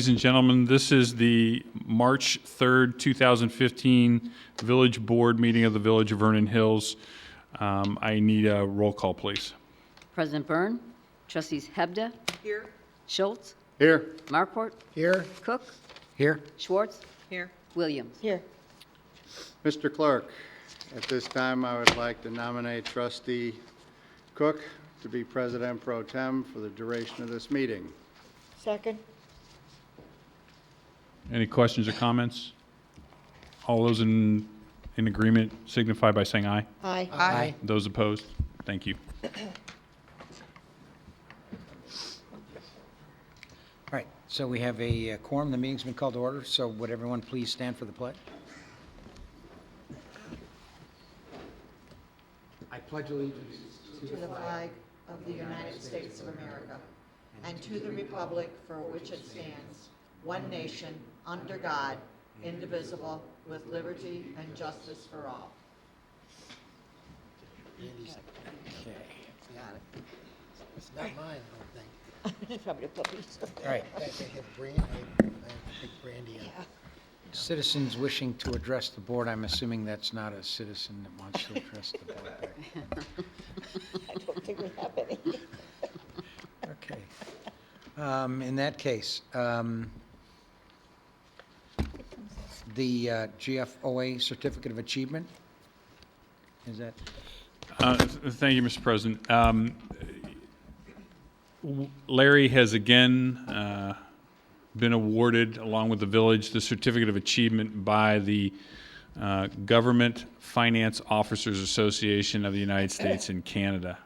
ladies and gentlemen. This is the March 3rd, 2015 Village Board meeting of the Village of Vernon Hills. I need a roll call, please. President Byrne, Trustees Hebda. Here. Schultz. Here. Markwart. Here. Cook. Here. Schwartz. Here. Williams. Here. Mr. Clerk, at this time I would like to nominate Trustee Cook to be President Pro Tem for the duration of this meeting. Second. Any questions or comments? All those in agreement signify by saying aye. Aye. Aye. Those opposed? Thank you. All right, so we have a quorum. The meeting's been called to order, so would everyone please stand for the pledge? I pledge allegiance To the flag of the United States of America and to the republic for which it stands, one nation, under God, indivisible, with liberty and justice for all. Okay. Got it. It's not mine, I don't think. Probably the puppies. All right, I have brandy in. citizens wishing to address the board. I'm assuming that's not a citizen that wants to address the board. I don't think we have any. Okay. In that case, the GFOA Certificate of Achievement, is that? Thank you, Mr. President. Larry has again been awarded, along with the village, the Certificate of Achievement by the Government Finance Officers Association of the United States and Canada.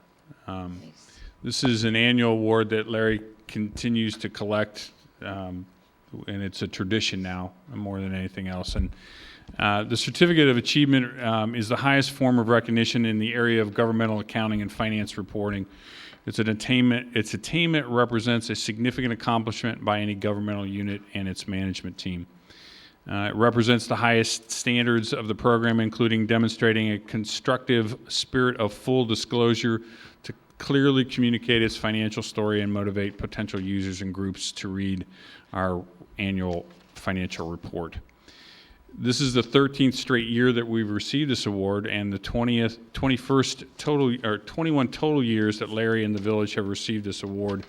This is an annual award that Larry continues to collect, and it's a tradition now more than anything else. And the Certificate of Achievement is the highest form of recognition in the area of governmental accounting and finance reporting. Its attainment represents a significant accomplishment by any governmental unit and its management team. It represents the highest standards of the program, including demonstrating a constructive spirit of full disclosure to clearly communicate its financial story and motivate potential users and groups to read our annual financial report. This is the 13th straight year that we've received this award, and the 21 total years that Larry and the village have received this award.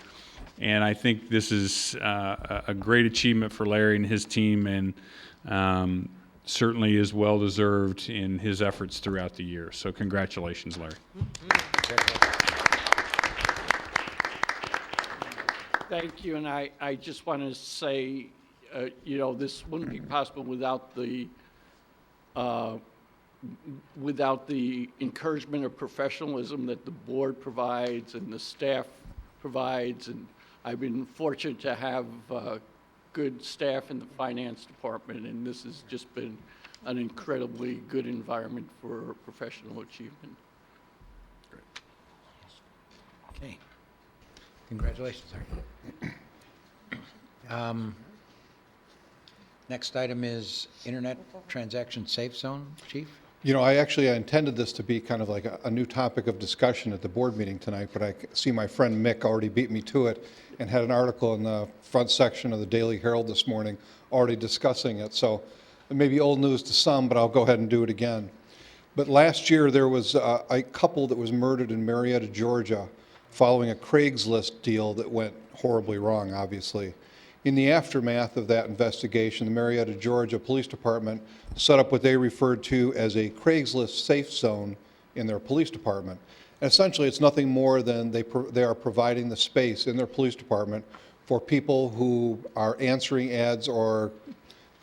And I think this is a great achievement for Larry and his team, and certainly is well deserved in his efforts throughout the year. So congratulations, Larry. Thank you, and I just want to say, this wouldn't be possible without the encouragement of professionalism that the board provides and the staff provides, and I've been fortunate to have good staff in the finance department, and this has just been an incredibly good environment for professional achievement. Okay. Congratulations, sir. Next item is Internet Transaction Safe Zone, Chief. You know, I intended this to be kind of like a new topic of discussion at the board meeting tonight, but I see my friend Mick already beat me to it and had an article in the front section of the Daily Herald this morning already discussing it. So it may be old news to some, but I'll go ahead and do it again. But last year there was a couple that was murdered in Marietta, Georgia, following a Craigslist deal that went horribly wrong, obviously. In the aftermath of that investigation, the Marietta, Georgia Police Department set up what they referred to as a Craigslist safe zone in their police department. And essentially, it's nothing more than they are providing the space in their police department for people who are answering ads or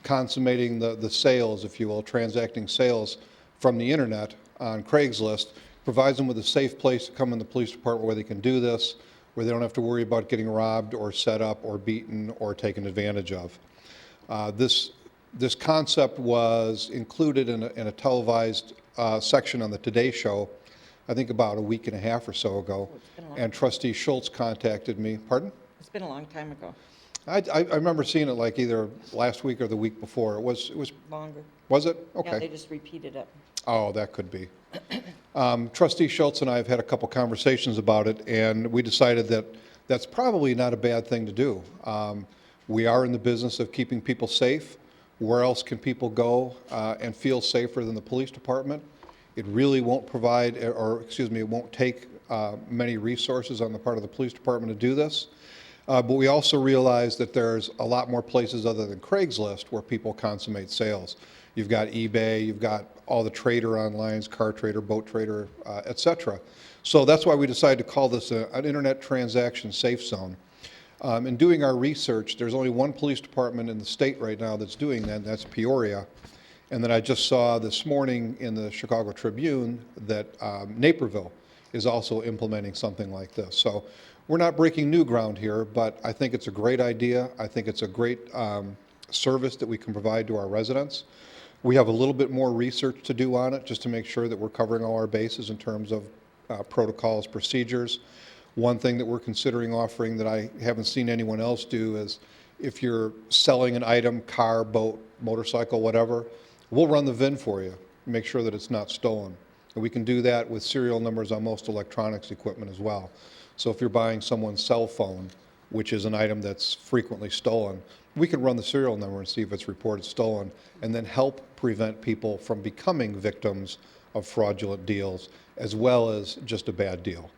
consummating the sales, if you will, transacting sales from the internet on Craigslist, provides them with a safe place to come in the police department where they can do this, where they don't have to worry about getting robbed or set up or beaten or taken advantage of. This concept was included in a televised section on the Today Show, I think about a week and a half or so ago, and Trustee Schultz contacted me. Pardon? It's been a long time ago. I remember seeing it like either last week or the week before. It was Longer. Was it? Okay. Yeah, they just repeated it. Oh, that could be. Trustee Schultz and I have had a couple conversations about it, and we decided that that's probably not a bad thing to do. We are in the business of keeping people safe. Where else can people go and feel safer than the police department? It really won't provide, or excuse me, it won't take many resources on the part of the police department to do this. But we also realize that there's a lot more places other than Craigslist where people consummate sales. You've got eBay, you've got all the trader onlines, car trader, boat trader, et cetera. So that's why we decided to call this an internet transaction safe zone. In doing our research, there's only one police department in the state right now that's doing that, and that's Peoria. And then I just saw this morning in the Chicago Tribune that Naperville is also implementing something like this. So we're not breaking new ground here, but I think it's a great idea. I think it's a great service that we can provide to our residents. We have a little bit more research to do on it just to make sure that we're covering all our bases in terms of protocols, procedures. One thing that we're considering offering that I haven't seen anyone else do is if you're selling an item, car, boat, motorcycle, whatever, we'll run the VIN for you, make sure that it's not stolen. And we can do that with serial numbers on most electronics equipment as well. So if you're buying someone's cell phone, which is an item that's frequently stolen, we can run the serial number and see if it's reported stolen, and then help prevent people from becoming victims of fraudulent deals, as well as just a bad deal.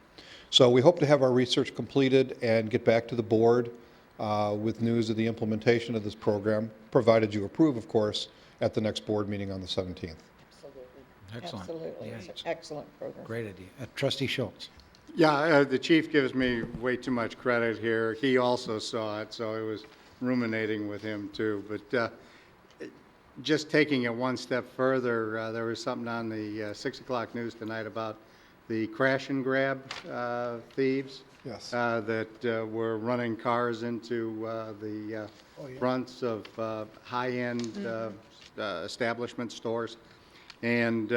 So we hope to have our research completed and get back to the board with news of the implementation of this program, provided you approve, of course, at the next board meeting on the 17th. Excellent. Absolutely. Yeah, It's an excellent program. great idea. Trustee Schultz. Yeah, the chief gives me way too much credit here. He also saw it, so I was ruminating with him too. But just taking it one step further, there was something on the 6 o'clock news tonight about the crash and grab thieves. Yes. That were running cars into the fronts of high-end establishment stores. And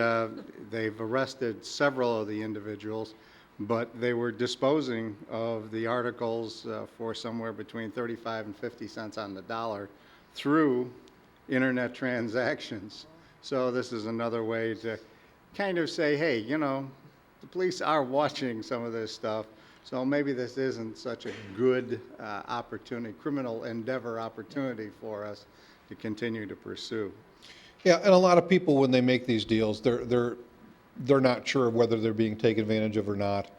they've arrested several of the individuals, but they were disposing of the articles for somewhere between 35 and 50 cents on the dollar through internet transactions. So this is another way to kind of say, hey, you know, the police are watching some of this stuff, so maybe this isn't such a good opportunity, criminal endeavor opportunity for us to continue to pursue. Yeah, and a lot of people, when they make these deals, they're not sure of whether they're being taken advantage of or not.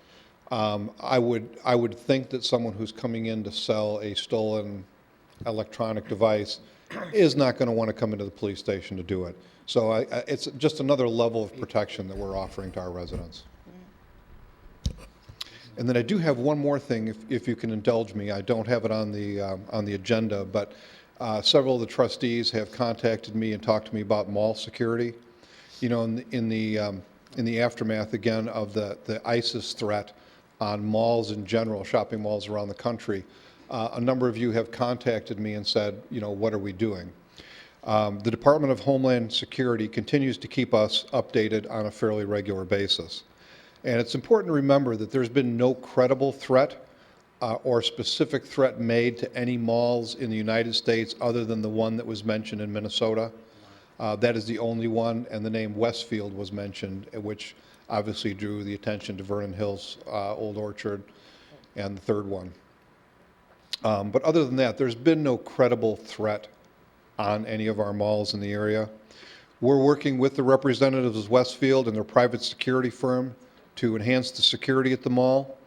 I would think that someone who's coming in to sell a stolen electronic device is not going to want to come into the police station to do it. So it's just another level of protection that we're offering to our residents. And then I do have one more thing, if you can indulge me. I don't have it on the agenda, but several of the trustees have contacted me and talked to me about mall security. You know, in the aftermath again of the ISIS threat on malls in general, shopping malls around the country, a number of you have contacted me and said, you know, what are we doing? The Department of Homeland Security continues to keep us updated on a fairly regular basis. And it's important to remember that there's been no credible threat or specific threat made to any malls in the United States other than the one that was mentioned in Minnesota. That is the only one, and the name Westfield was mentioned, which obviously drew the attention to Vernon Hills, Old Orchard, and the third one. But other than that, there's been no credible threat on any of our malls in the area. We're working with the representatives of Westfield and their private security firm to enhance the security at the mall.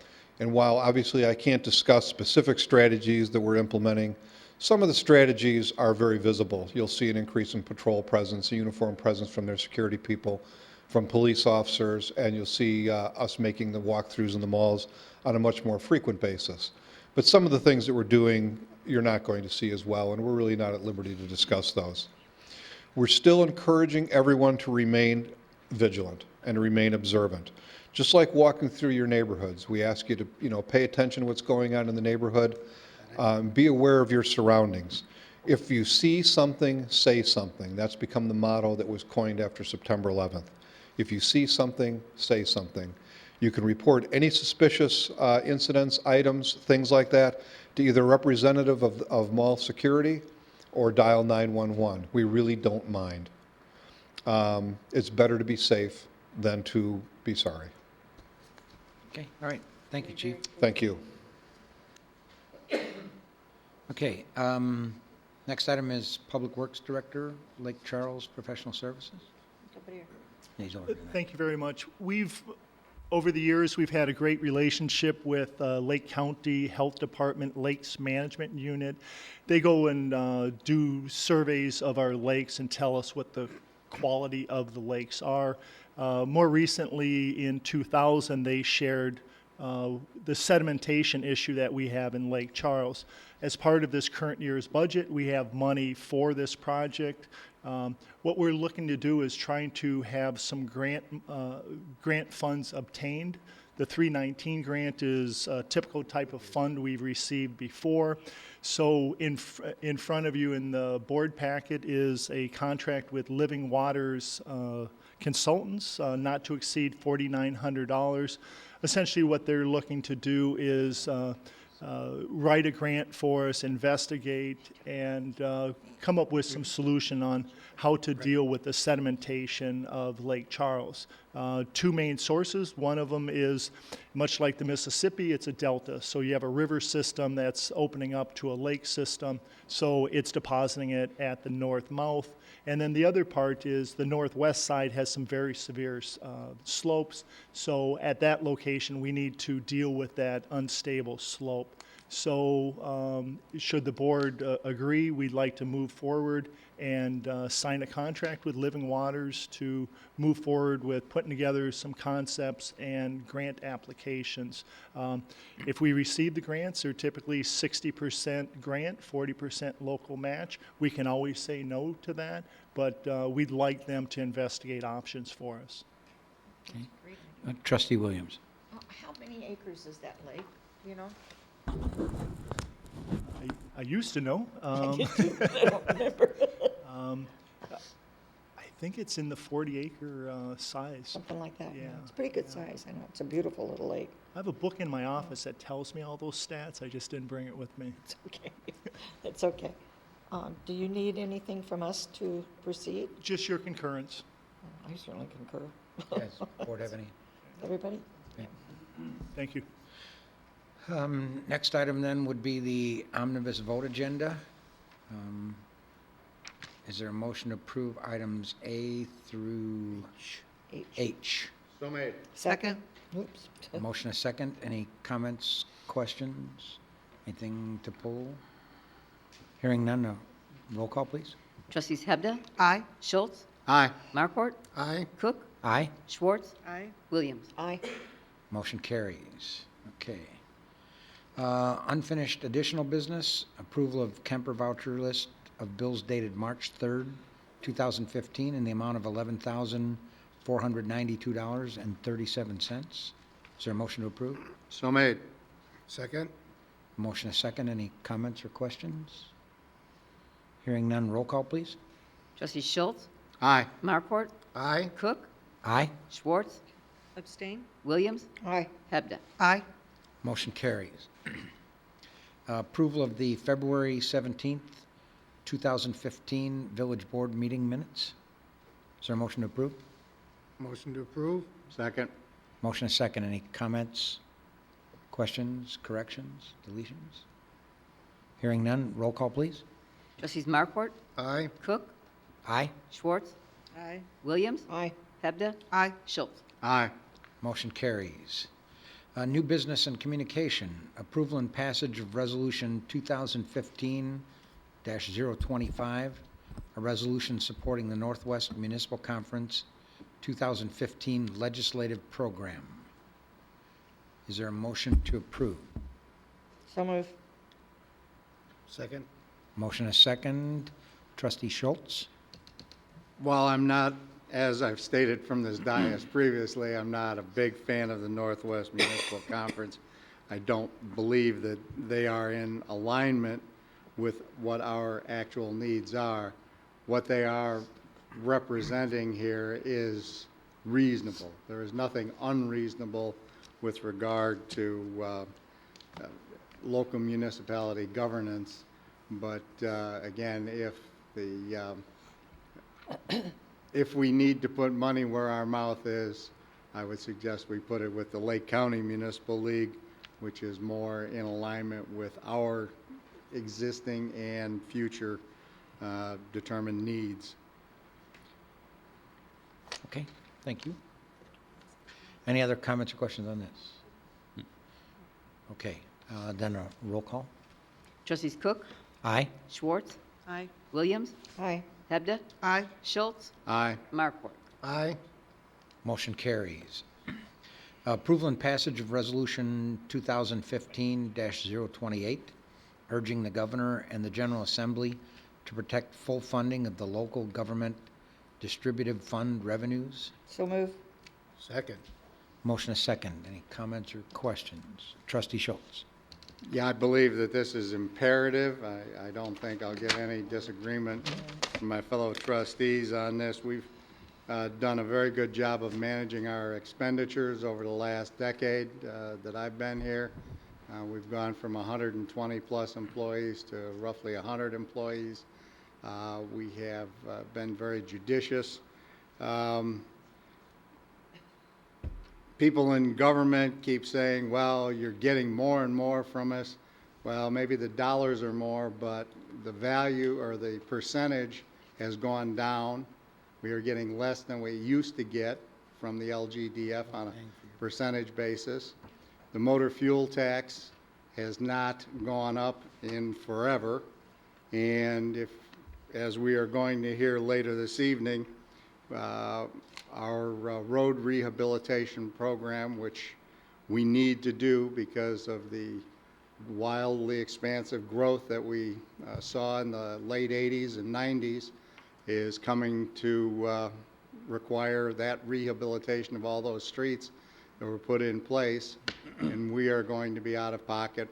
And while obviously I can't discuss specific strategies that we're implementing, some of the strategies are very visible. You'll see an increase in patrol presence, a uniform presence from their security people, from police officers, and you'll see us making the walkthroughs in the malls on a much more frequent basis. But some of the things that we're doing, you're not going to see as well, and we're really not at liberty to discuss those. We're still encouraging everyone to remain vigilant and to remain observant. Just like walking through your neighborhoods, we ask you to, you know, pay attention to what's going on in the neighborhood. Be aware of your surroundings. If you see something, say something. That's become the motto that was coined after September 11th. If you see something, say something. You can report any suspicious incidents, items, things like that to either a representative of mall security or dial 911. We really don't mind. It's better to be safe than to be sorry. Okay, all right. Thank you, Chief. Thank you. Okay, next item is Public Works Director, Lake Charles Professional Services. He's over here. Thank you very much. Over the years, we've had a great relationship with Lake County Health Department Lakes Management Unit. They go and do surveys of our lakes and tell us what the quality of the lakes are. More recently, in 2000, they shared the sedimentation issue that we have in Lake Charles. As part of this current year's budget, we have money for this project. What we're looking to do is trying to have some grant funds obtained. The 319 grant is a typical type of fund we've received before. So in front of you in the board packet is a contract with Living Waters Consultants, not to exceed $4,900. Essentially what they're looking to do is write a grant for us, investigate, and come up with some solution on how to deal with the sedimentation of Lake Charles. Two main sources. One of them is, much like the Mississippi, it's a delta. So you have a river system that's opening up to a lake system, so it's depositing it at the north mouth. And then the other part is the northwest side has some very severe slopes. So at that location, we need to deal with that unstable slope. So should the board agree, we'd like to move forward and sign a contract with Living Waters to move forward with putting together some concepts and grant applications. If we receive the grants, they're typically 60% grant, 40% local match. We can always say no to that, but we'd like them to investigate options for us. Okay. Trustee Williams. How many acres is that lake, you know? I used to know. I don't remember. I think it's in the 40-acre size. Something like that. Yeah. It's a pretty good size. I know. It's a beautiful little lake. I have a book in my office that tells me all those stats. I just didn't bring it with me. It's okay. It's okay. Do you need anything from us to proceed? Just your concurrence. I certainly concur. Does the board have any? Everybody? Thank you. Next item then would be the omnibus vote agenda. Is there a motion to approve items A through H? So made. Second? Oops. A motion a second. Any comments, questions? Anything to pull? Hearing none, roll call, please. Trustees Hebda, Aye. Schultz, Aye. Markwart, Aye. Cook, Aye. Schwartz, Aye. Williams. Aye. Motion carries. Okay. Unfinished additional business, approval of Kemper voucher list of bills dated March 3rd, 2015, in the amount of $11,492.37. Is there a motion to approve? So made. Second. Motion a second. Any comments or questions? Hearing none, roll call, please. Trustees Schultz, Aye. Markwart, Aye. Cook, Aye. Schwartz, Abstain? Williams, Aye. Hebda. Aye. Motion carries. Approval of the February 17th, 2015 Village Board meeting minutes. Is there a motion to approve? Motion to approve. Second. Motion a second. Any comments, questions, corrections, deletions? Hearing none, roll call, please. Trustees Markwart, Aye. Cook, Aye. Schwartz, Aye. Williams, Aye. Hebda, Aye. Schultz. Aye. Motion carries. New business and communication, approval and passage of Resolution 2015-025, a resolution supporting the Northwest Municipal Conference 2015 legislative program. Is there a motion to approve? So move. Second. Motion a second. Trustee Schultz? While I'm not, as I've stated from this dais previously, I'm not a big fan of the Northwest Municipal Conference. I don't believe that they are in alignment with what our actual needs are. What they are representing here is reasonable. There is nothing unreasonable with regard to local municipality governance. But again, if we need to put money where our mouth is, I would suggest we put it with the Lake County Municipal League, which is more in alignment with our existing and future determined needs. Okay, thank you. Any other comments or questions on this? Okay, then a roll call. Trustees Cook, Aye. Schwartz, Aye. Williams, Aye. Hebda, Aye. Schultz, Aye. Markwart. Aye. Motion carries. Approval and passage of Resolution 2015-028, urging the Governor and the General Assembly to protect full funding of the local government distributive fund revenues. So move. Second. Motion is second. Any comments or questions? Trustee Schultz. Yeah, I believe that this is imperative. I don't think I'll get any disagreement from my fellow trustees on this. We've done a very good job of managing our expenditures over the last decade that I've been here. We've gone from 120-plus employees to roughly 100 employees. We have been very judicious. People in government keep saying, well, you're getting more and more from us. Well, maybe the dollars are more, but the value or the percentage has gone down. We are getting less than we used to get from the LGDF on a percentage basis. The motor fuel tax has not gone up in forever. And if, as we are going to hear later this evening, our road rehabilitation program, which we need to do because of the wildly expansive growth that we saw in the late 80s and 90s, is coming to require that rehabilitation of all those streets that were put in place. And we are going to be out of pocket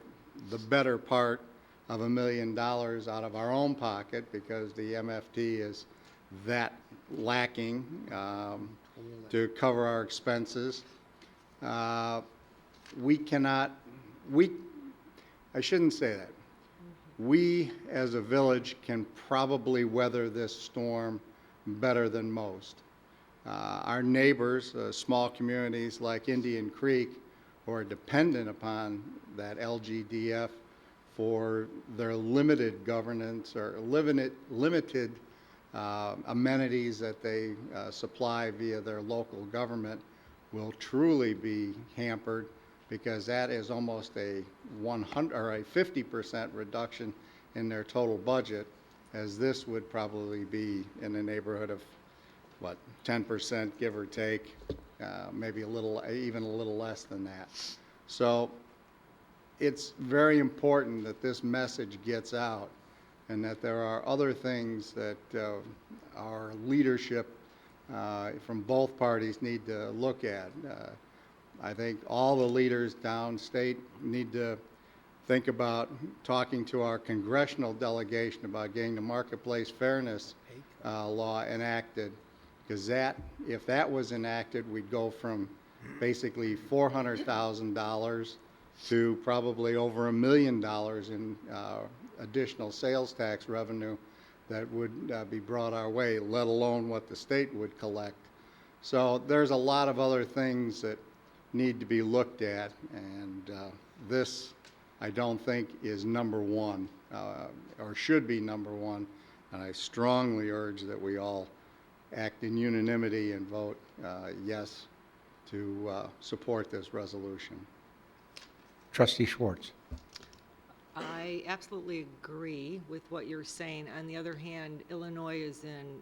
the better part of $1 million out of our own pocket because the MFT is that lacking to cover our expenses. We cannot, I shouldn't say that. We as a village can probably weather this storm better than most. Our neighbors, small communities like Indian Creek, who are dependent upon that LGDF for their limited governance or limited amenities that they supply via their local government, will truly be hampered because that is almost a 100 or a 50% reduction in their total budget, as this would probably be in the neighborhood of what, 10% give or take, maybe a little, even a little less than that. So it's very important that this message gets out and that there are other things that our leadership from both parties need to look at. I think all the leaders downstate need to think about talking to our congressional delegation about getting the marketplace fairness law enacted, because that, if that was enacted, we'd go from basically $400,000 to probably over $1 million in additional sales tax revenue that would be brought our way, let alone what the state would collect. So there's a lot of other things that need to be looked at, and this, I don't think, is number one, or should be number one, and I strongly urge that we all act in unanimity and vote yes to support this resolution. Trustee Schwartz. I absolutely agree with what you're saying. On the other hand, Illinois is in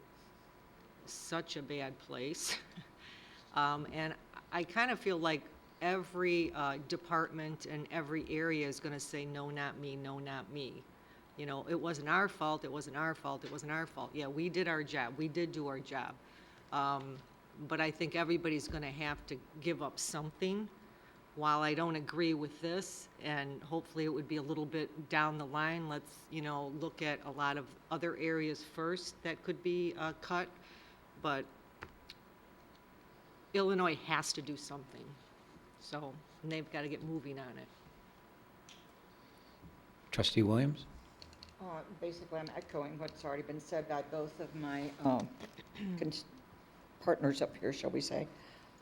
such a bad place. And I kind of feel like every department and every area is going to say, no, not me, no, not me. You know, it wasn't our fault, it wasn't our fault, it wasn't our fault. Yeah, we did our job, we did do our job. But I think everybody's going to have to give up something. While I don't agree with this, and hopefully it would be a little bit down the line, let's, you know, look at a lot of other areas first that could be cut. But Illinois has to do something. So, and they've got to get moving on it. Trustee Williams. Basically, I'm echoing what's already been said by both of my partners up here, shall we say.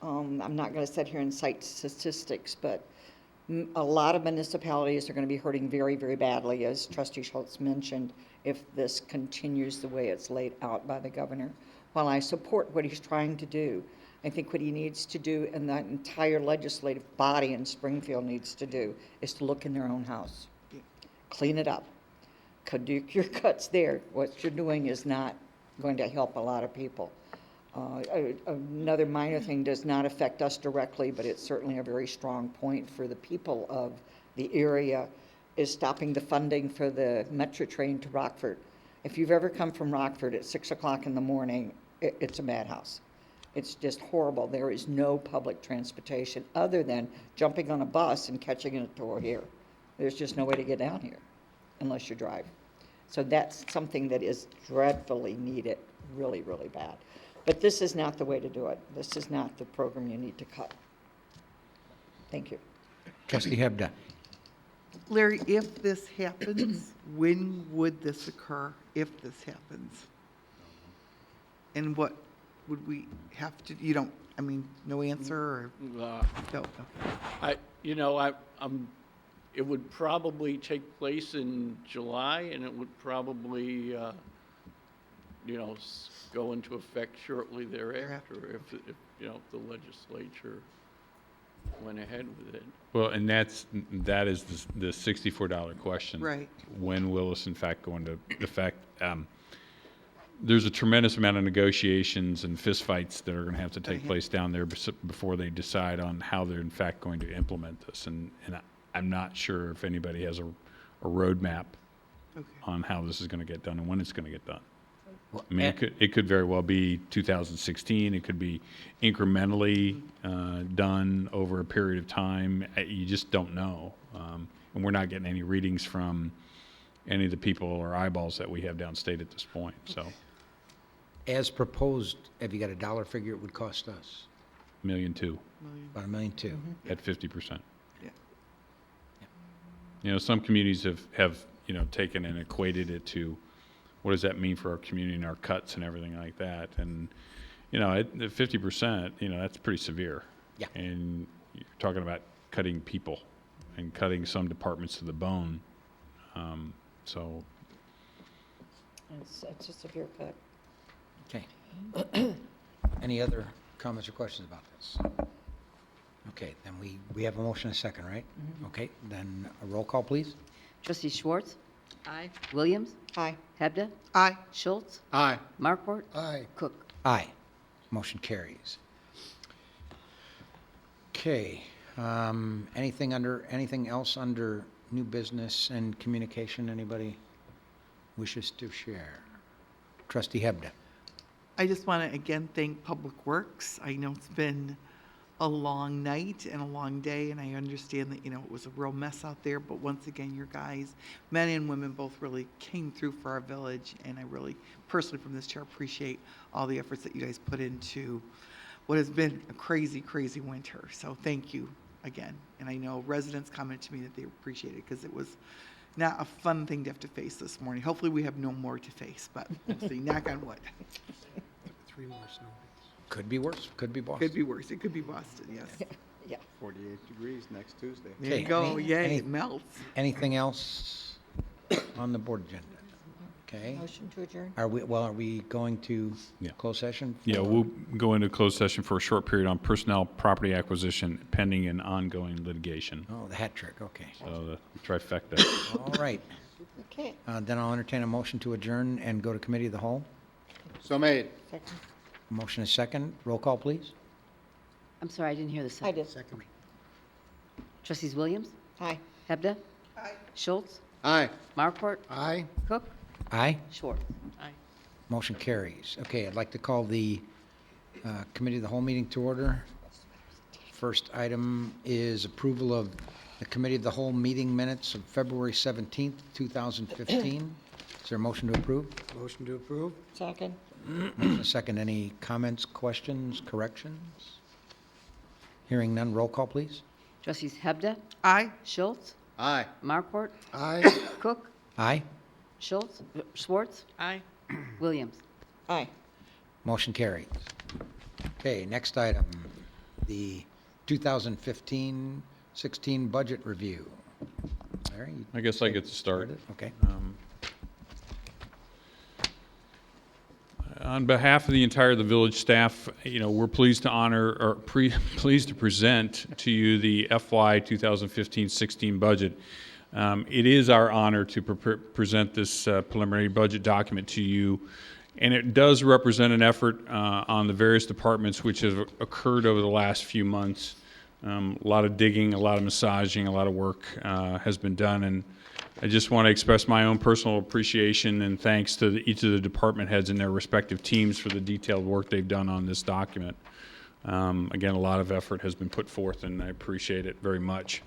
I'm not going to sit here and cite statistics, but A lot of municipalities are going to be hurting very, very badly, as Trustee Schultz mentioned, if this continues the way it's laid out by the governor. While I support what he's trying to do, I think what he needs to do, and the entire legislative body in Springfield needs to do, is to look in their own house. Clean it up. Could do your cuts there. What you're doing is not going to help a lot of people. Another minor thing does not affect us directly, but it's certainly a very strong point for the people of the area, is stopping the funding for the Metro train to Rockford. If you've ever come from Rockford at 6 o'clock in the morning, it's a madhouse. It's just horrible. There is no public transportation other than jumping on a bus and catching it to here. There's just no way to get down here unless you drive. So that's something that is dreadfully needed, really, really bad. But this is not the way to do it. This is not the program you need to cut. Thank you. Trustee Hebda. Larry, if this happens, when would this occur if this happens? And what would we have to, you don't, I mean, no answer or? No, okay. It would probably take place in July, and it would probably, go into effect shortly thereafter if the legislature went ahead with it. Well, and that is the $64 question. Right. When will this in fact go into effect? There's a tremendous amount of negotiations and fistfights that are going to have to take place down there before they decide on how they're in fact going to implement this. And I'm not sure if anybody has a roadmap on how this is going to get done and when it's going to get done. I mean, it could very well be 2016. It could be incrementally done over a period of time. You just don't know. And we're not getting any readings from any of the people or eyeballs that we have downstate at this point. So, As proposed, have you got a dollar figure it would cost us? $1.2 million About $1.2 million. at 50%. Yeah. Some communities have taken and equated it to what does that mean for our community and our cuts and everything like that. And, at 50%, that's pretty severe. Yeah. And you're talking about cutting people and cutting some departments to the bone. So It's a severe cut. Okay. Any other comments or questions about this? Okay, then we have a motion and a second, right? Okay, then a roll call, please. Trustee Schwartz? Aye. Williams? Aye. Hebda? Aye. Schultz? Aye. Markwart? Aye. Cook? Aye. Motion carries. Okay, anything else under new business and communication anybody wishes to share? Trustee Hebda. I just want to again thank Public Works. I know it's been a long night and a long day, and I understand that, it was a real mess out there, but once again, your guys, men and women, both really came through for our village, and I really, personally from this chair, appreciate all the efforts that you guys put into what has been a crazy, crazy winter. So thank you again. And I know residents commented to me that they appreciate it because it was not a fun thing to have to face this morning. Hopefully we have no more to face, but we'll see. Knock on wood. 3 more snow days. Could be worse, could be Boston. Could be worse. It could be Boston, yes. Yeah. 48 degrees next Tuesday. There you Okay, go. Yay, it melts. Anything else on the board agenda? Okay. Motion to adjourn? Are we going to Yeah. close session? Yeah, for- we'll go into closed session for a short period on personnel, property acquisition, pending and ongoing litigation. Oh, the hat trick, okay. So the trifecta. All right. Okay. Then I'll entertain a motion to adjourn and go to committee of the whole. So made. Second. Motion is second. Roll call, please. I'm sorry, I didn't hear the I second. did. Second. Trustees Williams? Aye. Hebda? Aye. Schultz? Aye. Markwart? Aye. Cook? Aye. Schwartz? Aye. Motion carries. Okay, I'd like to call the committee of the whole meeting to order. First item is approval of the committee of the whole meeting minutes of February 17th, 2015. Is there a motion to approve? Motion to approve? Second. Motion is second. Any comments, questions, corrections? Hearing none, roll call, please. Trustees Hebda? Aye. Schultz? Aye. Markwart? Aye. Cook? Aye. Schultz? Schwartz? Aye. Williams? Aye. Motion carries. Okay, next item, the 2015 16 budget review. Larry? you I guess I get to start. started? Okay. On behalf of the entire the village staff, we're pleased to honor or pleased to present to you the FY 2015-16 budget. It is our honor to present this preliminary budget document to you, and it does represent an effort on the various departments which have occurred over the last few months. A lot of digging, a lot of massaging, a lot of work has been done, and I just want to express my own personal appreciation and thanks to each of the department heads and their respective teams for the detailed work they've done on this document. Again, a lot of effort has been put forth, and I appreciate it very much.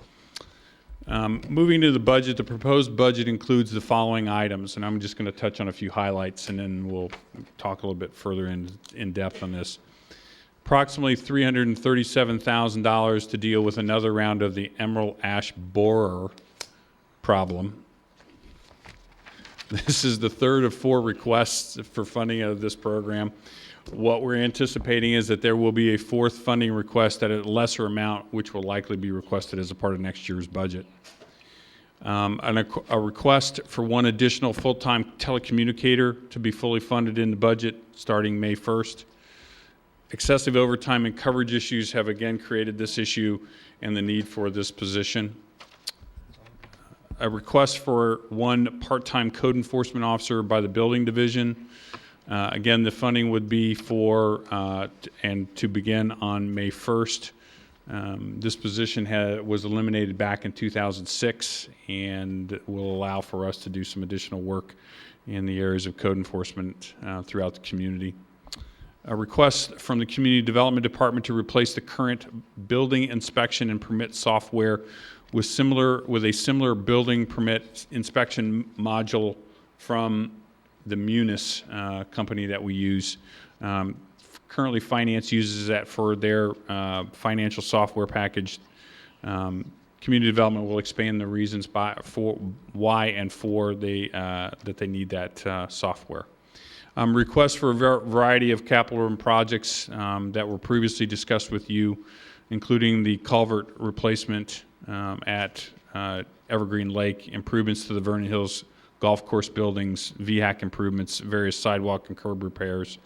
Moving to the budget, the proposed budget includes the following items, and I'm just going to touch on a few highlights, and then we'll talk a little bit further in depth on this. Approximately $337,000 to deal with another round of the emerald ash borer problem. This is the third of 4 requests for funding of this program. What we're anticipating is that there will be a 4th funding request at a lesser amount, which will likely be requested as a part of next year's budget. A request for 1 additional full-time telecommunicator to be fully funded in the budget starting May 1st. Excessive overtime and coverage issues have again created this issue and the need for this position. A request for 1 part-time code enforcement officer by the building division. Again, the funding would be for and to begin on May 1st. This position was eliminated back in 2006 and will allow for us to do some additional work in the areas of code enforcement throughout the community. A request from the Community Development Department to replace the current building inspection and permit software with a similar building permit inspection module from the Munis company that we use. Currently, Finance uses that for their financial software package. Community Development will expand the reasons why and for that they need that software. Requests for a variety of capital projects that were previously discussed with you, including the culvert replacement at Evergreen Lake, improvements to the Vernon Hills golf course buildings, VHAC improvements, various sidewalk and curb repairs,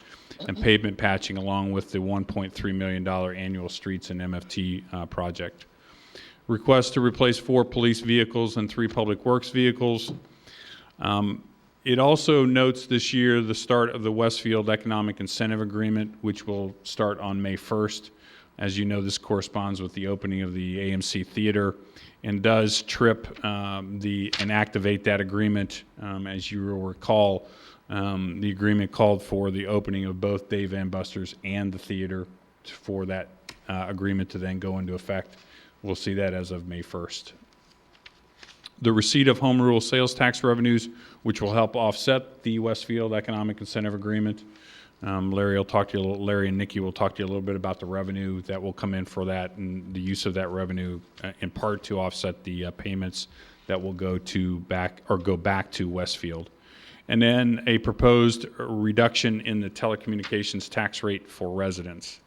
and pavement patching, along with the $1.3 million annual streets and MFT project. Request to replace 4 police vehicles and 3 public works vehicles. It also notes this year the start of the Westfield Economic Incentive Agreement, which will start on May 1st. As you know, this corresponds with the opening of the AMC Theater and does trip and activate that agreement. As you will recall, the agreement called for the opening of both Dave Van Buster's and the theater for that agreement to then go into effect. We'll see that as of May 1st. The receipt of home rule sales tax revenues, which will help offset the Westfield Economic Incentive Agreement. Larry and Nikki will talk to you a little bit about the revenue that will come in for that and the use of that revenue in part to offset the payments that will go back to Westfield. And then a proposed reduction in the telecommunications tax rate for residents.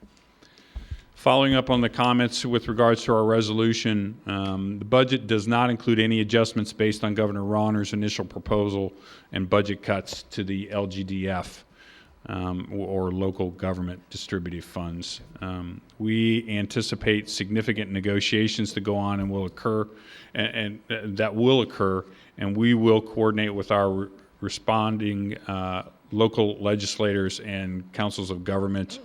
Following up on the comments with regards to our resolution, the budget does not include any adjustments based on Governor Rauner's initial proposal and budget cuts to the LGDF or local government distributive funds. We anticipate significant negotiations to go on and will occur, and that will occur, and we will coordinate with our responding local legislators and councils of government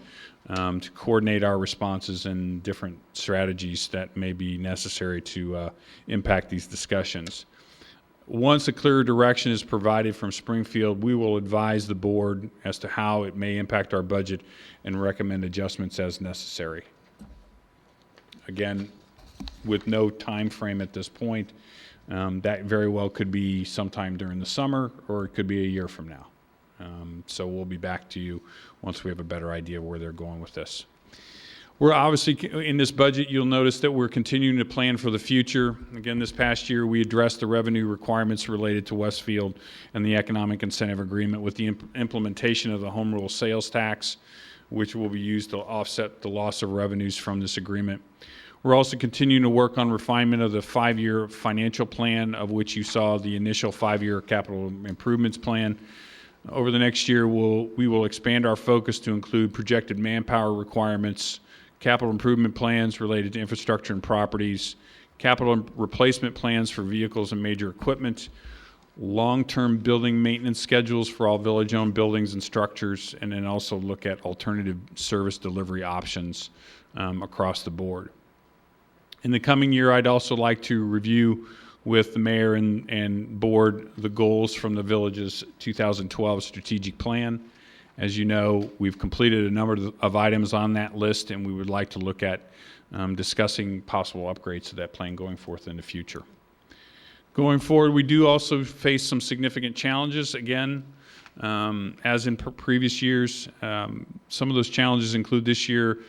to coordinate our responses and different strategies that may be necessary to impact these discussions. Once a clear direction is provided from Springfield, we will advise the board as to how it may impact our budget and recommend adjustments as necessary. Again, with no time frame at this point, that very well could be sometime during the summer or it could be a year from now. So we'll be back to you once we have a better idea where they're going with this. We're obviously, in this budget, you'll notice that we're continuing to plan for the future. Again, this past year, we addressed the revenue requirements related to Westfield and the Economic Incentive Agreement with the implementation of the home rule sales tax, which will be used to offset the loss of revenues from this agreement. We're also continuing to work on refinement of the 5-year financial plan, of which you saw the initial 5-year capital improvements plan. Over the next year, we will expand our focus to include projected manpower requirements, capital improvement plans related to infrastructure and properties, capital replacement plans for vehicles and major equipment, long-term building maintenance schedules for all village-owned buildings and structures, and then also look at alternative service delivery options across the board. In the coming year, I'd also like to review with the mayor and board the goals from the village's 2012 strategic plan. As you know, we've completed a number of items on that list, and we would like to look at discussing possible upgrades to that plan going forth in the future. Going forward, we do also face some significant challenges. Again, as in previous years, some of those challenges include this year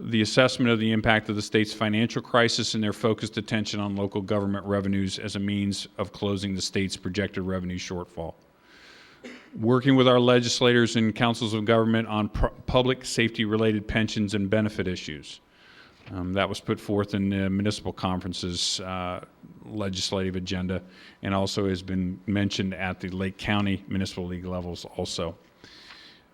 the assessment of the impact of the state's financial crisis and their focused attention on local government revenues as a means of closing the state's projected revenue shortfall. Working with our legislators and councils of government on public safety-related pensions and benefit issues. That was put forth in the municipal conference's legislative agenda, and also has been mentioned at the Lake County Municipal League levels also.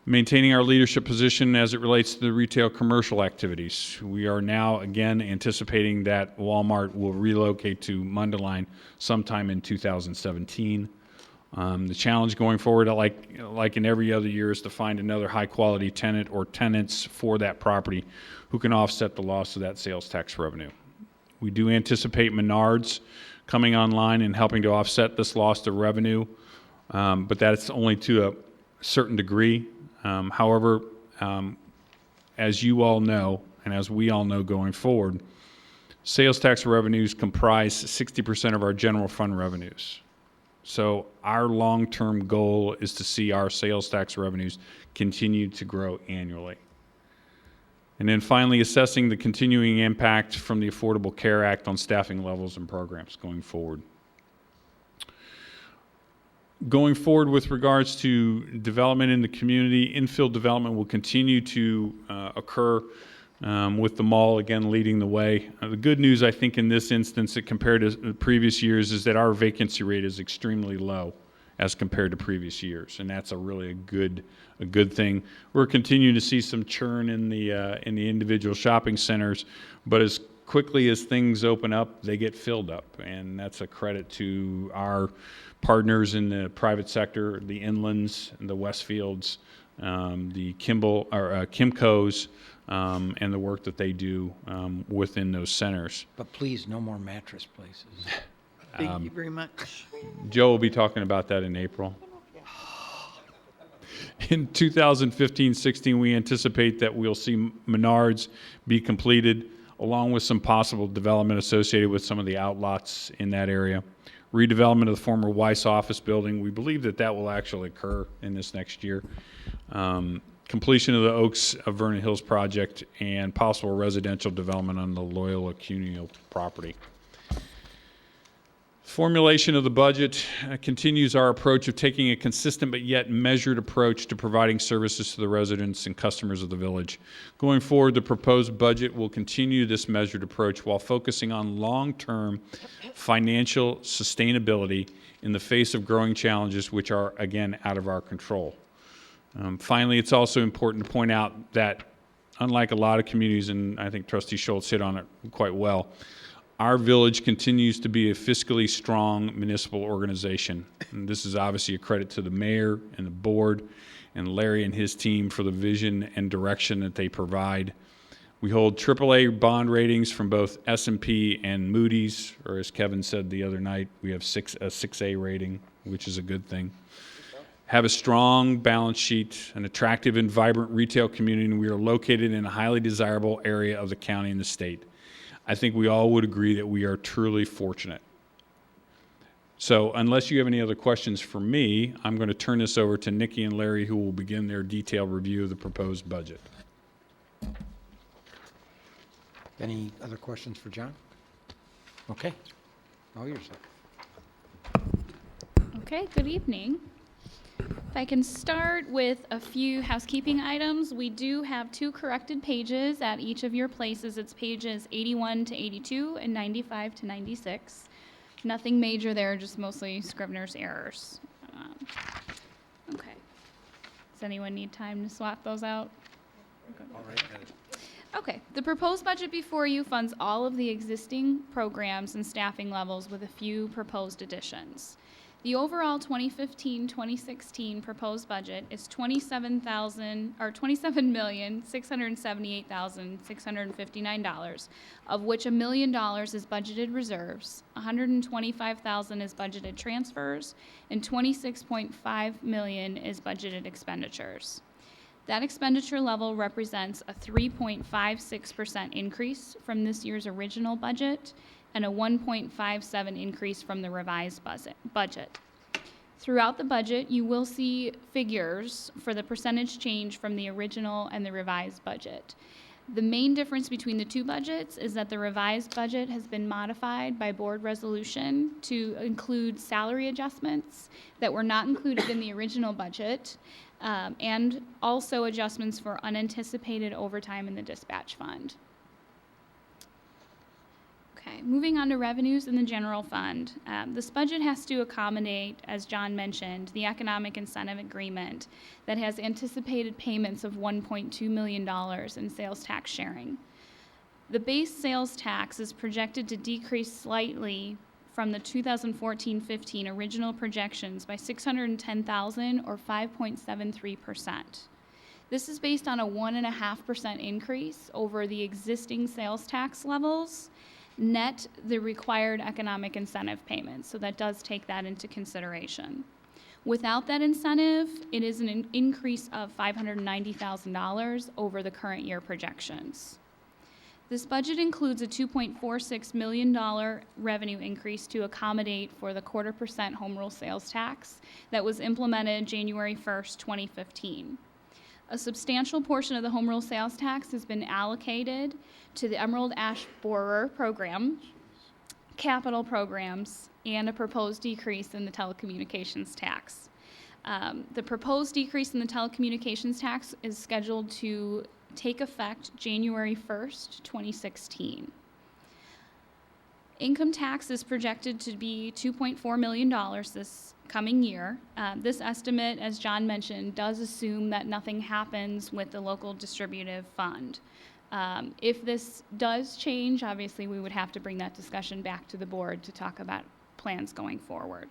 Maintaining our leadership position as it relates to the retail commercial activities. We are now again anticipating that Walmart will relocate to Mundelein sometime in 2017. The challenge going forward, like in every other year, is to find another high-quality tenant or tenants for that property who can offset the loss of that sales tax revenue. We do anticipate Menards coming online and helping to offset this loss of revenue, but that's only to a certain degree. However, as you all know, and as we all know going forward, sales tax revenues comprise 60% of our general fund revenues. So our long-term goal is to see our sales tax revenues continue to grow annually. And then finally, assessing the continuing impact from the Affordable Care Act on staffing levels and programs going forward. Going forward with regards to development in the community, infill development will continue to occur with the mall again leading the way. The good news, I think, in this instance, compared to the previous years, is that our vacancy rate is extremely low as compared to previous years, and that's a really a good thing. We're continuing to see some churn in the individual shopping centers, but as quickly as things open up, they get filled up, and that's a credit to our partners in the private sector, the Inlands, the Westfields, the Kimco's, and the work that they do within those centers. But please, no more mattress places. Thank you very much. Joe will be talking about that in April. In 2015-16, we anticipate that we'll see Menards be completed, along with some possible development associated with some of the outlots in that area. Redevelopment of the former Weiss office building, we believe that will actually occur in this next year. Completion of the Oaks of Vernon Hills project, and possible residential development on the Loyola Cuneo property. Formulation of the budget continues our approach of taking a consistent but yet measured approach to providing services to the residents and customers of the village. Going forward, the proposed budget will continue this measured approach while focusing on long-term financial sustainability in the face of growing challenges which are, again, out of our control. Finally, it's also important to point out that, unlike a lot of communities, and I think Trustee Schultz hit on it quite well, our village continues to be a fiscally strong municipal organization. And this is obviously a credit to the mayor and the board and Larry and his team for the vision and direction that they provide. We hold AAA bond ratings from both S&P and Moody's, or as Kevin said the other night, we have a 6A rating, which is a good thing. Have a strong balance sheet, an attractive and vibrant retail community, and we are located in a highly desirable area of the county and the state. I think we all would agree that we are truly fortunate. So unless you have any other questions for me, I'm going to turn this over to Nikki and Larry, who will begin their detailed review of the proposed budget. Any other questions for John? Okay. All yours. Okay, good evening. If I can start with a few housekeeping items, we do have 2 corrected pages at each of your places. It's pages 81 to 82 and 95 to 96. Nothing major there, just mostly Scrivener's errors. Okay. Does anyone need time to swap those out? Okay. The proposed budget before you funds all of the existing programs and staffing levels with a few proposed additions. The overall 2015-2016 proposed budget is $27,678,659, of which $1 million is budgeted reserves, $125,000 is budgeted transfers, and $26.5 million is budgeted expenditures. That expenditure level represents a 3.56% increase from this year's original budget and a 1.57 increase from the revised budget. Throughout the budget, you will see figures for the percentage change from the original and the revised budget. The main difference between the 2 budgets is that the revised budget has been modified by board resolution to include salary adjustments that were not included in the original budget, and also adjustments for unanticipated overtime in the dispatch fund. Okay, moving on to revenues in the general fund. This budget has to accommodate, as John mentioned, the economic incentive agreement that has anticipated payments of $1.2 million in sales tax sharing. The base sales tax is projected to decrease slightly from the 2014-15 original projections by $610,000 or 5.73%. This is based on a 1.5% increase over the existing sales tax levels, net the required economic incentive payments, so that does take that into consideration. Without that incentive, it is an increase of $590,000 over the current year projections. This budget includes a $2.46 million revenue increase to accommodate for the 0.25% home rule sales tax that was implemented January 1st, 2015. A substantial portion of the home rule sales tax has been allocated to the Emerald Ash Borer program, capital programs, and a proposed decrease in the telecommunications tax. The proposed decrease in the telecommunications tax is scheduled to take effect January 1st, 2016. Income tax is projected to be $2.4 million this coming year. This estimate, as John mentioned, does assume that nothing happens with the local distributive fund. If this does change, obviously we would have to bring that discussion back to the board to talk about plans going forward.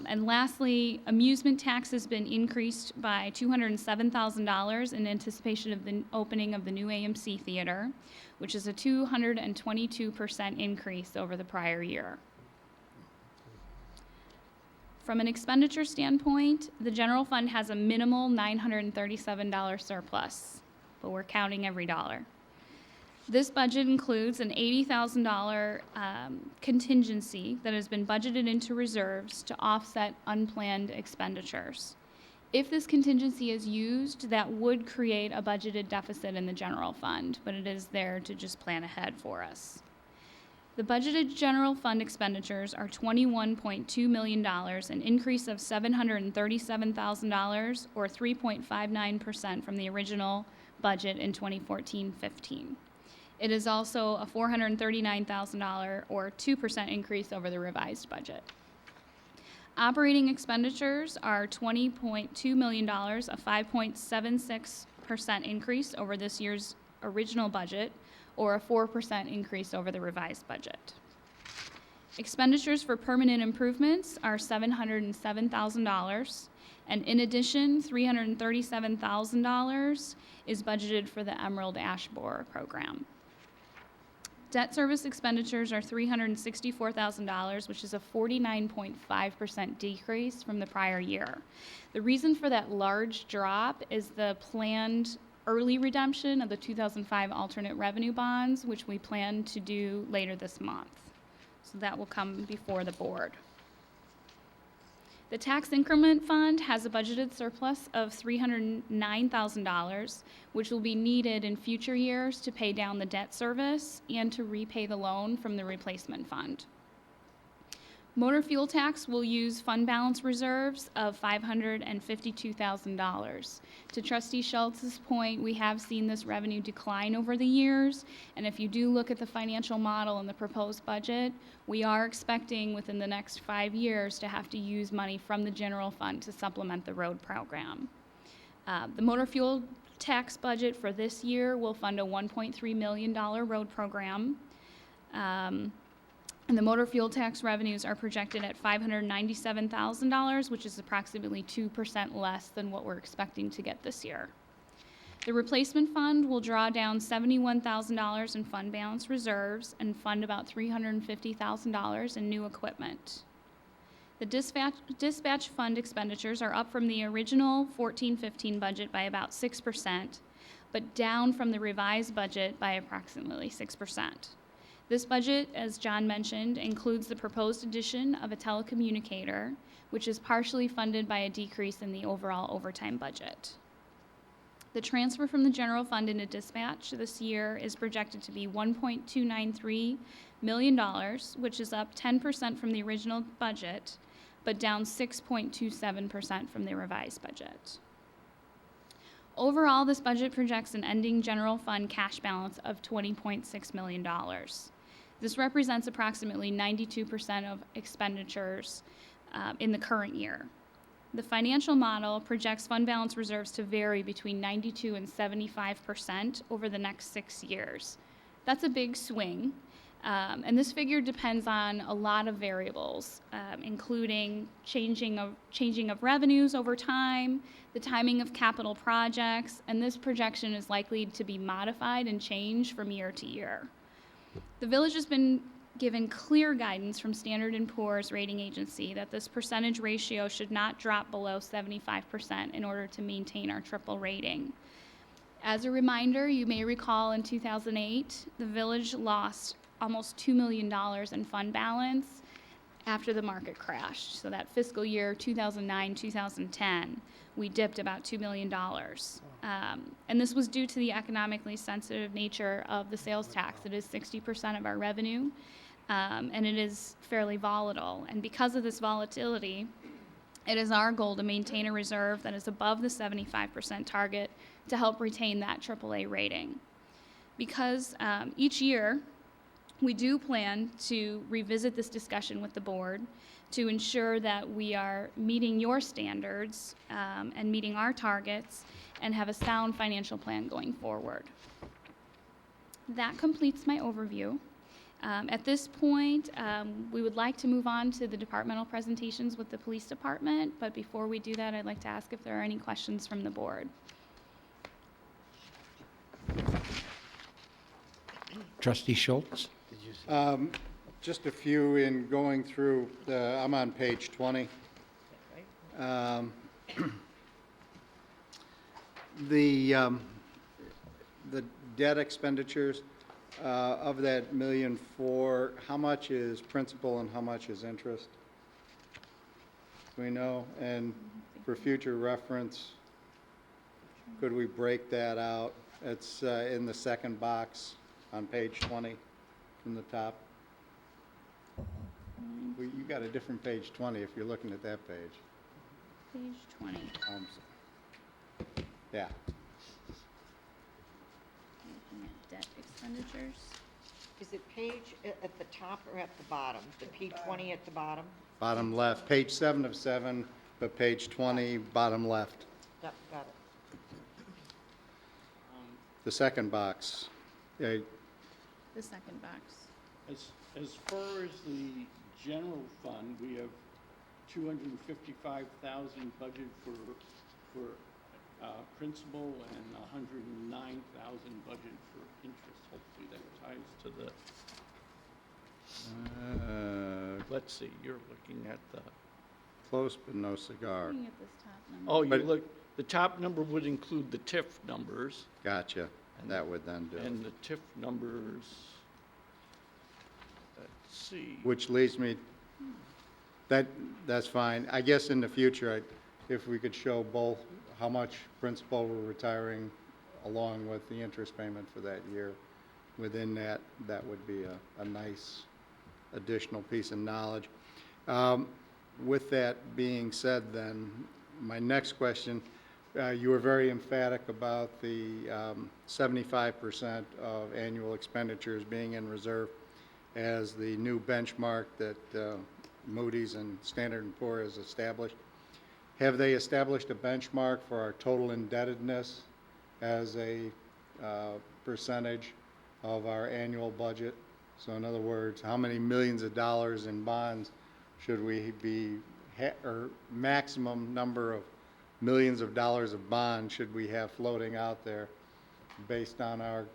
And lastly, amusement tax has been increased by $207,000 in anticipation of the opening of the new AMC Theater, which is a 222% increase over the prior year. From an expenditure standpoint, the general fund has a minimal $937 surplus, but we're counting every dollar. This budget includes an $80,000 contingency that has been budgeted into reserves to offset unplanned expenditures. If this contingency is used, that would create a budgeted deficit in the general fund, but it is there to just plan ahead for us. The budgeted general fund expenditures are $21.2 million, an increase of $737,000 or 3.59% from the original budget in 2014-15. It is also a $439,000 or 2% increase over the revised budget. Operating expenditures are $20.2 million, a 5.76% increase over this year's original budget, or a 4% increase over the revised budget. Expenditures for permanent improvements are $707,000, and in addition, $337,000 is budgeted for the Emerald Ash Borer program. Debt service expenditures are $364,000, which is a 49.5% decrease from the prior year. The reason for that large drop is the planned early redemption of the 2005 alternate revenue bonds, which we plan to do later this month. So that will come before the board. The tax increment fund has a budgeted surplus of $309,000, which will be needed in future years to pay down the debt service and to repay the loan from the replacement fund. Motor fuel tax will use fund balance reserves of $552,000. To Trustee Schultz's point, we have seen this revenue decline over the years, and if you do look at the financial model in the proposed budget, we are expecting within the next 5 years to have to use money from the general fund to supplement the road program. The motor fuel tax budget for this year will fund a $1.3 million road program. And the motor fuel tax revenues are projected at $597,000, which is approximately 2% less than what we're expecting to get this year. The replacement fund will draw down $71,000 in fund balance reserves and fund about $350,000 in new equipment. The dispatch fund expenditures are up from the original 14-15 budget by about 6%, but down from the revised budget by approximately 6%. This budget, as John mentioned, includes the proposed addition of a telecommunicator, which is partially funded by a decrease in the overall overtime budget. The transfer from the general fund into dispatch this year is projected to be $1.293 million, which is up 10% from the original budget, but down 6.27% from the revised budget. Overall, this budget projects an ending general fund cash balance of $20.6 million. This represents approximately 92% of expenditures in the current year. The financial model projects fund balance reserves to vary between 92 and 75% over the next 6 years. That's a big swing, and this figure depends on a lot of variables, including changing of revenues over time, the timing of capital projects, and this projection is likely to be modified and changed from year to year. The village has been given clear guidance from Standard & Poor's rating agency that this percentage ratio should not drop below 75% in order to maintain our triple rating. As a reminder, you may recall in 2008, the village lost almost $2 million in fund balance after the market crashed. So that fiscal year 2009-2010, we dipped about $2 million. And this was due to the economically sensitive nature of the sales tax. It is 60% of our revenue, and it is fairly volatile. And because of this volatility, it is our goal to maintain a reserve that is above the 75% target to help retain that AAA rating. Because each year, we do plan to revisit this discussion with the board to ensure that we are meeting your standards and meeting our targets and have a sound financial plan going forward. That completes my overview. At this point, we would like to move on to the departmental presentations with the police department, but before we do that, I'd like to ask if there are any questions from the board. Trustee Schultz? Just a few in going through, I'm on page 20. The debt expenditures, of that $1.4 million, how much is principal and how much is interest? Do we know? And for future reference, could we break that out? It's in the second box on page 20 from the top. Well, you got a different page 20 if you're looking at that page. Page 20. Yeah. Looking at debt expenditures. Is it page at the top or at the bottom? The P20 at the bottom? Bottom left, page 7 of 7, but page 20, bottom left. Yep, got it. The second box. Yeah, The second box. As far as the general fund, we have $255,000 budget for principal and $109,000 budget for interest. Hopefully that ties to the. Let's see. You're looking at the. close but no cigar. Looking at this top number. Oh, you But- look. The top number would include the TIF numbers, Gotcha. That would then do it. and the TIF numbers. Let's see. Which leads me, that's fine. I guess in the future, if we could show both how much principal we're retiring along with the interest payment for that year, within that, that would be a nice additional piece of knowledge. With that being said, then, my next question, you were very emphatic about the 75% of annual expenditures being in reserve as the new benchmark that Moody's and Standard & Poor has established. Have they established a benchmark for our total indebtedness as a percentage of our annual budget? So in other words, how many millions of dollars in bonds should we be, or maximum number of millions of dollars of bonds should we have floating out there based on our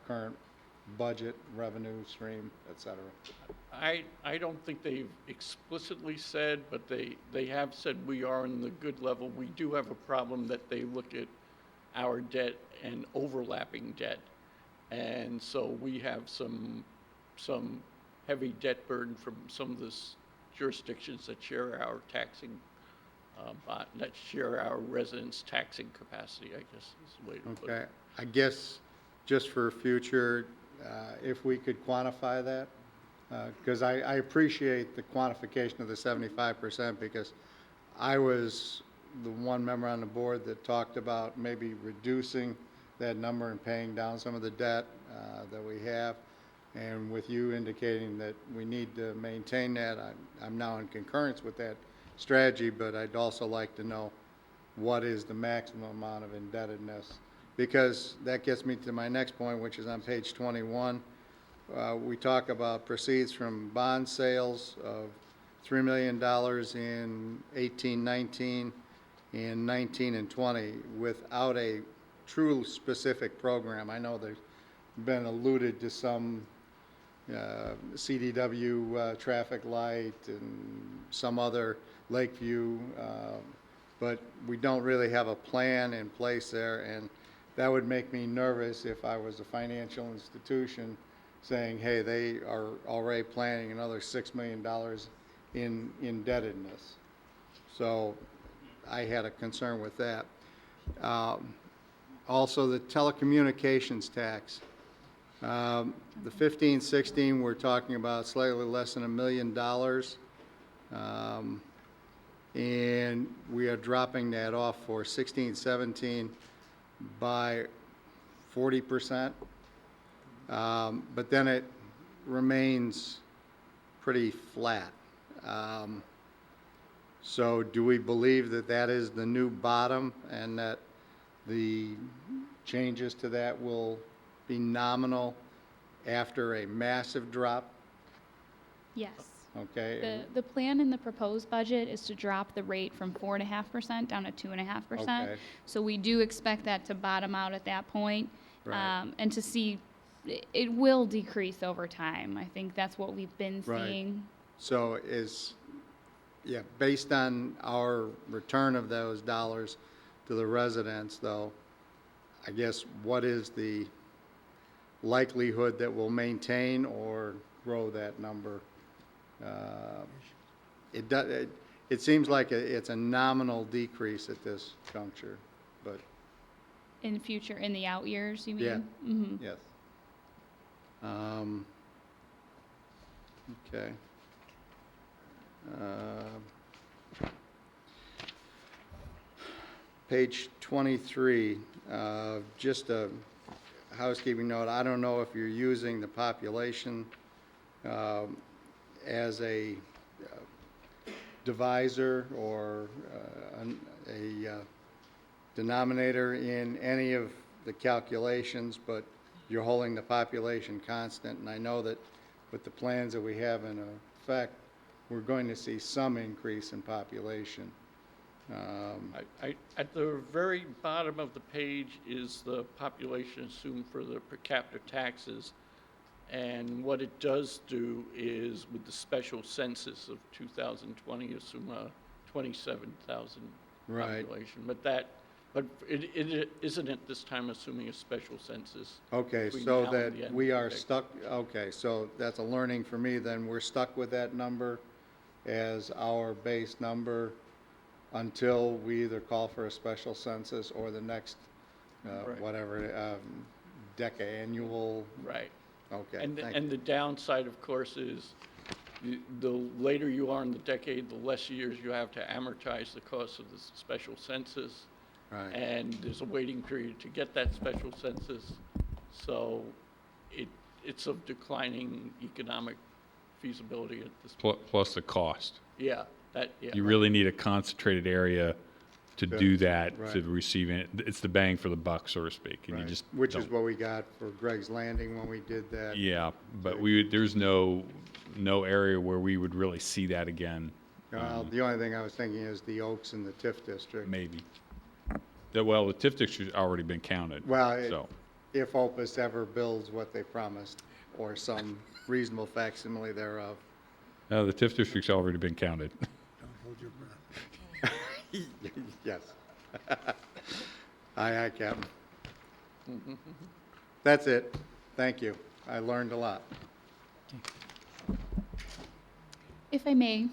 current budget, revenue stream, et cetera? I don't think they've explicitly said, but they have said we are in the good level. We do have a problem that they look at our debt and overlapping debt. And so we have some heavy debt burden from some of the jurisdictions that share our taxing, that share our residents' taxing capacity, I guess is the way to put it. Okay, I guess just for future, if we could quantify that, because I appreciate the quantification of the 75%, because I was the one member on the board that talked about maybe reducing that number and paying down some of the debt that we have. And with you indicating that we need to maintain that, I'm now in concurrence with that strategy, but I'd also like to know what is the maximum amount of indebtedness, because that gets me to my next point, which is on page 21. We talk about proceeds from bond sales of $3 million in 18-19 and 19 and 20 without a true specific program. I know there's been alluded to some CDW traffic light and some other Lakeview, but we don't really have a plan in place there, and that would make me nervous if I was a financial institution saying, hey, they are already planning another $6 million in indebtedness. So I had a concern with that. Also, the telecommunications tax. The 15-16, we're talking about slightly less than $1 million. And we are dropping that off for 16-17 by 40%. But then it remains pretty flat. So do we believe that that is the new bottom and that the changes to that will be nominal after a massive drop? Yes. Okay. The plan in the proposed budget is to drop the rate from 4.5% down to 2.5%. Okay. So we do expect that to bottom out at that point, Right. and to see it will decrease over time. I think that's what we've been Right. seeing. So based on our return of those dollars to the residents, though, I guess what is the likelihood that we'll maintain or grow that number? It seems like it's a nominal decrease at this juncture, but In the future, in the out years, you mean? Yeah. Mm-hmm. yes. Okay. Page 23, just a housekeeping note. I don't know if you're using the population as a divisor or a denominator in any of the calculations, but you're holding the population constant. And I know that with the plans that we have in effect, we're going to see some increase in population. At the very bottom of the page is the population assumed for the per capita taxes. And what it does do is, with the special census of 2020, assume a 27,000 Right. population. But it isn't at this time assuming a special census. Okay, between so now and that the end we of the are decade. stuck, okay, so that's a learning for me then. We're stuck with that number as our base number until we either call for a special census or the next, Right. whatever, decade, annual, Right. okay, And thank and you. the downside, of course, is the later you are in the decade, the less years you have to amortize the cost of the special census. Right. And there's a waiting period to get that special census. So it's of declining economic feasibility at this point. Plus the cost. Yeah, yeah. You really need a concentrated area to do that, to Right. receive it. It's the bang for the buck, so to speak. And you Right. just Which is don't- what we got for Greg's Landing when we did that. Yeah, but there's no area where we would really see that again, The only thing I was thinking is the Oaks and the TIF district. maybe. Well, the TIF district's already been counted, Well, so. if Opus ever builds what they promised, or some reasonable facsimile thereof. No, the TIF district's already been counted. Don't hold your breath. Yes. Aye, aye, Captain. That's it. Thank you. I learned a lot. If I may,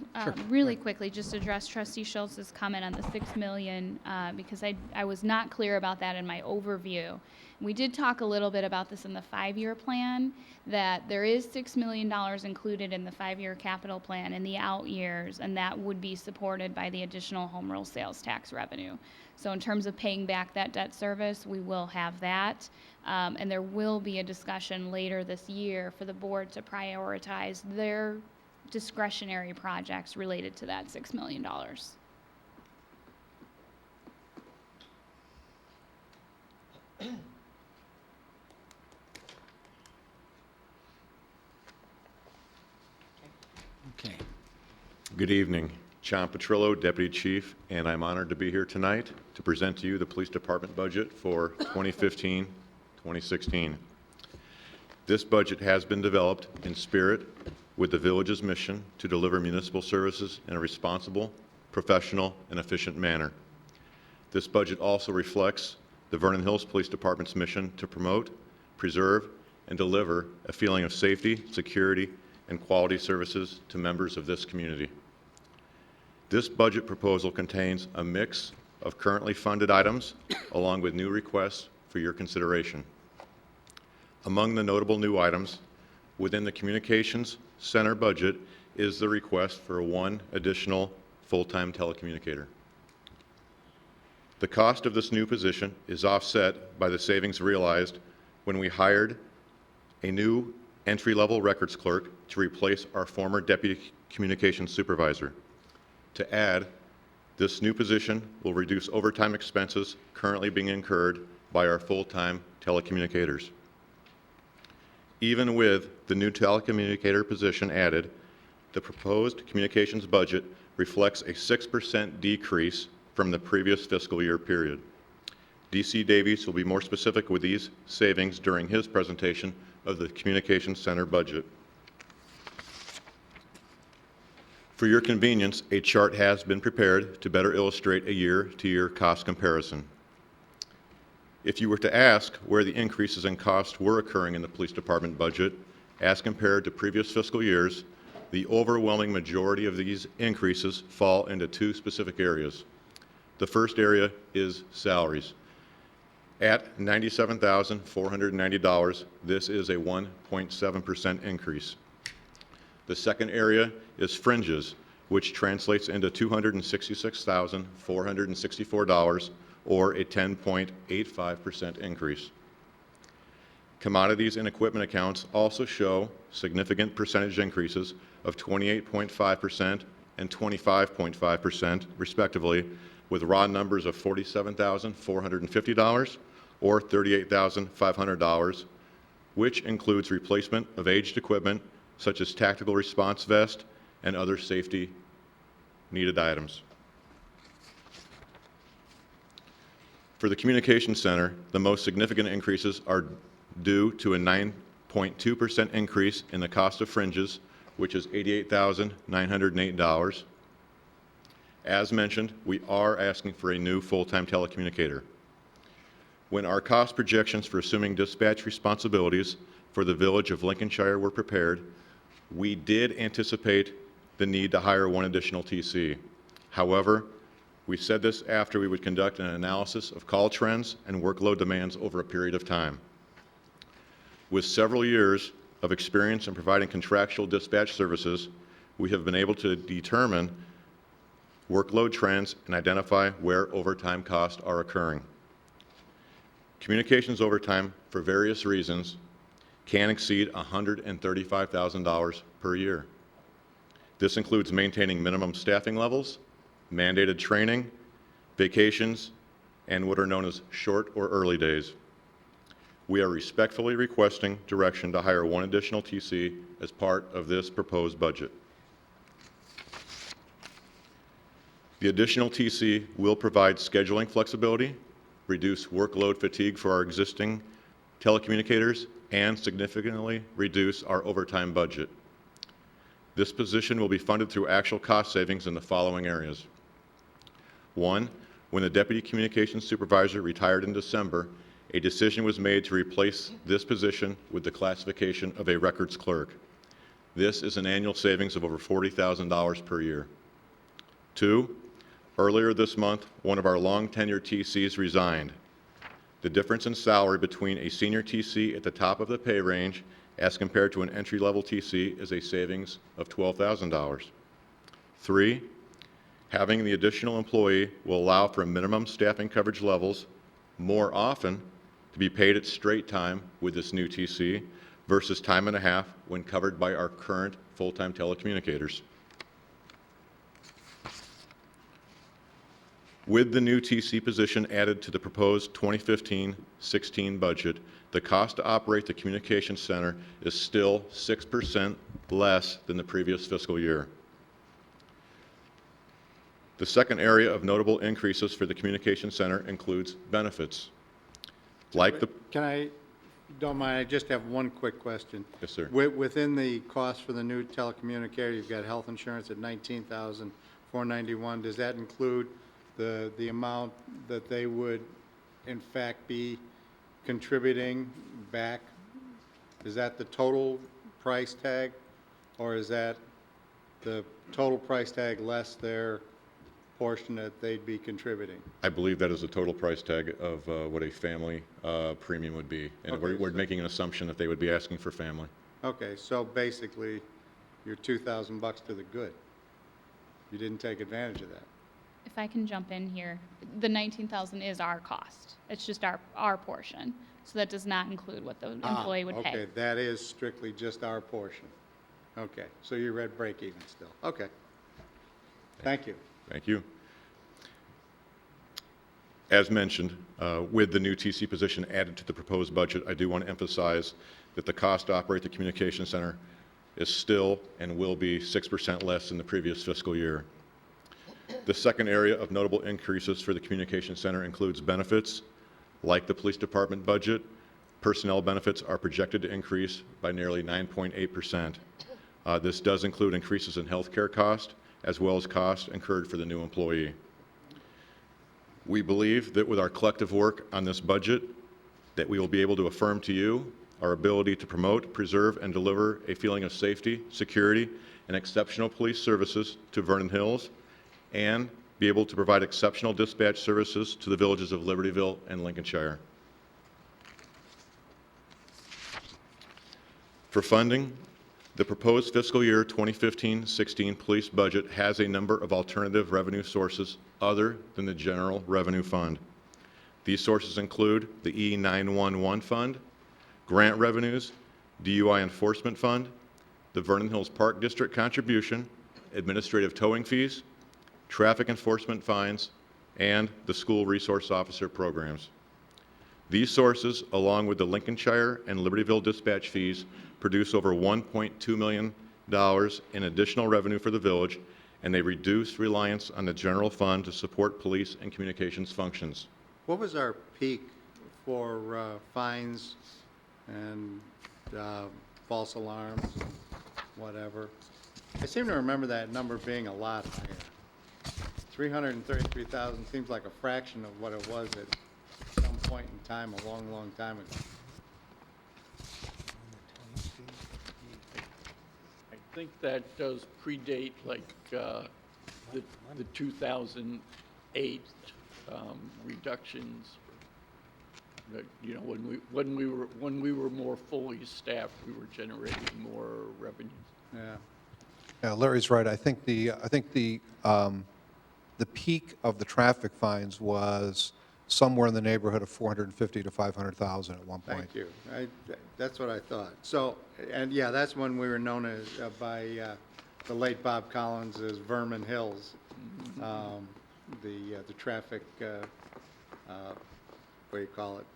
really quickly, just address Trustee Schultz's comment on the 6 million, because I was not clear about that in my overview. We did talk a little bit about this in the 5-year plan, that there is $6 million included in the 5-year capital plan in the out years, and that would be supported by the additional home rule sales tax revenue. So in terms of paying back that debt service, we will have that. And there will be a discussion later this year for the board to prioritize their discretionary projects related to that $6 million. Okay. Good evening. John Petrillo, Deputy Chief, and I'm honored to be here tonight to present to you the Police Department budget for 2015-2016. This budget has been developed in spirit with the village's mission to deliver municipal services in a responsible, professional, and efficient manner. This budget also reflects the Vernon Hills Police Department's mission to promote, preserve, and deliver a feeling of safety, security, and quality services to members of this community. This budget proposal contains a mix of currently funded items along with new requests for your consideration. Among the notable new items within the Communications Center budget is the request for one additional full-time telecommunicator. The cost of this new position is offset by the savings realized when we hired a new entry-level records clerk to replace our former deputy communications supervisor. To add, this new position will reduce overtime expenses currently being incurred by our full-time telecommunicators. Even with the new telecommunicator position added, the proposed communications budget reflects a 6% decrease from the previous fiscal year period. D.C. Davies will be more specific with these savings during his presentation of the Communications Center budget. For your convenience, a chart has been prepared to better illustrate a year-to-year cost comparison. If you were to ask where the increases in cost were occurring in the police department budget as compared to previous fiscal years, the overwhelming majority of these increases fall into two specific areas. The first area is salaries. At $97,490, this is a 1.7% increase. The second area is fringes, which translates into $266,464, or a 10.85% increase. Commodities and equipment accounts also show significant percentage increases of 28.5% and 25.5%, respectively, with raw numbers of $47,450 or $38,500, which includes replacement of aged equipment such as tactical response vest and other safety needed items. For the Communications Center, the most significant increases are due to a 9.2% increase in the cost of fringes, which is $88,908. As mentioned, we are asking for a new full-time telecommunicator. When our cost projections for assuming dispatch responsibilities for the village of Lincolnshire were prepared, we did anticipate the need to hire one additional TC. However, we said this after we would conduct an analysis of call trends and workload demands over a period of time. With several years of experience in providing contractual dispatch services, we have been able to determine workload trends and identify where overtime costs are occurring. Communications overtime, for various reasons, can exceed $135,000 per year. This includes maintaining minimum staffing levels, mandated training, vacations, and what are known as short or early days. We are respectfully requesting direction to hire one additional TC as part of this proposed budget. The additional TC will provide scheduling flexibility, reduce workload fatigue for our existing telecommunicators, and significantly reduce our overtime budget. This position will be funded through actual cost savings in the following areas. One, when the Deputy Communications Supervisor retired in December, a decision was made to replace this position with the classification of a records clerk. This is an annual savings of over $40,000 per year. Two, earlier this month, one of our long-tenured TCs resigned. The difference in salary between a senior TC at the top of the pay range as compared to an entry-level TC is a savings of $12,000. Three, having the additional employee will allow for minimum staffing coverage levels more often to be paid at straight time with this new TC versus time and a half when covered by our current full-time telecommunicators. With the new TC position added to the proposed 2015-16 budget, the cost to operate the communications center is still 6% less than the previous fiscal year. The second area of notable increases for the communications center includes benefits. Like the... Can I, don't mind, I just have one quick question. Yes, sir. Within the cost for the new telecommunicator, you've got health insurance at $19,491. Does that include the amount that they would, in fact, be contributing back? Is that the total price tag, or is that the total price tag less their portion that they'd be contributing? I believe that is the total price tag of what a family premium would be. And Okay, we're making an assumption that they would be asking for family. Okay, so basically, you're $2,000 to the good. You didn't take advantage of that. If I can jump in here, the 19,000 is our cost. It's just our portion. So that does not include what the employee would pay. Okay, that is strictly just our portion. Okay, so you're at break even still. Okay. Thank you. Thank you. As mentioned, with the new TC position added to the proposed budget, I do want to emphasize that the cost to operate the communications center is still and will be 6% less than the previous fiscal year. The second area of notable increases for the communications center includes benefits. Like the police department budget, personnel benefits are projected to increase by nearly 9.8%. This does include increases in health care cost, as well as costs incurred for the new employee. We believe that with our collective work on this budget, that we will be able to affirm to you our ability to promote, preserve, and deliver a feeling of safety, security, and exceptional police services to Vernon Hills, and be able to provide exceptional dispatch services to the villages of Libertyville and Lincolnshire. For funding, the proposed fiscal year 2015-16 police budget has a number of alternative revenue sources other than the general revenue fund. These sources include the E911 fund, grant revenues, DUI enforcement fund, the Vernon Hills Park District contribution, administrative towing fees, traffic enforcement fines, and the school resource officer programs. These sources, along with the Lincolnshire and Libertyville dispatch fees, produce over $1.2 million in additional revenue for the village, and they reduce reliance on the general fund to support police and communications functions. What was our peak for fines and false alarms, whatever? I seem to remember that number being a lot higher. 333,000 seems like a fraction of what it was at some point in time, a long, long time ago. I think that does predate like the 2008 reductions. You know, when we were more fully staffed, we were generating more revenues. Yeah. Yeah, Larry's right. I think the peak of the traffic fines was somewhere in the neighborhood of 450 to 500,000 at one point. Thank you. That's what I thought. So, and yeah, that's when we were known as, by the late Bob Collins as Vernon Hills. The traffic, what do you call it?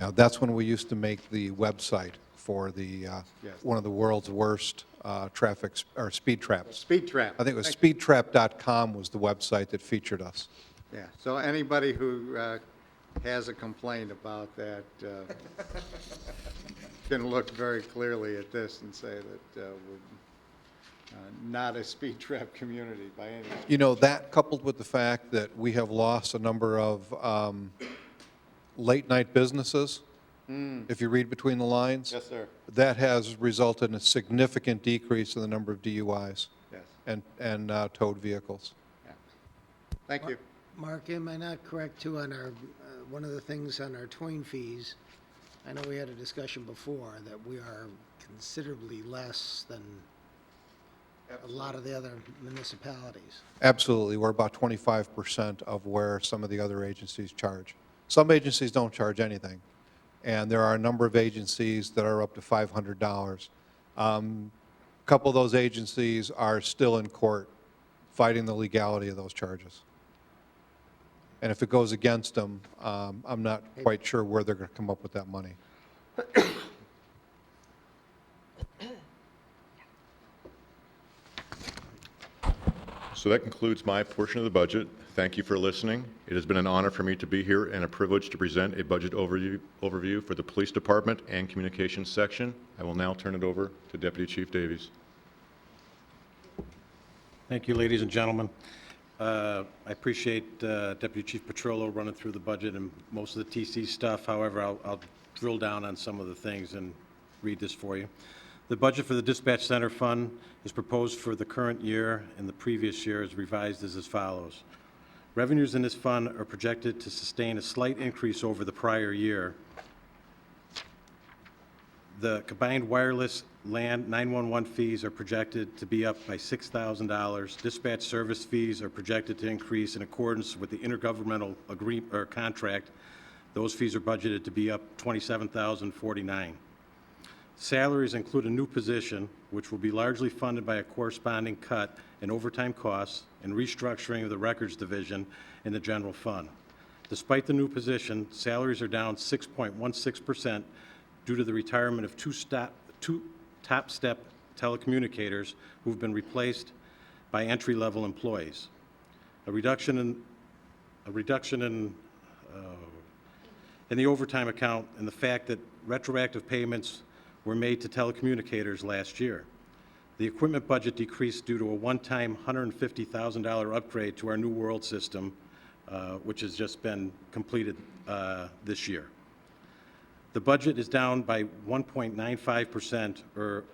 Now, that's when we used to make the website for the, one of the world's worst or speed traps. Speed trap. I think it was speedtrap.com was the website that featured us. Yeah, so anybody who has a complaint about that can look very clearly at this and say that we're not a speed trap community by any means. You know, that coupled with the fact that we have lost a number of late-night businesses, if you read between the lines. Yes, sir. That has resulted in a significant decrease in the number of DUIs Yes. and towed vehicles. Yeah. Thank you. Mark, am I not correct too on our, one of the things on our towing fees? I know we had a discussion before that we are considerably less than a lot of the other municipalities. Absolutely. We're about 25% of where some of the other agencies charge. Some agencies don't charge anything, and there are a number of agencies that are up to $500. A couple of those agencies are still in court fighting the legality of those charges. And if it goes against them, I'm not quite sure where they're going to come up with that money. So that concludes my portion of the budget. Thank you for listening. It has been an honor for me to be here and a privilege to present a budget overview for the Police Department and Communications section. I will now turn it over to Deputy Chief Davies. Thank you, ladies and gentlemen. I appreciate Deputy Chief Petrillo running through the budget and most of the TC stuff. However, I'll drill down on some of the things and read this for you. The budget for the Dispatch Center Fund is proposed for the current year, and the previous year is revised as follows. Revenues in this fund are projected to sustain a slight increase over the prior year. The combined wireless land 911 fees are projected to be up by $6,000. Dispatch service fees are projected to increase in accordance with the intergovernmental contract. Those fees are budgeted to be up $27,049. Salaries include a new position, which will be largely funded by a corresponding cut in overtime costs and restructuring of the records division in the general fund. Despite the new position, salaries are down 6.16% due to the retirement of two top-step telecommunicators who've been replaced by entry-level employees. A reduction in the overtime account and the fact that retroactive payments were made to telecommunicators last year. The equipment budget decreased due to a one-time $150,000 upgrade to our New World system, which has just been completed this year. The budget is down by 1.95%, or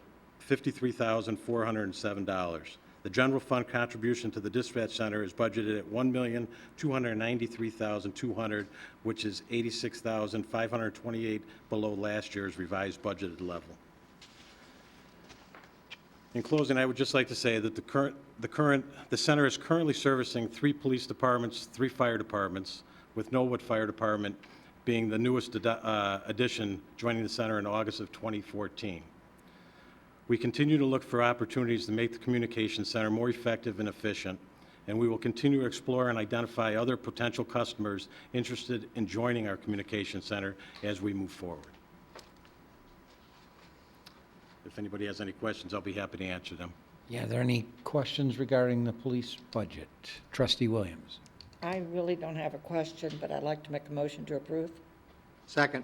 $53,407. The general fund contribution to the dispatch center is budgeted at $1,293,200, which is $86,528 below last year's revised budgeted level. In closing, I would just like to say that the center is currently servicing 3 police departments, 3 fire departments, with Knollwood Fire Department being the newest addition, joining the center in August of 2014. We continue to look for opportunities to make the communications center more effective and efficient, and we will continue to explore and identify other potential customers interested in joining our communications center as we move forward. If anybody has any questions, I'll be happy to answer them. Yeah, are there any questions regarding the police budget? Trustee Williams. I really don't have a question, but I'd like to make a motion to approve. Second.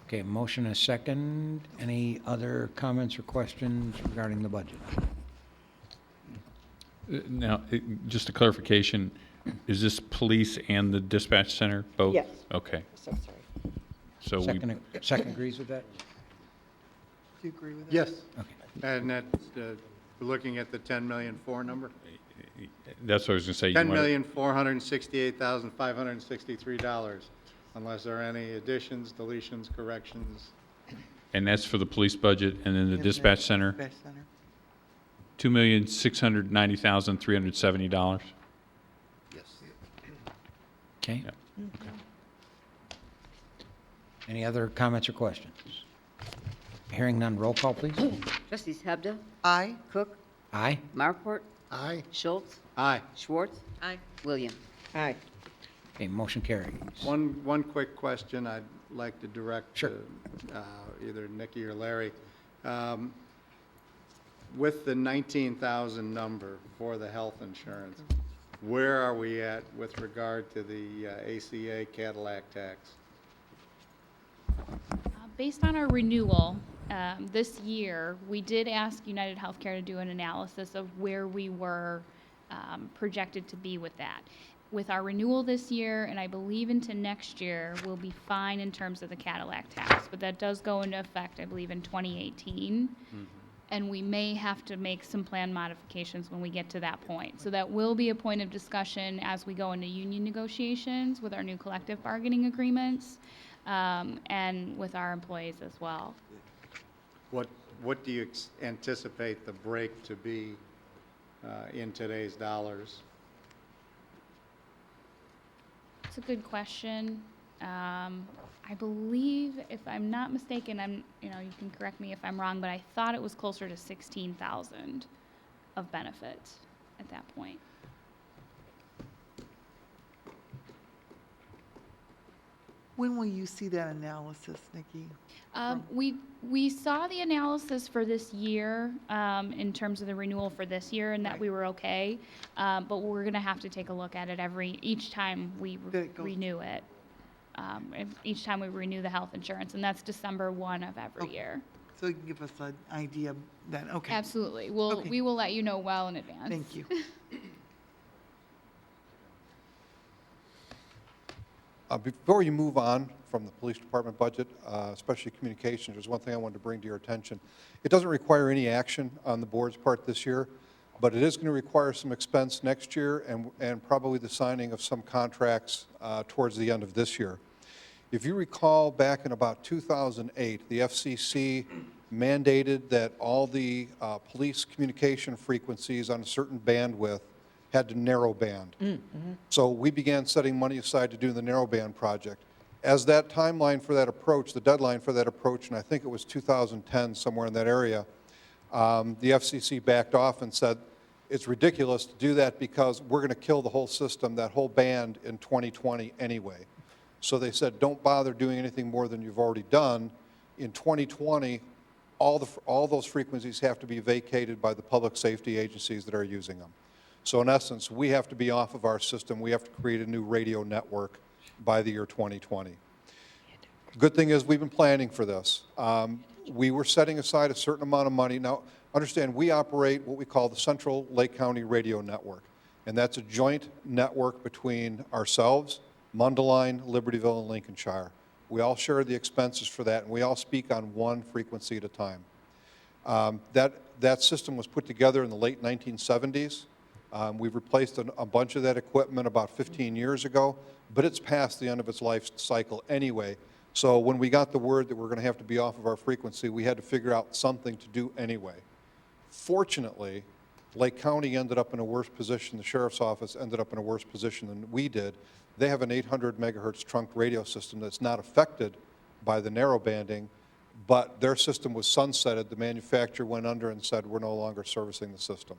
Okay, motion and a second. Any other comments or questions regarding the budget? Now, just a clarification, is this police and the dispatch center both? Yes. Okay. So sorry. So Second agrees with that? Do you agree with that? Yes. Okay. And that's looking at the 10,000,004 number? that's what I was going to say. $10,468,563, unless there are any additions, deletions, corrections. And that's for the police budget and then the dispatch center? Dispatch center. $2,690,370. Okay. Yep. Any other comments or questions? Hearing none, roll call, please. Trustees Hebda, Aye. Cook, Aye. Markwart, Aye. Schultz, Aye. Schwartz, Aye. Williams. Aye. Okay, motion carries. One quick question I'd like to direct Sure. to either Nikki or Larry. With the 19,000 number for the health insurance, where are we at with regard to the ACA Cadillac tax? Based on our renewal this year, we did ask United Healthcare to do an analysis of where we were projected to be with that. With our renewal this year, and I believe into next year, we'll be fine in terms of the Cadillac tax, but that does go into effect, I believe, in 2018. And we may have to make some plan modifications when we get to that point. So that will be a point of discussion as we go into union negotiations with our new collective bargaining agreements, and with our employees as well. What do you anticipate the break to be in today's dollars? It's a good question. I believe, if I'm not mistaken, you can correct me if I'm wrong, but I thought it was closer to 16,000 of benefits at that point. When will you see that analysis, Nikki? We saw the analysis for this year, in terms of the renewal for this year, and that we were okay. But we're gonna have to take a look at it each time we renew it. Each time we renew the health insurance, and that's December 1 of every year. So you can give us an idea then, okay. Absolutely. Okay. We will let you know well in advance. Thank you. Before you move on from the police department budget, especially communications, there's one thing I wanted to bring to your attention. It doesn't require any action on the board's part this year, but it is going to require some expense next year and probably the signing of some contracts towards the end of this year. If you recall, back in about 2008, the FCC mandated that all the police communication frequencies on a certain bandwidth had to narrow band. So we began setting money aside to do the narrowband project. As that timeline for that approach, the deadline for that approach, and I think it was 2010, somewhere in that area, the FCC backed off and said, it's ridiculous to do that because we're going to kill the whole system, that whole band, in 2020 anyway. So they said, don't bother doing anything more than you've already done. In 2020, all those frequencies have to be vacated by the public safety agencies that are using them. So in essence, we have to be off of our system. We have to create a new radio network by the year 2020. Good thing is we've been planning for this. We were setting aside a certain amount of money. Now, understand, we operate what we call the Central Lake County Radio Network, and that's a joint network between ourselves, Mundelein, Libertyville, and Lincolnshire. We all share the expenses for that, and we all speak on one frequency at a time. That system was put together in the late 1970s. We've replaced a bunch of that equipment about 15 years ago, but it's past the end of its life cycle anyway. So when we got the word that we're going to have to be off of our frequency, we had to figure out something to do anyway. Fortunately, Lake County ended up in a worse position, the sheriff's office ended up in a worse position than we did. They have an 800 megahertz trunk radio system that's not affected by the narrowbanding, but their system was sunsetted. The manufacturer went under and said, we're no longer servicing the system.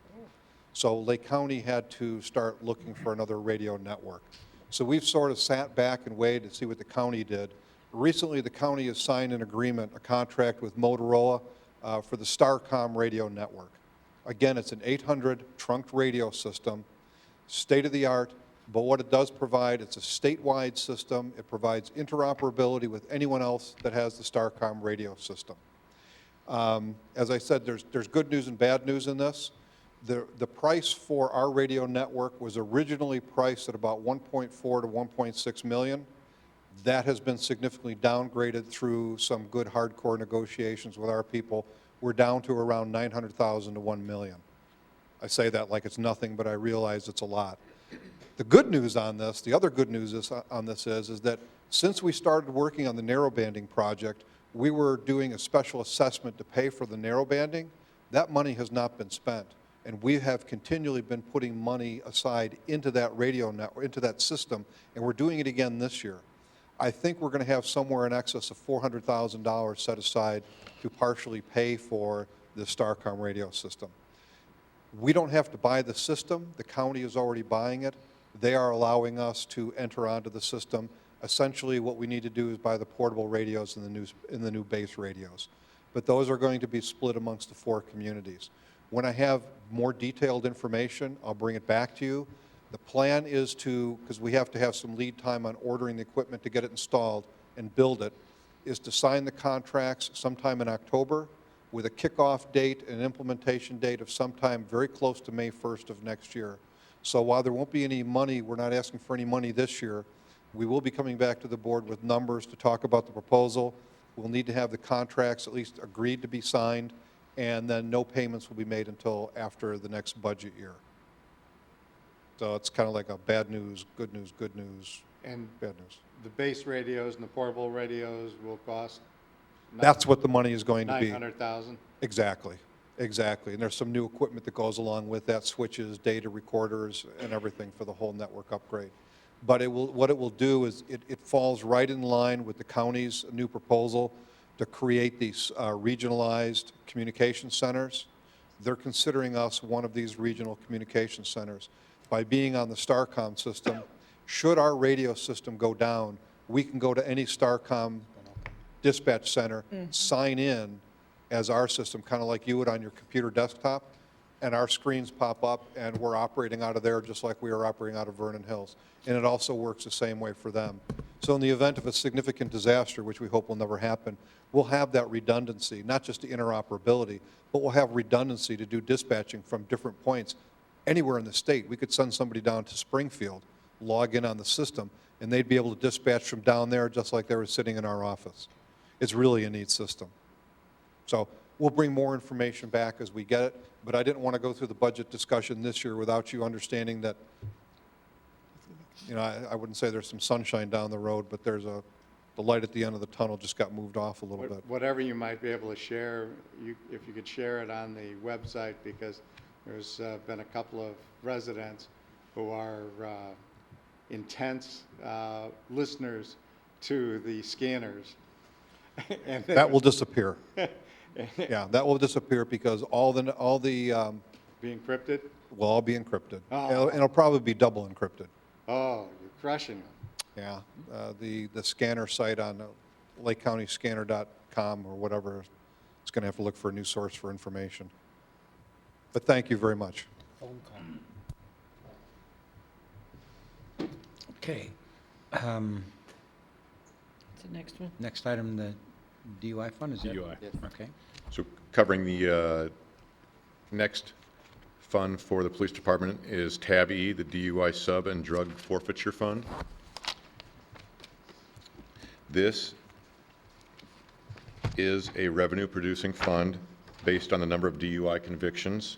So Lake County had to start looking for another radio network. So we've sort of sat back and waited to see what the county did. Recently, the county has signed an agreement, a contract with Motorola for the Starcom radio network. Again, it's an 800 trunked radio system, state-of-the-art, but what it does provide, it's a statewide system. It provides interoperability with anyone else that has the Starcom radio system. As I said, there's good news and bad news in this. The price for our radio network was originally priced at about $1.4 to $1.6 million. That has been significantly downgraded through some good hardcore negotiations with our people. We're down to around $900,000 to $1 million. I say that like it's nothing, but I realize it's a lot. The good news on this, the other good news is that since we started working on the narrowbanding project, we were doing a special assessment to pay for the narrowbanding. That money has not been spent. And we have continually been putting money aside into that radio network, into that system, and we're doing it again this year. I think we're going to have somewhere in excess of $400,000 set aside to partially pay for the Starcom radio system. We don't have to buy the system. The county is already buying it. They are allowing us to enter onto the system. Essentially, what we need to do is buy the portable radios and the new base radios. But those are going to be split amongst the 4 communities. When I have more detailed information, I'll bring it back to you. The plan is to, because we have to have some lead time on ordering the equipment to get it installed and build it, is to sign the contracts sometime in October with a kickoff date and implementation date of sometime very close to May 1st of next year. So while there won't be any money, we're not asking for any money this year, we will be coming back to the board with numbers to talk about the proposal. We'll need to have the contracts at least agreed to be signed, and then no payments will be made until after the next budget year. So it's kind of like a bad news, good news, And bad news. the base radios and the portable radios will cost That's what the money is going to be. $900,000? Exactly, exactly. And there's some new equipment that goes along with that, switches, data recorders, and everything for the whole network upgrade. But what it will do is it falls right in line with the county's new proposal to create these regionalized communication centers. They're considering us one of these regional communication centers. By being on the Starcom system, should our radio system go down, we can go to any Starcom dispatch center, sign in as our system, kind of like you would on your computer desktop, and our screens pop up, and we're operating out of there just like we are operating out of Vernon Hills. And it also works the same way for them. So in the event of a significant disaster, which we hope will never happen, we'll have that redundancy, not just the interoperability, but we'll have redundancy to do dispatching from different points anywhere in the state. We could send somebody down to Springfield, log in on the system, and they'd be able to dispatch from down there just like they were sitting in our office. It's really a neat system. So we'll bring more information back as we get it, but I didn't want to go through the budget discussion this year without you understanding that, you know, I wouldn't say there's some sunshine down the road, but there's the light at the end of the tunnel just got moved off a little bit. Whatever you might be able to share, if you could share it on the website, because there's been a couple of residents who are intense listeners to the scanners. And That will disappear. Yeah, that will disappear because all the be encrypted? will all be encrypted. Oh. It'll probably be double encrypted. Oh, you're crushing them. Yeah, the scanner site on LakeCountyScanner.com or whatever, it's going to have to look for a new source for information. But thank you very much. Phone call. Okay. What's the next one? Next item, the DUI fund, is that? DUI. Okay. So covering the next fund for the police department is tab E, the DUI sub and drug forfeiture fund. This is a revenue-producing fund based on the number of DUI convictions,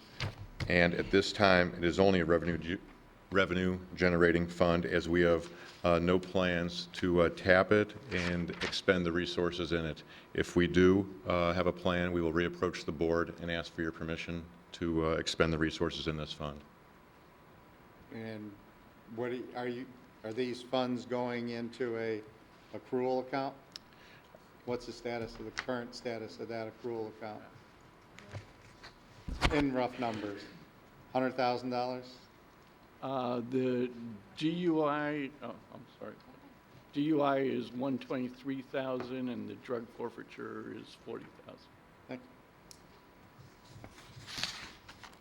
and at this time, it is only a revenue-generating fund, as we have no plans to tap it and expend the resources in it. If we do have a plan, we will reapproach the board and ask for your permission to expend the resources in this fund. And what are these funds going into a accrual account? What's the status of the current status of that accrual account? In rough numbers, $100,000? The GUI, I'm sorry. GUI is 123,000 and the drug forfeiture is 40,000. Thank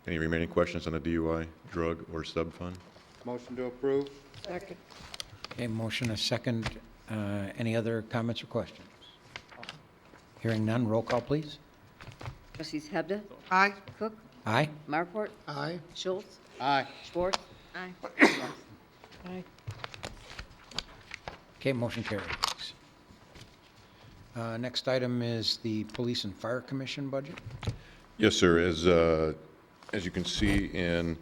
Any remaining questions on the DUI, drug, or sub fund? you. Motion to approve? Second. Okay, motion a second. Any other comments or questions? Hearing none, roll call, please. Trustees Hebda, Aye. Cook, Aye? Marport, Aye. Schultz, Aye. Schwartz, Aye. Aye. Okay, motion carries. Next item is the Police and Fire Commission budget. Yes, sir. As you can see in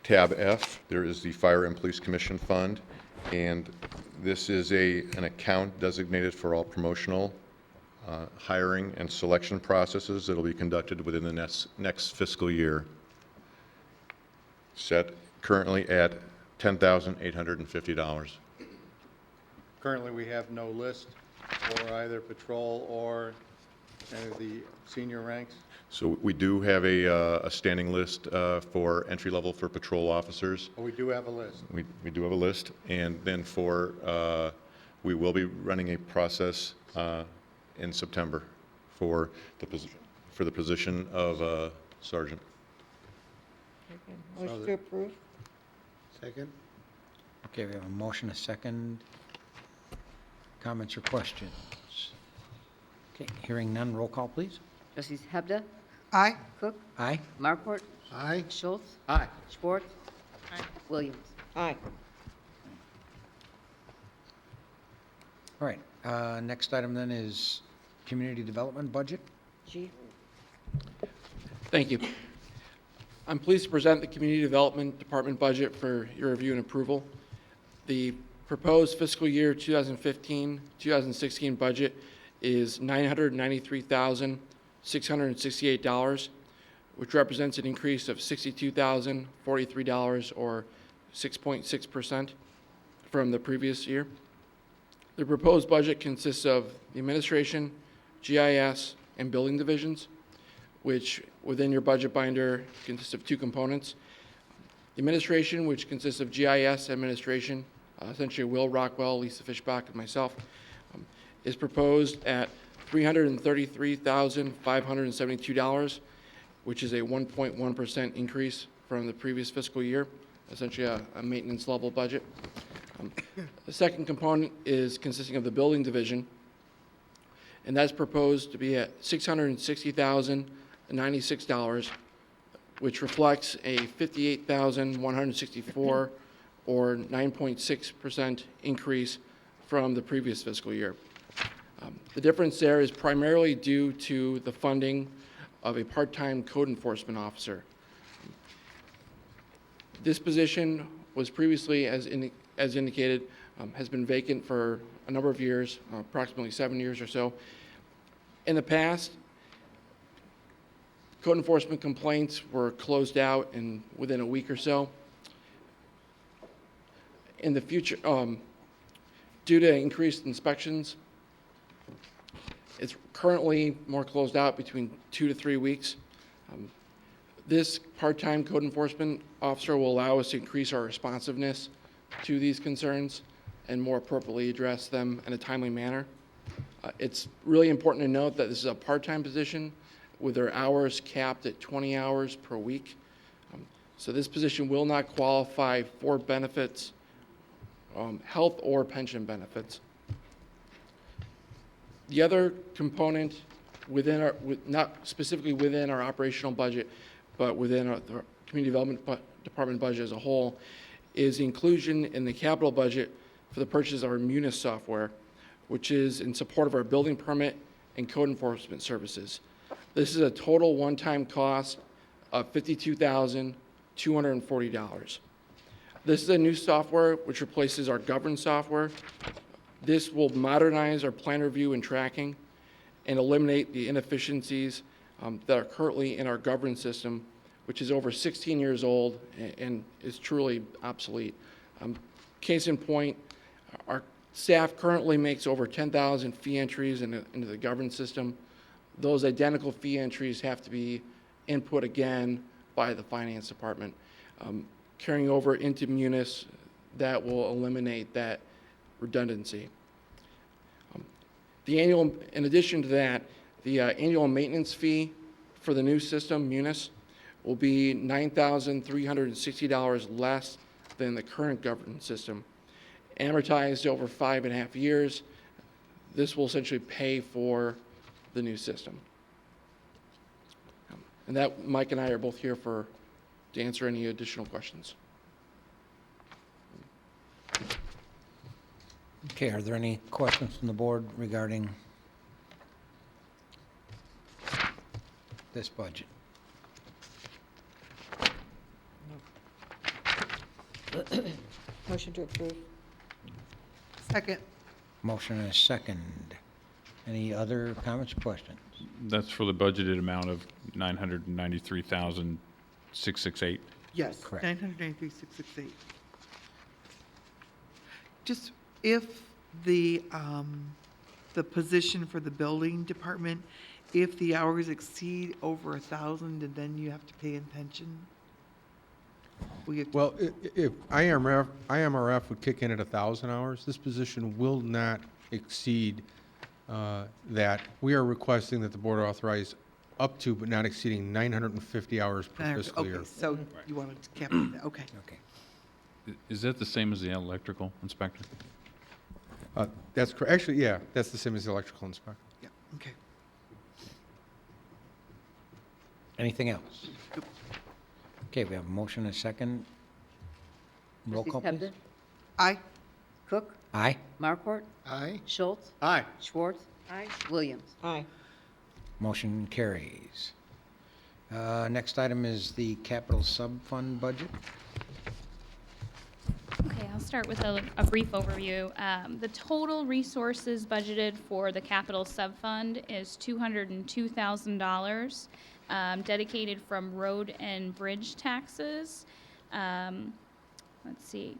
tab F, there is the Fire and Police Commission Fund, and this is an account designated for all promotional hiring and selection processes that will be conducted within the next fiscal year. set currently at $10,850. Currently, we have no list for either patrol or any of the senior ranks. So we do have a standing list for entry level for patrol officers. Oh, we do have a list. We do have a list, and then we will be running a process in September for the position of sergeant. Motion to approve? Second? Okay, we have a motion, a second. Comments or questions? Okay, hearing none, roll call, please. Trustees Hebda, Aye. Cook, Aye? Markwart, Aye. Schultz, Aye. Schwartz, Williams. Aye. All right, next item then is community development budget. Chief? Thank you. I'm pleased to present the Community Development Department budget for your review and approval. The proposed fiscal year 2015-2016 budget is $993,668, which represents an increase of $62,043 or 6.6% from the previous year. The proposed budget consists of the administration, GIS, and building divisions, which within your budget binder consists of two components. The administration, which consists of GIS administration, essentially Will Rockwell, Lisa Fishbach, and myself, is proposed at $333,572, which is a 1.1% increase from the previous fiscal year, essentially a maintenance level budget. The second component is consisting of the building division, and that's proposed to be at $660,096, which reflects a $58,164 or 9.6% increase from the previous fiscal year. The difference there is primarily due to the funding of a part-time code enforcement officer. This position was previously, as indicated, has been vacant for a number of years, approximately 7 years or so. In the past, code enforcement complaints were closed out within a week or so. In the future, due to increased inspections, it's currently more closed out between 2 to 3 weeks. This part-time code enforcement officer will allow us to increase our responsiveness to these concerns and more appropriately address them in a timely manner. It's really important to note that this is a part-time position with their hours capped at 20 hours per week. So this position will not qualify for benefits, health or pension benefits. The other component within not specifically within our operational budget, but within the Community Development Department budget as a whole, is inclusion in the capital budget for the purchase of our Munis software, which is in support of our building permit and code enforcement services. This is a total one-time cost of $52,240. This is a new software which replaces our governance software. This will modernize our plan review and tracking and eliminate the inefficiencies that are currently in our governance system, which is over 16 years old and is truly obsolete. Case in point, our staff currently makes over 10,000 fee entries into the governance system. Those identical fee entries have to be input again by the finance department. Carrying over into Munis, that will eliminate that redundancy. In addition to that, the annual maintenance fee for the new system, Munis, will be $9,360 less than the current governance system. Amortized over 5.5 years, this will essentially pay for the new system. And that, Mike and I are both here to answer any additional questions. Okay, are there any questions from the board regarding this budget? Motion to approve? Second. Motion and a second. Any other comments or questions? That's for the budgeted amount of $993,668. Yes, Correct. 993,668. Just if the position for the building department, if the hours exceed over 1,000, and then you have to pay in pension? Well, if IMRF would kick in at 1,000 hours, this position will not exceed that. We are requesting that the board authorize up to, but not exceeding 950 hours per fiscal year. Okay, so you wanted to cap it, okay. Okay. Is that the same as the electrical inspector? That's correct. Actually, yeah, that's the same as the electrical inspector. Yeah, okay. Anything else? Okay, we have a motion and a second. Roll Trustees call, please. Hebda, Aye. Cook, Aye. Markwart, Aye. Schultz, Aye. Schwartz. Aye. Williams. Aye. Motion carries. Next item is the capital sub-fund budget. Okay, I'll start with a brief overview. The total resources budgeted for the capital sub-fund is $202,000, dedicated from road and bridge taxes. Let's see.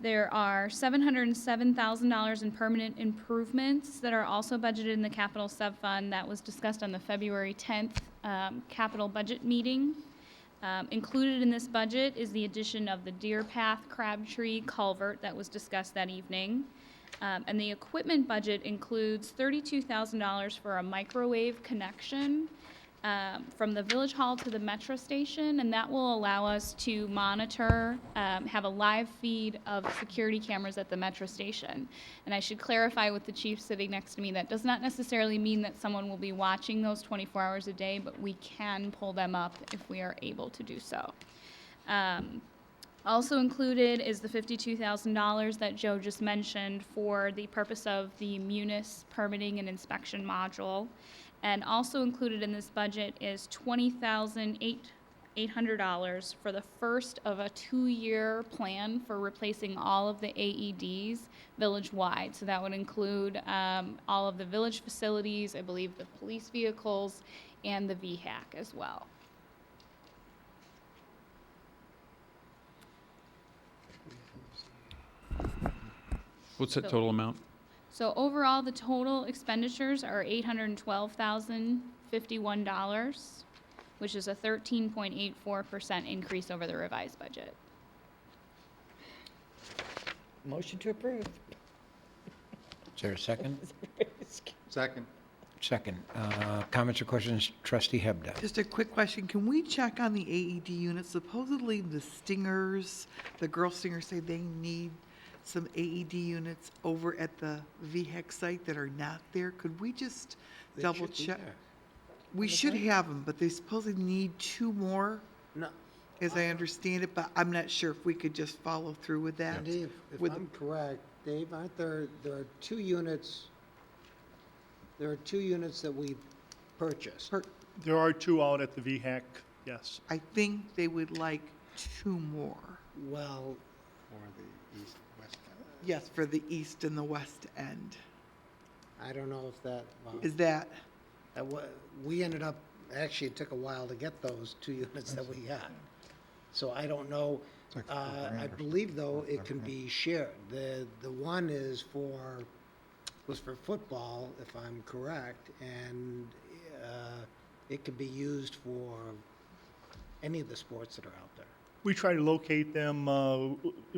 There are $707,000 in permanent improvements that are also budgeted in the capital sub-fund. That was discussed on the February 10th capital budget meeting. Included in this budget is the addition of the Deer Path Crabtree culvert that was discussed that evening. And the equipment budget includes $32,000 for a microwave connection from the Village Hall to the Metro Station, and that will allow us to monitor, have a live feed of security cameras at the Metro Station. And I should clarify with the chief sitting next to me, that does not necessarily mean that someone will be watching those 24 hours a day, but we can pull them up if we are able to do so. Also included is the $52,000 that Joe just mentioned for the purpose of the Munis permitting and inspection module. And also included in this budget is $20,800 for the first of a 2-year plan for replacing all of the AEDs village-wide. So that would include all of the village facilities, I believe the police vehicles, and the VHAC as well. What's that total amount? So overall, the total expenditures are $812,051, which is a 13.84% increase over the revised budget. Motion to approve. Is there a second? Second. Second. Comments or questions? Trustee Hebda. Just a quick question, can we check on the AED units? Supposedly the Stingers, the Girl Stingers say they need some AED units over at the VHEC site that are not there. Could we just double check? We should have them, but they supposedly need 2 more, No, as I understand it, but I'm not sure if we could just follow through with that. Dave, if With- I'm correct, Dave, aren't there are 2 units, there are 2 units that we purchased. There are 2 out at the VHAC, yes. I think they would like 2 more. Well, For the east-west. Yes, for the east and the west end. I don't know if that, well, Is that, we ended up, actually, it took a while to get those 2 units that we got. So I don't know. It's like I believe, though, it can be shared. The one was for football, if I'm correct, and it could be used for any of the sports that are out there. We try to locate them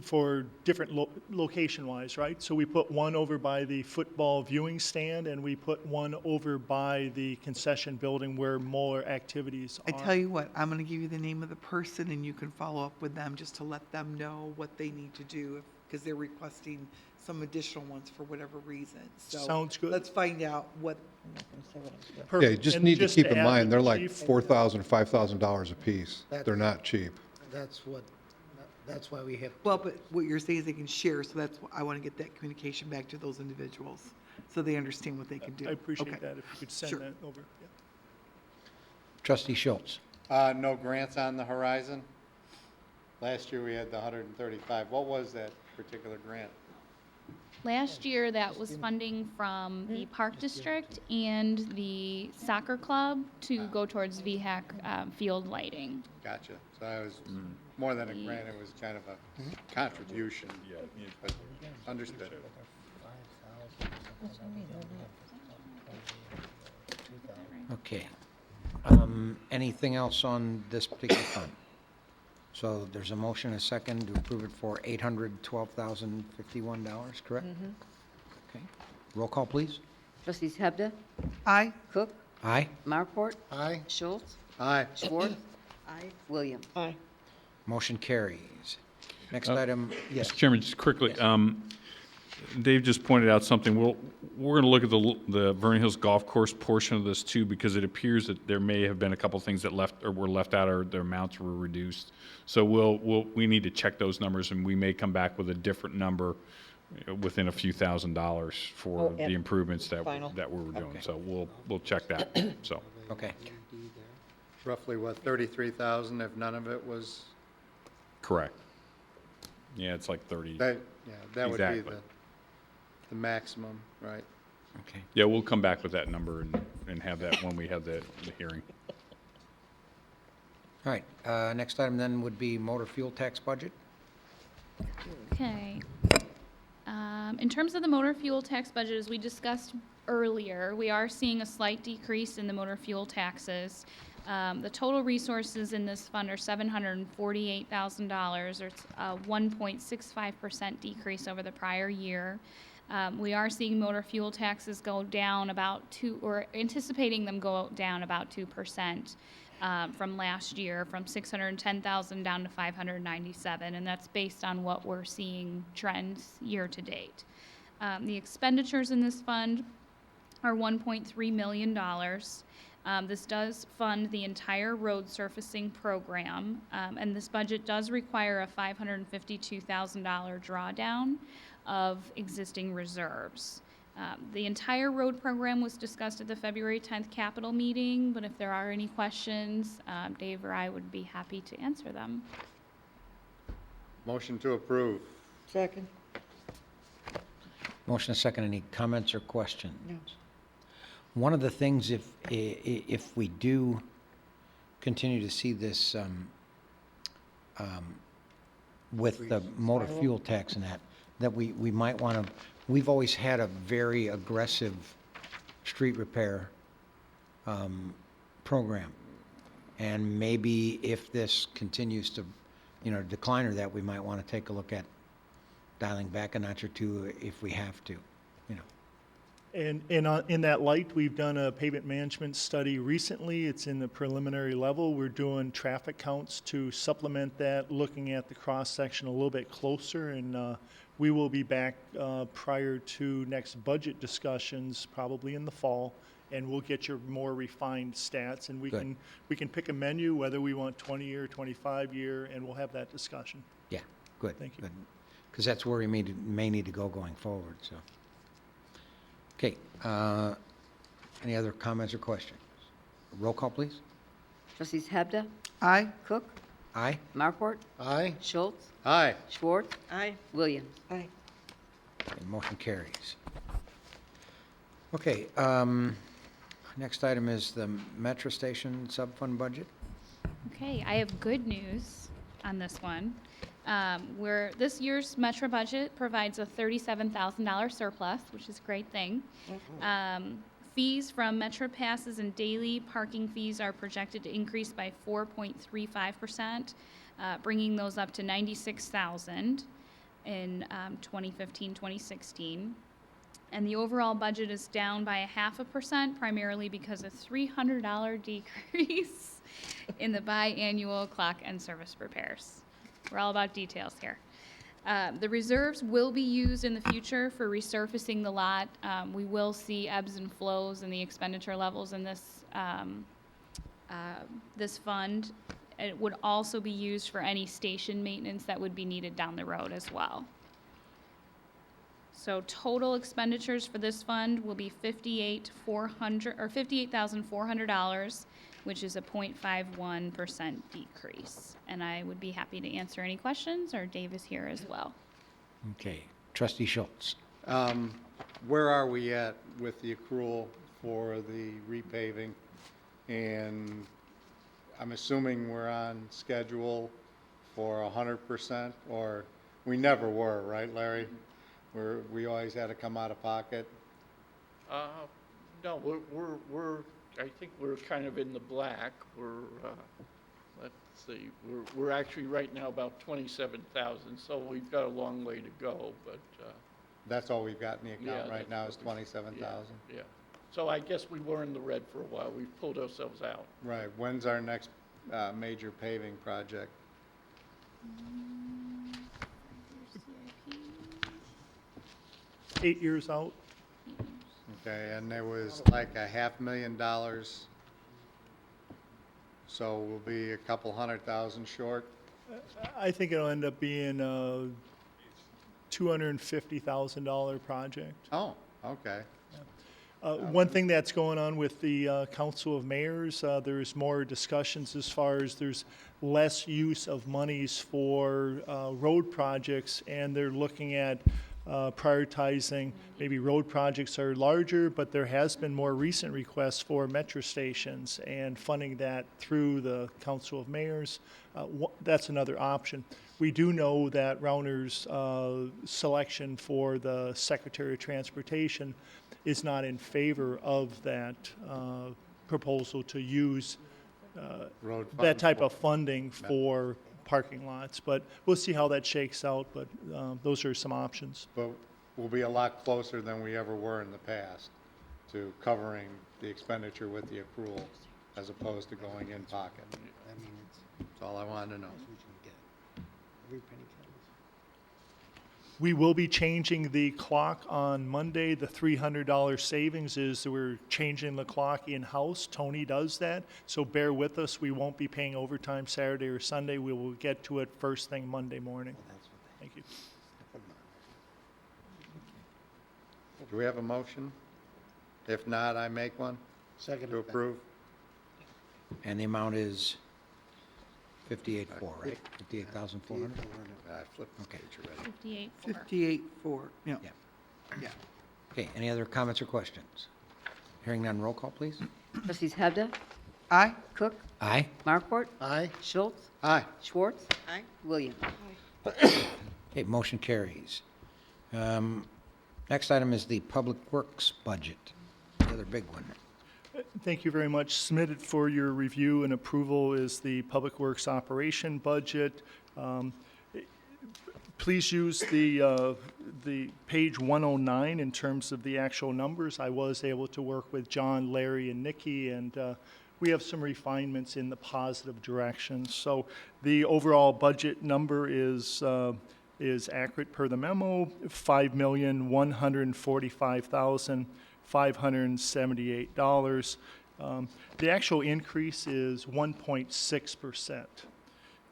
for different location-wise, right? So we put one over by the football viewing stand, and we put one over by the concession building where more activities I are. tell you what, I'm gonna give you the name of the person and you can follow up with them just to let them know what they need to do, because they're requesting some additional ones for whatever reason. So Sounds good. let's find out what, Yeah, Perfect. you just And need to keep in add, mind, they're like Chief, $4,000, $5,000 a piece. They're not cheap. That's why we have. well, but what you're saying is they can share, so that's, I wanna get that communication back to those individuals, so they understand what they can do. I appreciate Okay. that if you could send Sure. that over. Yeah. Trustee Schultz. No grants on the horizon? Last year we had the 135. What was that particular grant? Last year, that was funding from the Park District and the soccer club to go towards VHAC field lighting. Gotcha. So I was more than a grant, it was kind of a contribution. But understood. Okay. Anything else on this particular fund? So there's a motion, a second, to approve it for $812,051, correct? Okay. Roll call, please. Trustees Hebda, Aye. Cook, Aye. Marport, Aye. Schultz, Aye. Schwartz. Williams. Aye. Motion carries. Next item, yes. Mr. Chairman, just quickly, Dave just pointed out something. We're going to look at the Vernon Hills Golf Course portion of this too, because it appears that there may have been a couple things that were left out, or their amounts were reduced. So we need to check those numbers, and we may come back with a different number within a few $1,000s for the improvements that we were doing. Okay. So we'll check that. So Okay. Roughly, what, 33,000 if none of it was, correct. Yeah, it's like 30. that would be Exactly. the maximum, right? Okay. Yeah, we'll come back with that number and have that when we have the hearing. All right. Next item then would be motor fuel tax budget. Okay. In terms of the motor fuel tax budget, as we discussed earlier, we are seeing a slight decrease in the motor fuel taxes. The total resources in this fund are $748,000, or it's a 1.65% decrease over the prior year. We are seeing motor fuel taxes go down or anticipating them go down about 2%. From last year, from 610,000 down to 597, and that's based on what we're seeing trends year to date. The expenditures in this fund are $1.3 million. This does fund the entire road surfacing program, and this budget does require a $552,000 drawdown of existing reserves. The entire road program was discussed at the February 10th Capitol meeting, but if there are any questions, Dave or I would be happy to answer them. Motion to approve. Second. Motion, a second. Any comments or questions? No. One of the things, if we do continue to see this with the motor fuel tax and that we might want to, we've always had a very aggressive street repair program. And maybe if this continues to, decline or that, we might want to take a look at dialing back a notch or two if we have to, And in that light, we've done a pavement management study recently. It's in the preliminary level. We're doing traffic counts to supplement that, looking at the cross-section a little bit closer, and we will be back prior to next budget discussions, probably in the fall, and we'll get your more refined stats, and we Good. can pick a menu, whether we want 20-year, 25-year, and we'll have that discussion. Yeah, good. Thank you. Because that's where we may need to go going forward, so. Okay, any other comments or questions? Roll call, please. Trustees Hebda, Aye. Cook, Aye? Marport, Aye. Schultz, Aye. Schwartz, Aye. Williams. Aye. And motion carries. Okay, next item is the Metro Station subfund budget. Okay, I have good news on this one. Where this year's Metro budget provides a $37,000 surplus, which is a great thing. Fees from Metro passes and daily parking fees are projected to increase by 4.35%, bringing those up to $96,000 in 2015-2016. And the overall budget is down by 0.5%, primarily because of $300 decrease in the biannual clock and service repairs. We're all about details here. The reserves will be used in the future for resurfacing the lot. We will see ebbs and flows in the expenditure levels in this this fund. It would also be used for any station maintenance that would be needed down the road as well. So total expenditures for this fund will be $58,400, which is a 0.51% decrease. And I would be happy to answer any questions, or Dave is here as well. Okay, Trustee Schultz. Where are we at with the accrual for the repaving? And I'm assuming we're on schedule for 100%, or we never were, right, Larry? We always had to come out of pocket? No, I think we're kind of in the black. Let's see, we're actually right now about 27,000, so we've got a long way to go, but, That's all we've got in the account Yeah, right now is 27,000? yeah. So I guess we were in the red for a while. We've pulled ourselves out. Right. When's our next major paving project? 8 years out. Okay, and there was like $500,000, so we'll be a couple $100,000 short. I think it'll end up being a $250,000 project. Oh, okay. One thing that's going on with the Council of Mayors, there's more discussions as far as there's less use of monies for road projects, and they're looking at prioritizing, maybe road projects are larger, but there has been more recent requests for metro stations and funding that through the Council of Mayors. That's another option. We do know that Rauner's selection for the Secretary of Transportation is not in favor of that proposal to use Road that funds type for- of funding for parking lots. But we'll see how that shakes out, but those are some options. But we'll be a lot closer than we ever were in the past to covering the expenditure with the accrual as opposed to going in pocket. That's all I wanted to know. We will be changing the clock on Monday. The $300 savings is that we're changing the clock in-house. Tony does that, so bear with us. We won't be paying overtime Saturday or Sunday. We will get to it first thing Monday morning. Thank you. Do we have a motion? If not, I make one Second. to approve. And the amount is 58.4, right? 58,400? I flipped the Okay. page already. 58.4. 58-4, yeah. Yeah. Yeah. Okay, any other comments or questions? Hearing none, roll call, please. Trustees Hebda, Aye? Cook, Aye. Markwart, Aye. Schultz, Aye. Schwartz, Aye. Williams. Okay, motion carries. Next item is the Public Works budget, the other big one. Thank you very much. Submitted for your review and approval is the Public Works operation budget. Please use the page 109 in terms of the actual numbers. I was able to work with John, Larry, and Nikki, and we have some refinements in the positive direction. So the overall budget number is accurate per the memo, $5,145,578. The actual increase is 1.6%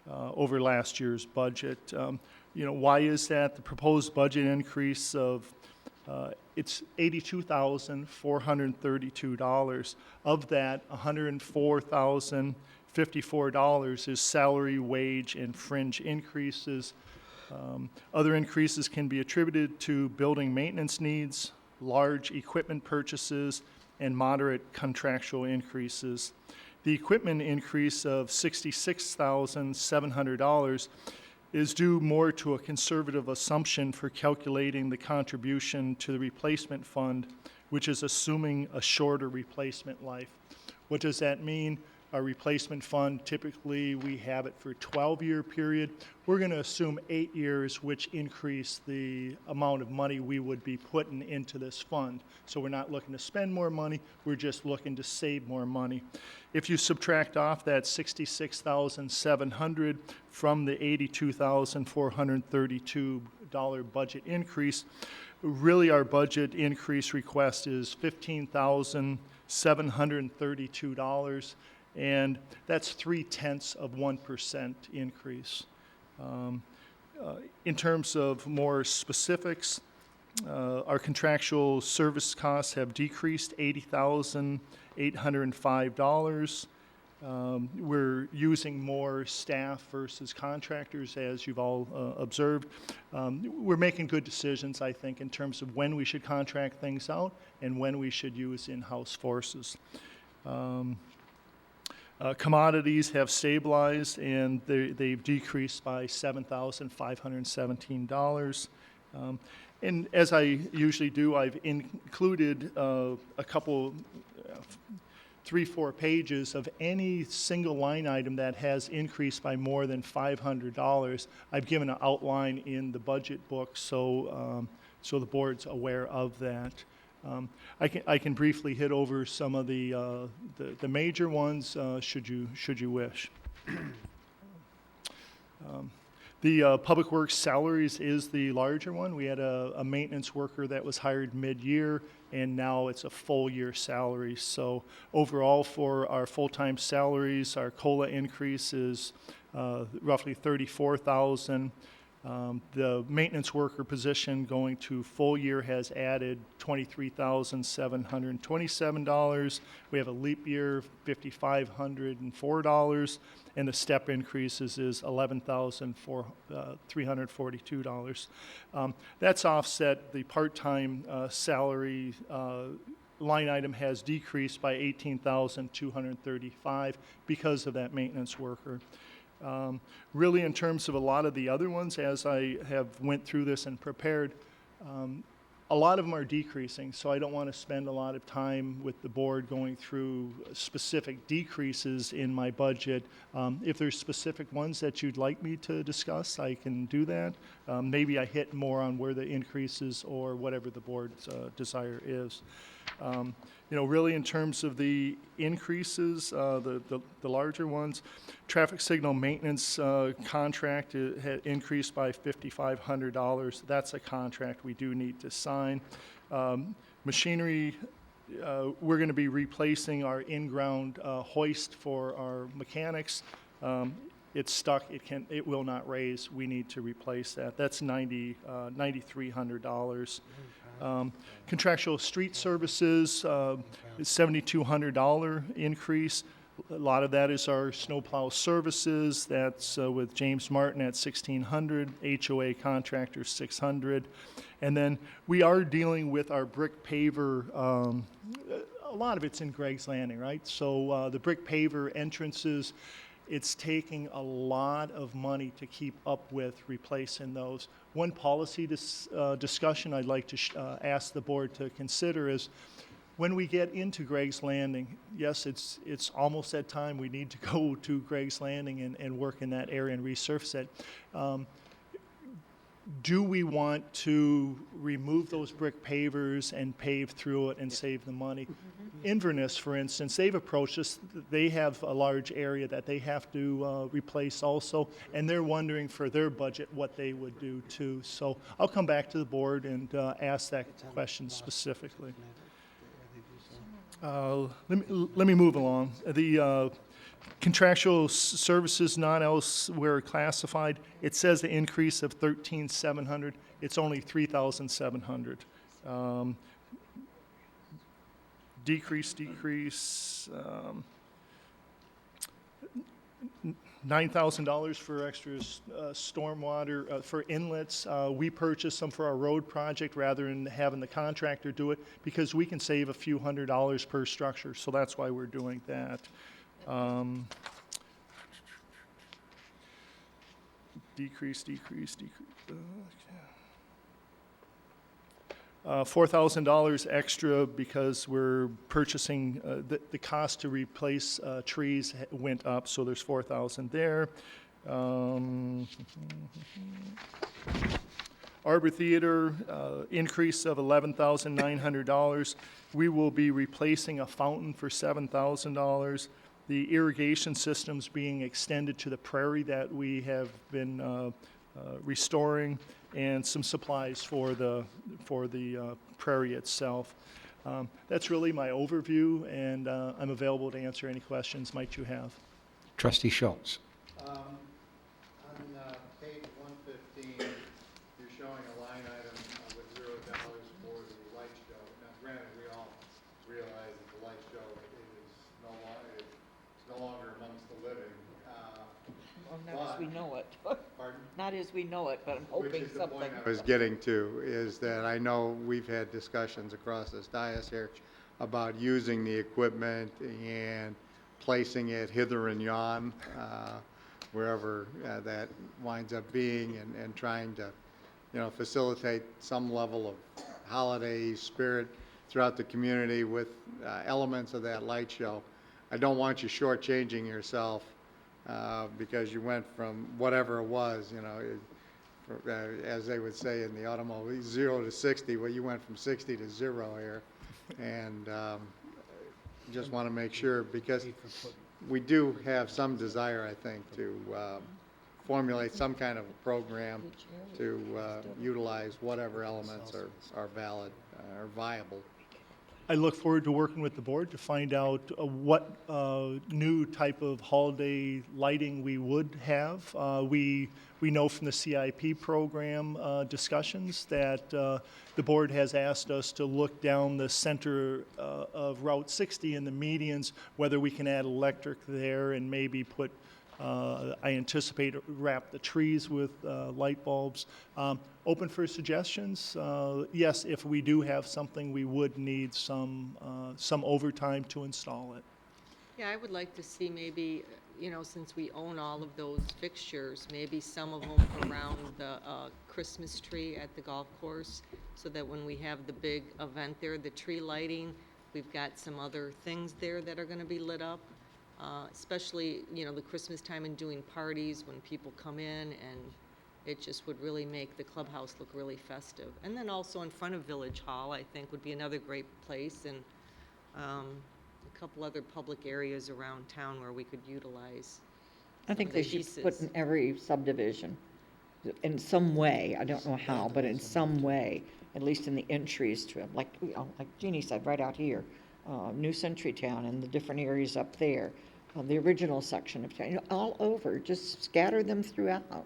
over last year's budget. Why is that? The proposed budget increase of it's $82,432. Of that, $104,054 is salary, wage, and fringe increases. Other increases can be attributed to building maintenance needs, large equipment purchases, and moderate contractual increases. The equipment increase of $66,700 is due more to a conservative assumption for calculating the contribution to the replacement fund, which is assuming a shorter replacement life. What does that mean? Our replacement fund, typically we have it for a 12-year period. We're going to assume 8 years, which increase the amount of money we would be putting into this fund. So we're not looking to spend more money, we're just looking to save more money. If you subtract off that $66,700 from the $82,432 budget increase, really our budget increase request is $15,732. And that's 0.3% increase. In terms of more specifics, our contractual service costs have decreased $80,805. We're using more staff versus contractors, as you've all observed. We're making good decisions, I think, in terms of when we should contract things out and when we should use in-house forces. Commodities have stabilized, and they've decreased by $7,517. And as I usually do, I've included a couple, 3-4 pages of any single line item that has increased by more than $500. I've given an outline in the budget book, so the board's aware of that. I can briefly hit over some of the major ones, should you wish. The Public Works salaries is the larger one. We had a maintenance worker that was hired mid-year, and now it's a full-year salary. So overall, for our full-time salaries, our COLA increase is roughly $34,000. The maintenance worker position going to full year has added $23,727. We have a leap year, $5,504, and the step increases is $11,342. That's offset. The part-time salary line item has decreased by $18,235 because of that maintenance worker. Really, in terms of a lot of the other ones, as I have went through this and prepared, a lot of them are decreasing, so I don't want to spend a lot of time with the board going through specific decreases in my budget. If there's specific ones that you'd like me to discuss, I can do that. Maybe I hit more on where the increases or whatever the board's desire is. Really in terms of the increases, the larger ones, traffic signal maintenance contract had increased by $5,500. That's a contract we do need to sign. Machinery, we're going to be replacing our in-ground hoist for our mechanics. It's stuck. It will not raise. We need to replace that. That's $9,300. Contractual street services is $7,200 increase. A lot of that is our snowplow services. That's with James Martin at $1,600, HOA contractor $600, and then we are dealing with our brick paver. A lot of it's in Greg's Landing, right? So the brick paver entrances. It's taking a lot of money to keep up with replacing those. One policy discussion I'd like to ask the board to consider is when we get into Greg's Landing, yes, it's almost that time we need to go to Greg's Landing and work in that area and resurface it. Do we want to remove those brick pavers and pave through it and save the money? Inverness, for instance, they've approached us. They have a large area that they have to replace also, and they're wondering for their budget what they would do too. So I'll come back to the board and ask that question specifically. Let me move along. The contractual services not elsewhere classified, it says the increase of $13,700. It's only $3,700. Decrease. $9,000 for extra stormwater for inlets. We purchased some for our road project rather than having the contractor do it because we can save a few $100s per structure. So that's why we're doing that. Decrease. $4,000 extra because we're purchasing, the cost to replace trees went up, so there's $4,000 there. Arbor Theater, increase of $11,900. We will be replacing a fountain for $7,000. The irrigation system's being extended to the prairie that we have been restoring, and some supplies for the prairie itself. That's really my overview, and I'm available to answer any questions might you have. Trustee Schultz. On page 115, you're showing a line item with $0 for the light show. Now, granted, we all realize that the light show is no longer amongst the living. Well, not as we know it. Pardon? Not as we know it, but I'm hoping Which is the something. point I was getting to, is that I know we've had discussions across this dais here about using the equipment, and placing it hither and yon, wherever that winds up being, and trying to, facilitate some level of holiday spirit throughout the community with elements of that light show. I don't want you shortchanging yourself because you went from whatever it was, as they would say in the automobile, 0 to 60. Well, you went from 60 to 0 here, and just want to make sure, because we do have some desire, I think, to formulate some kind of a program to utilize whatever elements are valid or viable. I look forward to working with the board to find out what new type of holiday lighting we would have. We know from the CIP program discussions that the board has asked us to look down the center of Route 60 in the medians, whether we can add electric there and maybe put, I anticipate, wrap the trees with light bulbs. Open for suggestions. Yes, if we do have something, we would need some overtime to install it. Yeah, I would like to see maybe, since we own all of those fixtures, maybe some of them around the Christmas tree at the golf course, so that when we have the big event there, the tree lighting, we've got some other things there that are going to be lit up. Especially, the Christmas time and doing parties when people come in, and it just would really make the clubhouse look really festive. And then also in front of Village Hall, I think, would be another great place, and a couple other public areas around town where we could utilize I think some they of the should put pieces. in every subdivision, in some way, I don't know how, but in some way, at least in the entries to it, like Jeannie said, right out here, New Century Town and the different areas up there, the original section of town, all over, just scatter them throughout.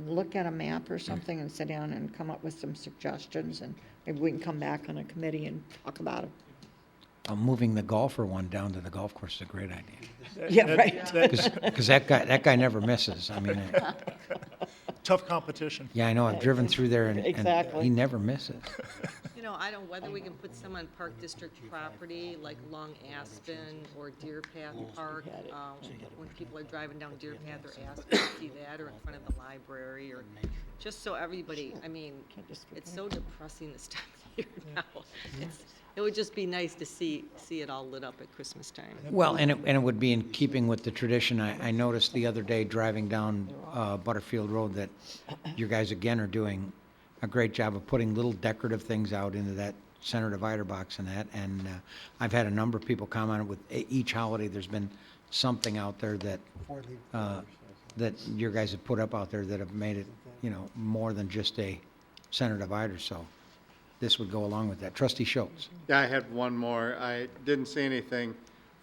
Look at a map or something and sit down and come up with some suggestions, and maybe we can come back on a committee and talk about it. Moving the golfer one down to the golf course is a great idea. Yeah, right. Because that guy never misses. I mean, Tough competition. yeah, I know. I've driven through there and Exactly. he never misses. I don't, whether we can put some on Park District property, like along Aspen or Deer Path Park, when people are driving down Deer Path or Aspen, see that, or in front of the library, or just so everybody, it's so depressing this time of year now. It would just be nice to see it all lit up at Christmas time. Well, and it would be in keeping with the tradition. I noticed the other day driving down Butterfield Road that you guys again are doing a great job of putting little decorative things out into that center divider box and that. And I've had a number of people comment with each holiday. There's been something out there that that your guys have put up out there that have made it, more than just a center divider. So this would go along with that. Trustee Schultz. Yeah, I had one more. I didn't see anything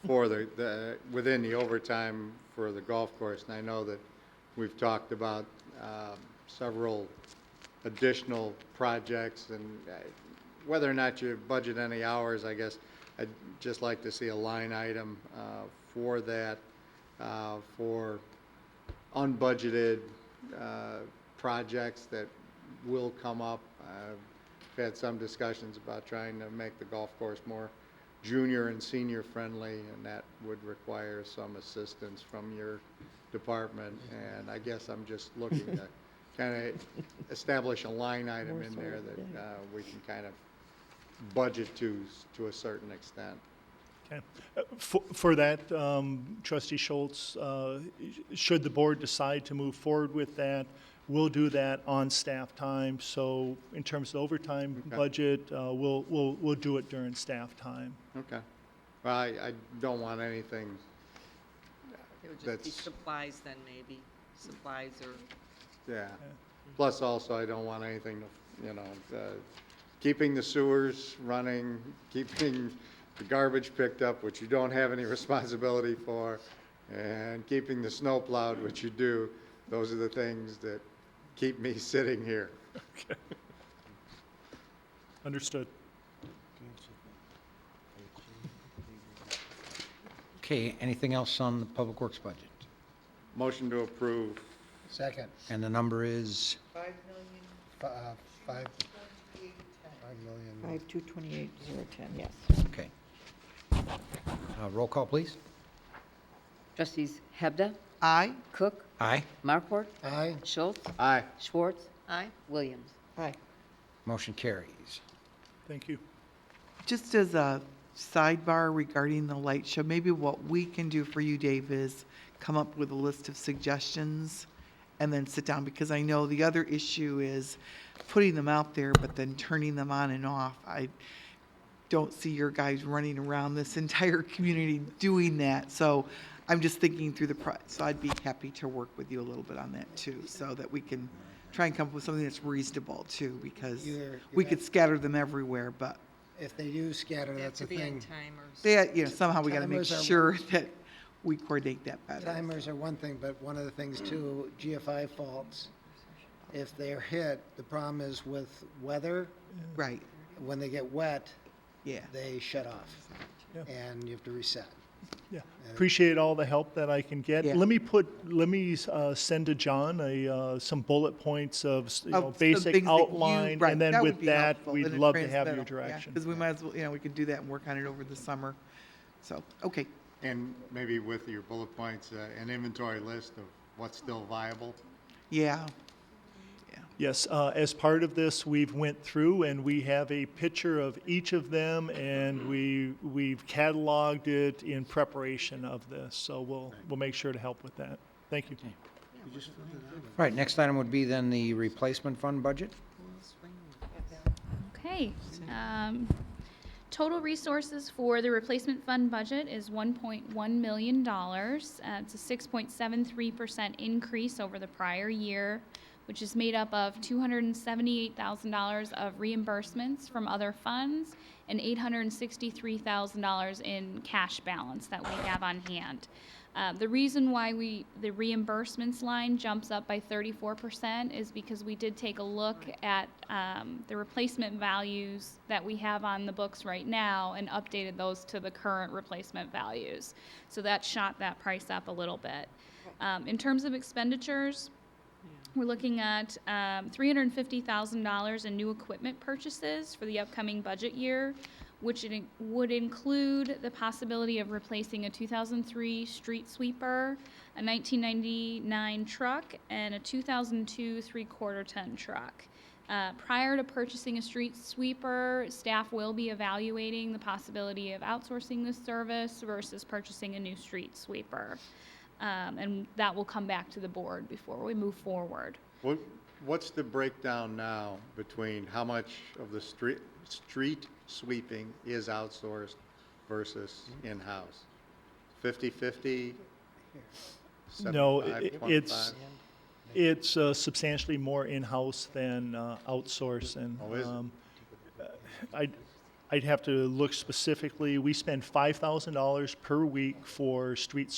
for the within the overtime for the golf course, and I know that we've talked about several additional projects, and whether or not you budget any hours, I guess I'd just like to see a line item for that, for unbudgeted projects that will come up. We've had some discussions about trying to make the golf course more junior and senior friendly, and that would require some assistance from your department. And I guess I'm just looking to kind of establish a line item in there that we can kind of budget to a certain extent. Okay. For that, Trustee Schultz, should the board decide to move forward with that, we'll do that on staff time. So in terms of the overtime budget, we'll do it during staff time. Okay. Well, I don't want anything It would just be that's, supplies then, maybe, supplies or. yeah. Plus also, I don't want anything to, keeping the sewers running, keeping the garbage picked up, which you don't have any responsibility for, and keeping the snow plowed, which you do. Those are the things that keep me sitting here. Okay. Understood. Okay, anything else on the Public Works budget? Motion to approve. Second. And the number is? 5 million. 5,228,010, yes. Okay. Roll call, please. Trustees Hebda, Aye. Cook, Aye. Markwart, Aye. Schultz, Aye. Schwartz, Aye. Williams. Aye. Motion carries. Thank you. Just as a sidebar regarding the light show, maybe what we can do for you, Dave, is come up with a list of suggestions and then sit down, because I know the other issue is putting them out there, but then turning them on and off. I don't see your guys running around this entire community doing that. So I'm just thinking through so I'd be happy to work with you a little bit on that too, so that we can try and come up with something that's reasonable too, because we could scatter them everywhere, but If they do scatter, They have that's to a be on thing. timers. somehow we gotta make Timers are sure that we coordinate that better. Timers are one thing, but one of the things too, GFI faults, if they're hit, the problem is with weather, Right, when they get wet, yeah. they shut off. Yeah. And you have to reset. Yeah, appreciate all the help that I can get. Yeah. Let me send to John some bullet points of, you know, Of some things basic that you- outline, right, and then that would with be that, helpful we'd in a love to have your transmittal, yeah, direction. Because we might as well, we can do that and work on it over the summer. So, okay, And maybe with your bullet points, an inventory list of what's still viable. yeah. Yes, as part of this, we've went through and we have a picture of each of them, and we've cataloged it in preparation of this. So we'll make sure to help with that. Thank you. All right, next item would be then the replacement fund budget. Okay. Total resources for the replacement fund budget is $1.1 million. It's a 6.73% increase over the prior year, which is made up of $278,000 of reimbursements from other funds and $863,000 in cash balance that we have on hand. The reason why the reimbursements line jumps up by 34% is because we did take a look at the replacement values that we have on the books right now and updated those to the current replacement values. So that shot that price up a little bit. In terms of expenditures, we're looking at $350,000 in new equipment purchases for the upcoming budget year, which would include the possibility of replacing a 2003 street sweeper, a 1999 truck, and a 2002 3/4-ton truck. Prior to purchasing a street sweeper, staff will be evaluating the possibility of outsourcing this service versus purchasing a new street sweeper. And that will come back to the board before we move forward. What's the breakdown now between how much of the street sweeping is outsourced versus in-house? 50/50? No, 75/25? it's substantially more in-house than outsourced, and Oh, is it? I'd have to look specifically. We spend $5,000 per week for street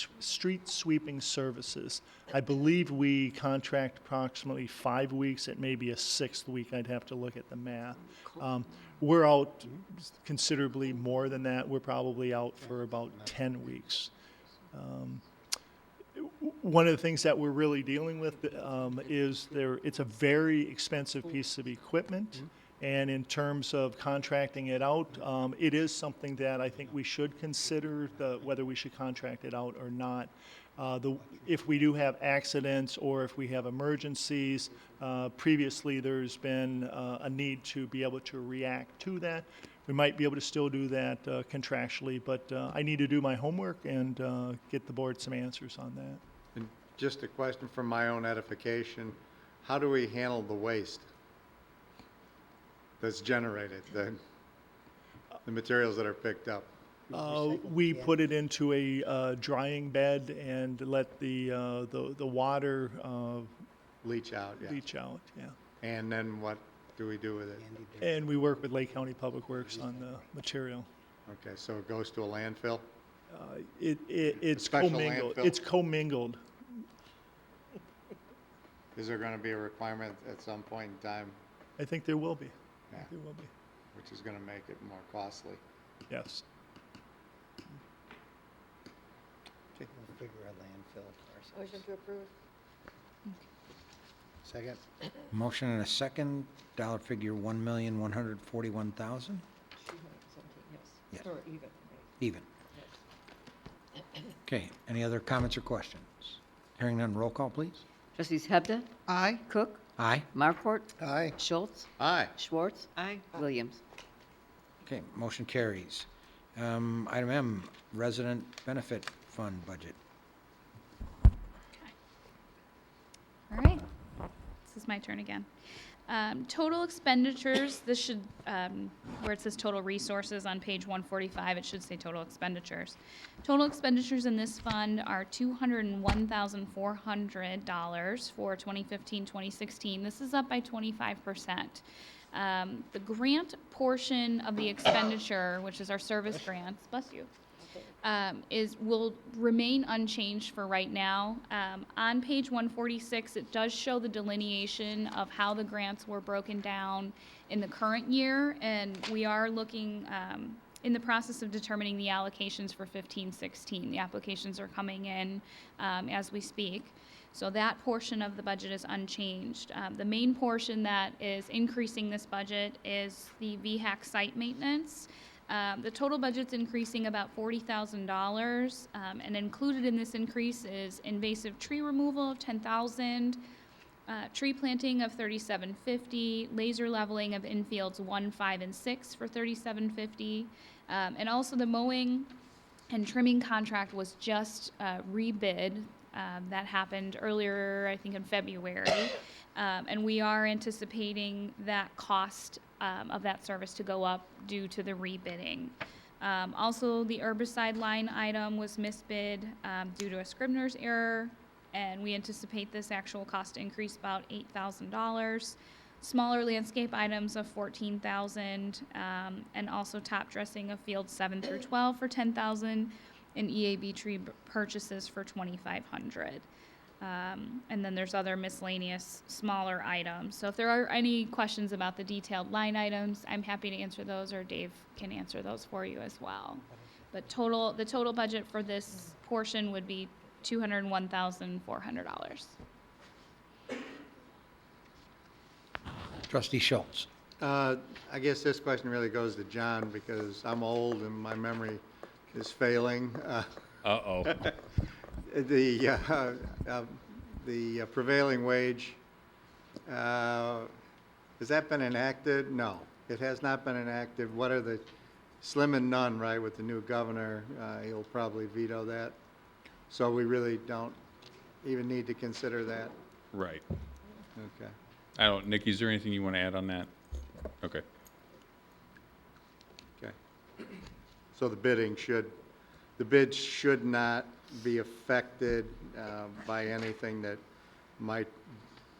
sweeping services. I believe we contract approximately 5 weeks. It may be a 6th week. I'd have to look at the math. We're out considerably more than that. We're probably out for about 10 weeks. One of the things that we're really dealing with is it's a very expensive piece of equipment. And in terms of contracting it out, it is something that I think we should consider, whether we should contract it out or not. If we do have accidents or if we have emergencies, previously there's been a need to be able to react to that. We might be able to still do that contractually, but I need to do my homework and get the board some answers on that. And just a question for my own edification, how do we handle the waste that's generated, the materials that are picked up? We put it into a drying bed and let the water Leach out, yeah. leach out, yeah. And then what do we do with it? And we work with Lake County Public Works on the material. Okay, so it goes to a landfill? It's special commingled. landfill? It's commingled. Is there going to be a requirement at some point in time, I think there will be. Yeah. There will be. which is going to make it more costly? Yes. We'll figure a landfill ourselves. Motion to approve. Second. Motion and a second, dollar figure $1,141,000, Yes. Yes. Or even. even. Okay, any other comments or questions? Hearing none, roll call, please. Trustees Hebda, Aye. Cook, Aye. Markwart, Aye. Schultz, Aye. Schwartz, Aye. Williams. Okay, motion carries. Item M, Resident Benefit Fund Budget. All right, this is my turn again. Total expenditures, this should, where it says total resources on page 145, it should say total expenditures. Total expenditures in this fund are $201,400 for 2015-2016. This is up by 25%. The grant portion of the expenditure, which is our service grants, bless you, will remain unchanged for right now. On page 146, it does show the delineation of how the grants were broken down in the current year, and we are looking in the process of determining the allocations for 15-16. The applications are coming in as we speak. So that portion of the budget is unchanged. The main portion that is increasing this budget is the VHAC site maintenance. The total budget's increasing about $40,000, and included in this increase is invasive tree removal of $10,000, tree planting of $3,750, laser leveling of infields 1, 5, and 6 for $3,750, and also the mowing and trimming contract was just rebid. That happened earlier, I think in February, and we are anticipating that cost of that service to go up due to the rebidding. Also, the herbicide line item was misbid due to a Scribner's error, and we anticipate this actual cost to increase about $8,000. Smaller landscape items of $14,000, and also top dressing of fields 7 through 12 for $10,000, and EAB tree purchases for $2,500. And then there's other miscellaneous smaller items. So if there are any questions about the detailed line items, I'm happy to answer those, or Dave can answer those for you as well. But the total budget for this portion would be $201,400. Trustee Schultz. I guess this question really goes to John because I'm old and my memory is failing. Uh-oh. The prevailing wage, has that been enacted? No, it has not been enacted. What are the, slim and none, right, with the new governor, he'll probably veto that. So we really don't even need to consider that. Right. Okay. Nikki, is there anything you want to add on that? Okay. Okay. So the bids should not be affected by anything that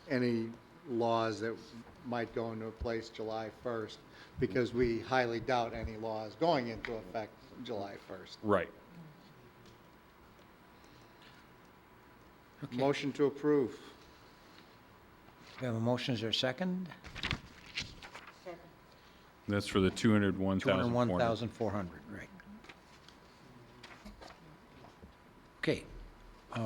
any laws that might go into place July 1st, because we highly doubt any laws going into effect July 1st. Right. Okay. Motion to approve. We have a motion, is there a second? That's for the $201,400. $201,400, right. Okay,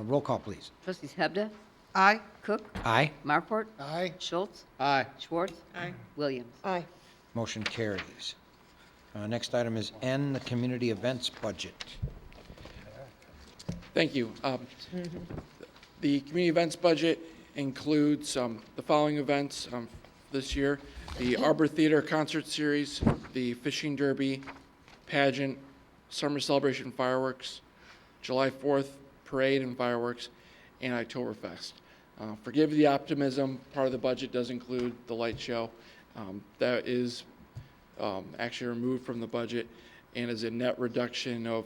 roll call, please. Trustees Hebda, Aye. Cook, Aye. Markwart, Aye. Schultz, Aye. Schwartz, Aye. Williams. Aye. Motion carries. Next item is N, the community events budget. Thank you. The community events budget includes the following events this year: the Arbor Theater Concert Series, the Fishing Derby, Pageant, Summer Celebration Fireworks, July 4th Parade and Fireworks, and Oktoberfest. Forgive the optimism, part of the budget does include the light show. That is actually removed from the budget and is a net reduction of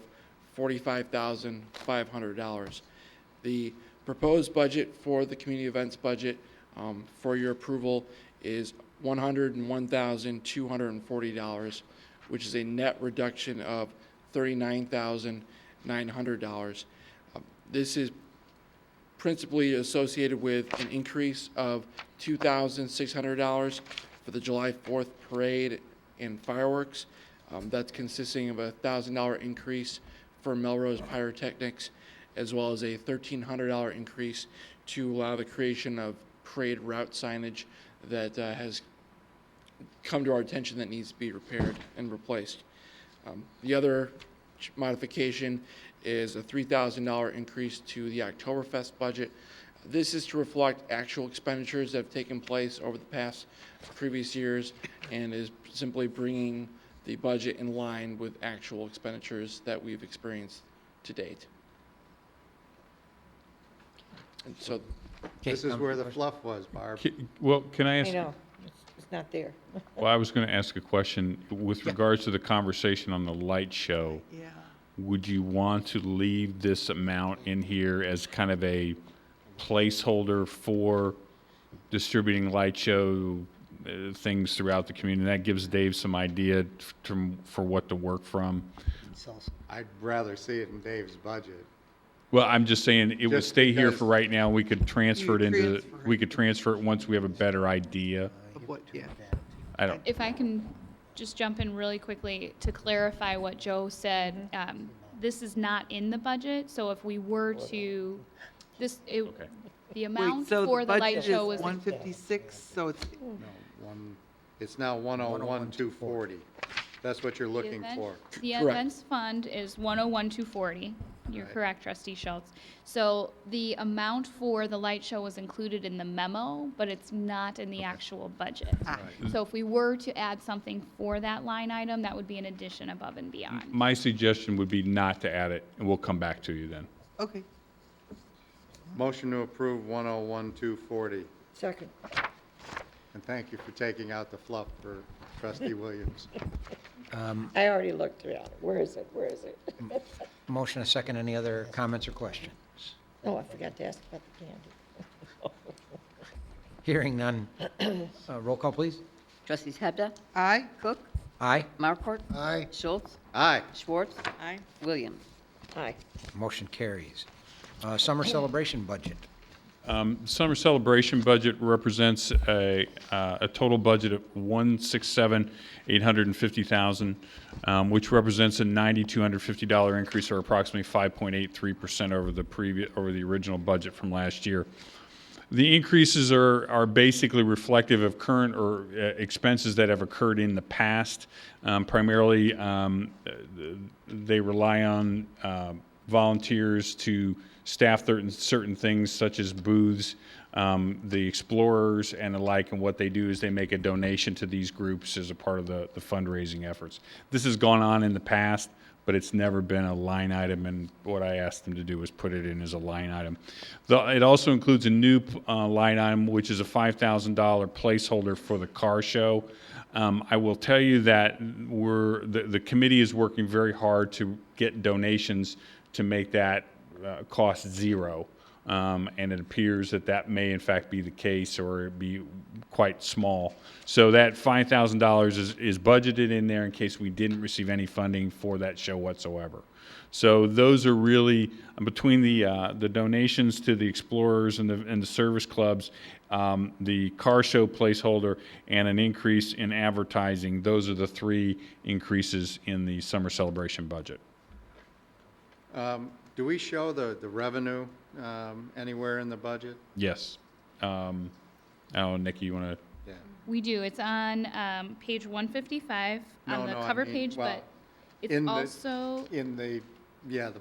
$45,500. The proposed budget for the community events budget for your approval is $101,240, which is a net reduction of $39,900. This is principally associated with an increase of $2,600 for the July 4th parade and fireworks. That's consisting of a $1,000 increase for Melrose Pyrotechnics, as well as a $1,300 increase to allow the creation of parade route signage that has come to our attention that needs to be repaired and replaced. The other modification is a $3,000 increase to the Oktoberfest budget. This is to reflect actual expenditures that have taken place over the past previous years and is simply bringing the budget in line with actual expenditures that we've experienced to date. And so, This is where the fluff was, Barb. Well, can I I ask? know, it's not there. Well, I was going to ask a question with regards to the conversation on the light show. Yeah. Would you want to leave this amount in here as kind of a placeholder for distributing light show things throughout the community? That gives Dave some idea for what to work from. I'd rather see it in Dave's budget. Well, I'm just saying it would Just stay here because- for right now. We could transfer it into, transfer it. we could transfer it once we have a better idea. Of what, yeah. I don't, If I can just jump in really quickly to clarify what Joe said, this is not in the budget, so if we were to, the Wait, amount so for the light budget show is was. 156, so it's, It's now 101,240. That's what you're looking for. The Correct. events fund is 101,240. You're correct, trustee Schultz. So the amount for the light show was included in the memo, but it's not in the actual budget. So if we were to add something for that line item, that would be an addition above and beyond. my suggestion would be not to add it, and we'll come back to you then. okay. Motion to approve 101,240. Second. And thank you for taking out the fluff for trustee Williams. I already looked through it. Where is it? Where is it? Motion a second. Any other comments or questions? Oh, I forgot to ask about the candy. Hearing none. Roll call, please. Trustees Hebda, Aye? Cook, Aye. Markort, Aye. Schultz, Aye. Schwartz, Aye. Williams. Aye. Motion carries. Summer celebration budget. Summer celebration budget represents a total budget of $167,850,000, which represents a $9,250 increase, or approximately 5.83% over the original budget from last year. The increases are basically reflective of current or expenses that have occurred in the past. Primarily, they rely on volunteers to staff certain things such as booths, the explorers and the like, and what they do is they make a donation to these groups as a part of the fundraising efforts. This has gone on in the past, but it's never been a line item, and what I asked them to do was put it in as a line item. It also includes a new line item, which is a $5,000 placeholder for the car show. I will tell you that the committee is working very hard to get donations to make that cost zero. And it appears that may in fact be the case, or be quite small. So that $5,000 is budgeted in there in case we didn't receive any funding for that show whatsoever. So those are really, between the donations to the explorers and the service clubs, the car show placeholder, and an increase in advertising, those are the three increases in the summer celebration budget. Do we show the revenue anywhere in the budget? Yes. Nikki, you want to? Yeah. We do. It's on page 155 on the cover page, but it's also the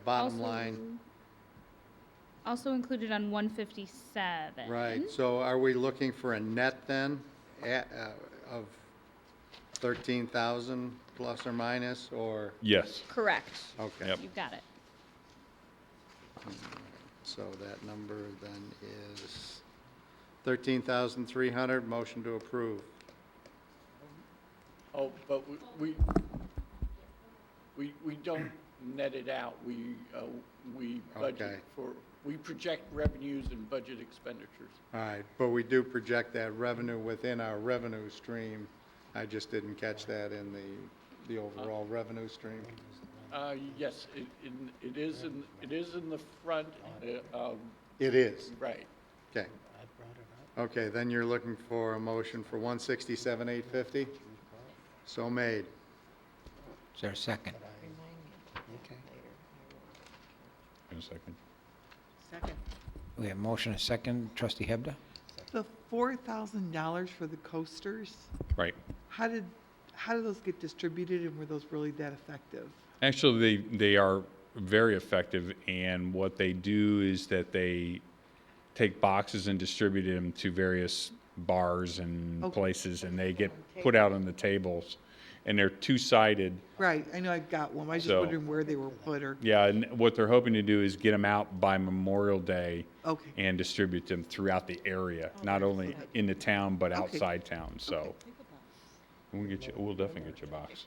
bottom line. Also included on 157. Right, so are we looking for a net then of 13,000 plus or minus, or? Yes. Correct. Okay. Yep. You've got it. So that number then is 13,300, motion to approve. Oh, but we don't net it out. We budget Okay. we project revenues and budget expenditures. All right, but we do project that revenue within our revenue stream. I just didn't catch that in the overall revenue stream. Yes, it is in the front. It is, Right. okay. Okay, then you're looking for a motion for 167,850? So made. Is there a second? In a second. Second. We have motion a second. Trustee Hebda? The $4,000 for the coasters, Right. how did those get distributed, and were those really that effective? Actually, they are very effective, and what they do is that they take boxes and distribute them to various bars and Okay. places, and they get put out on the tables, and they're two-sided. Right, I know I've got one. I was just So- wondering where they were put or, Yeah, and what they're hoping to do is get them out by Memorial Day okay. and distribute them throughout the area, not only in the town, but Okay. outside town, so. We'll definitely get you a box.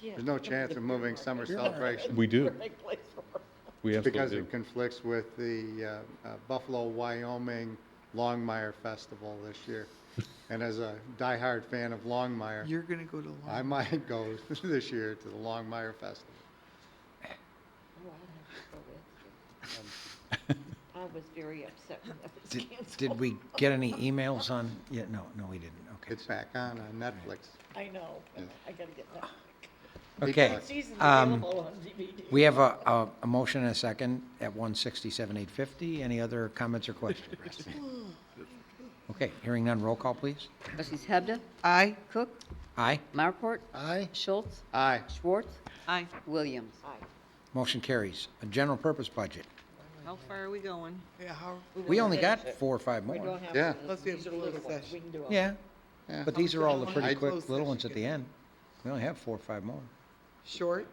There's no chance of moving summer celebration We do. We because absolutely it do. conflicts with the Buffalo, Wyoming Longmire Festival this year. And as a diehard fan of Longmire, You're gonna go to I Long. might go this year to the Longmire Festival. I was very upset when that was Did canceled. we get any emails on, yeah, no, we didn't, okay. It's back on Netflix. I know, I gotta get that. Okay, Season's um, available on DVD. we have a motion and a second at 167,850. Any other comments or questions? Okay, hearing none, roll call, please. Trustees Hebda, Aye. Cook, Aye, Markort, Aye. Schultz, Aye. Schwartz, Aye. Williams. Aye. motion carries. A general purpose budget. How far are we going? Yeah, how, We only got 4 or 5 We more. don't have Yeah. to, Unless we have these are closed little ones, session. we can do them. Yeah, Yeah. but these are all the pretty I- quick Closed little ones at session. the end. We only have 4 or 5 more. short?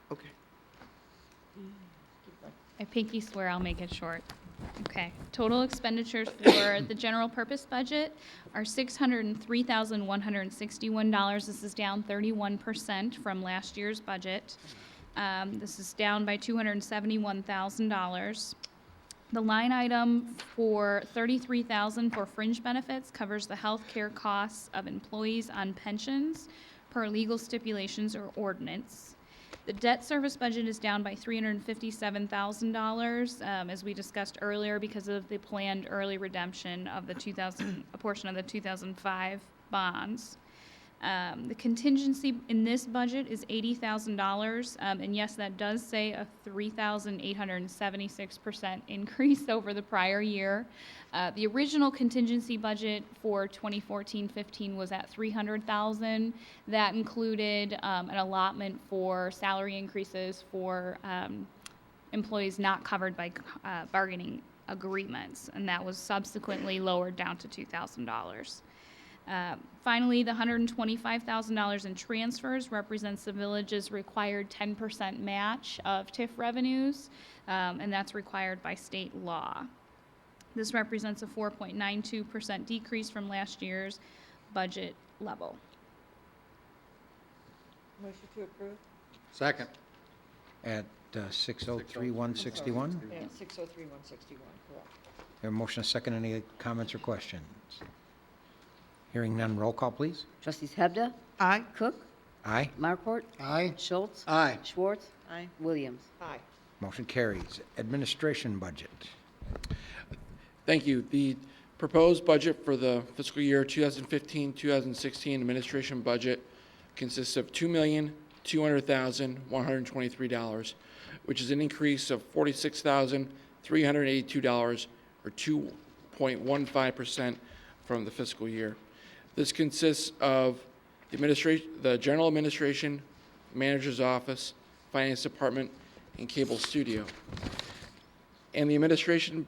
Okay. I pinky swear I'll make it short. Okay. Total expenditures for the general purpose budget are $603,161. This is down 31% from last year's budget. This is down by $271,000. The line item for $33,000 for fringe benefits covers the health care costs of employees on pensions per legal stipulations or ordinance. The debt service budget is down by $357,000, as we discussed earlier, because of the planned early redemption of a portion of the 2005 bonds. The contingency in this budget is $80,000, and yes, that does say a 3,876% increase over the prior year. The original contingency budget for 2014-15 was at $300,000. That included an allotment for salary increases for employees not covered by bargaining agreements, and that was subsequently lowered down to $2,000. Finally, the $125,000 in transfers represents the village's required 10% match of TIF revenues, and that's required by state law. This represents a 4.92% decrease from last year's budget level. Motion to approve? Second. At 603,161. Yeah, 603, 161, correct. Have a motion and a second. Any comments or questions? Hearing none, roll call, please. Trustees Hebda, Aye. Cook, Aye, Markort, Aye. Schultz, Aye. Schwartz, Aye. Williams. Aye. motion carries. Administration budget. Thank you. The proposed budget for the fiscal year 2015-2016 administration budget consists of $2,200,123, which is an increase of $46,382, or 2.15% from the fiscal year. This consists of the general administration, manager's office, finance department, and cable studio. And the administration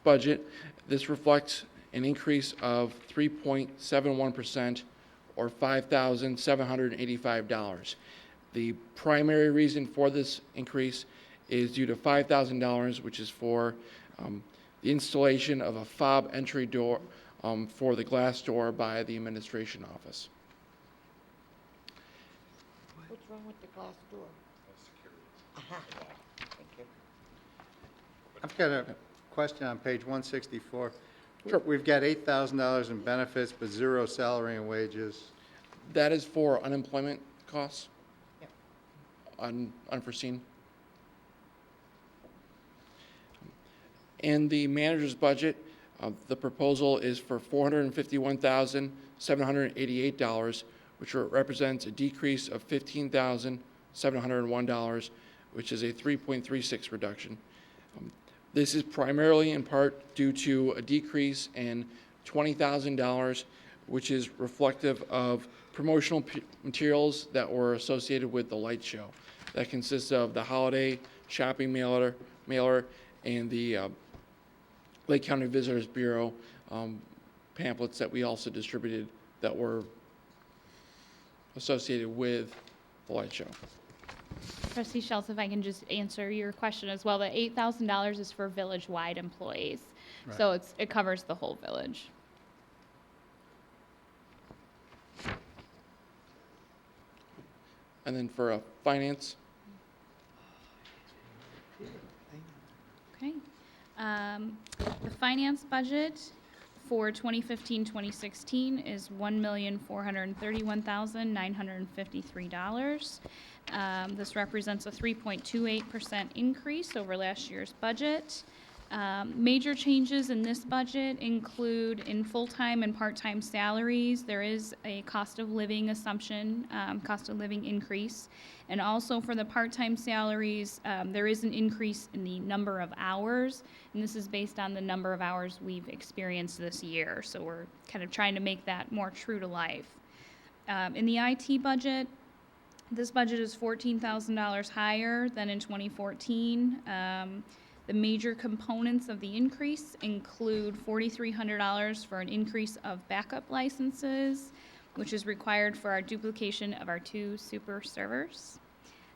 budget, this reflects an increase of 3.71%, or $5,785. The primary reason for this increase is due to $5,000, which is for the installation of a fob entry door for the glass door by the administration office. What's wrong with the glass door? Aha. Thank you. I've got a question on page 164. Sure. We've got $8,000 in benefits, but zero salary and wages. That is for unemployment costs, Yep. unforeseen. In the manager's budget, the proposal is for $451,788, which represents a decrease of $15,701, which is a 3.36 reduction. This is primarily in part due to a decrease in $20,000, which is reflective of promotional materials that were associated with the light show. That consists of the holiday shopping mailer and the Lake County Visitors Bureau pamphlets that we also distributed that were associated with the light show. Trustee Schultz, if I can just answer your question as well, the $8,000 is for village-wide employees. So it covers the whole village. And then for finance, Okay. The finance budget for 2015-2016 is $1,431,953. This represents a 3.28% increase over last year's budget. Major changes in this budget include in full-time and part-time salaries, there is a cost of living assumption, cost of living increase. And also for the part-time salaries, there is an increase in the number of hours, and this is based on the number of hours we've experienced this year. So we're kind of trying to make that more true to life. In the IT budget, this budget is $14,000 higher than in 2014. The major components of the increase include $4,300 for an increase of backup licenses, which is required for our duplication of our 2 super servers.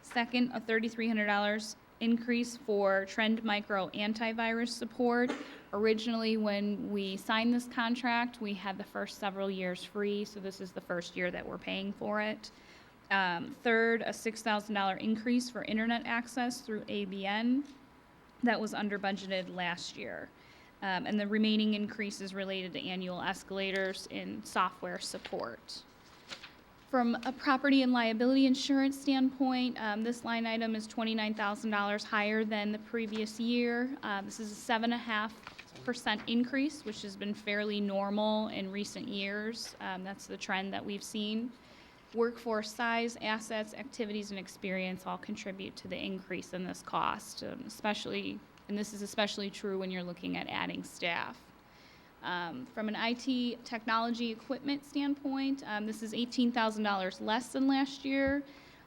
Second, a $3,300 increase for Trend Micro antivirus support. Originally, when we signed this contract, we had the first several years free, so this is the first year that we're paying for it. Third, a $6,000 increase for internet access through ABN. That was under budgeted last year. And the remaining increase is related to annual escalators in software support. From a property and liability insurance standpoint, this line item is $29,000 higher than the previous year. This is a 7.5% increase, which has been fairly normal in recent years. That's the trend that we've seen. Workforce size, assets, activities, and experience all contribute to the increase in this cost, and this is especially true when you're looking at adding staff. From an IT technology equipment standpoint, this is $18,000 less than last year.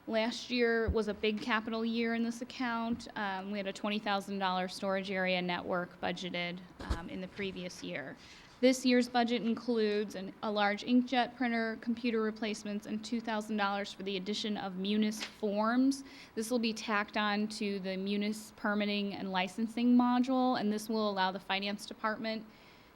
Last year was a big capital year in this account. We had a $20,000 storage area network budgeted in the previous year. This year's budget includes a large inkjet printer, computer replacements, and $2,000 for the addition of Munis forms. This will be tacked on to the Munis permitting and licensing module, and this will allow the finance department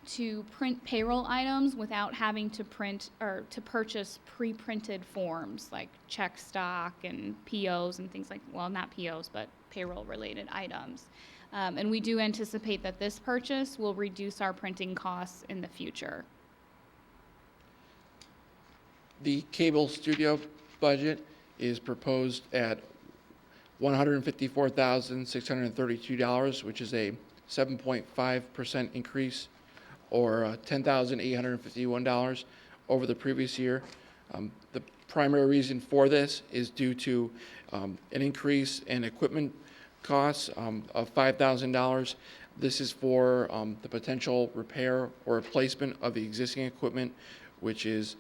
to print payroll items without having to print or to purchase pre-printed forms like check stock and POs and things like, well, not POs, but payroll-related items. And we do anticipate that this purchase will reduce our printing costs in the future. the cable studio budget is proposed at $154,632, which is a 7.5% increase, or $10,851 over the previous year. The primary reason for this is due to an increase in equipment costs of $5,000. This is for the potential repair or replacement of the existing equipment, which is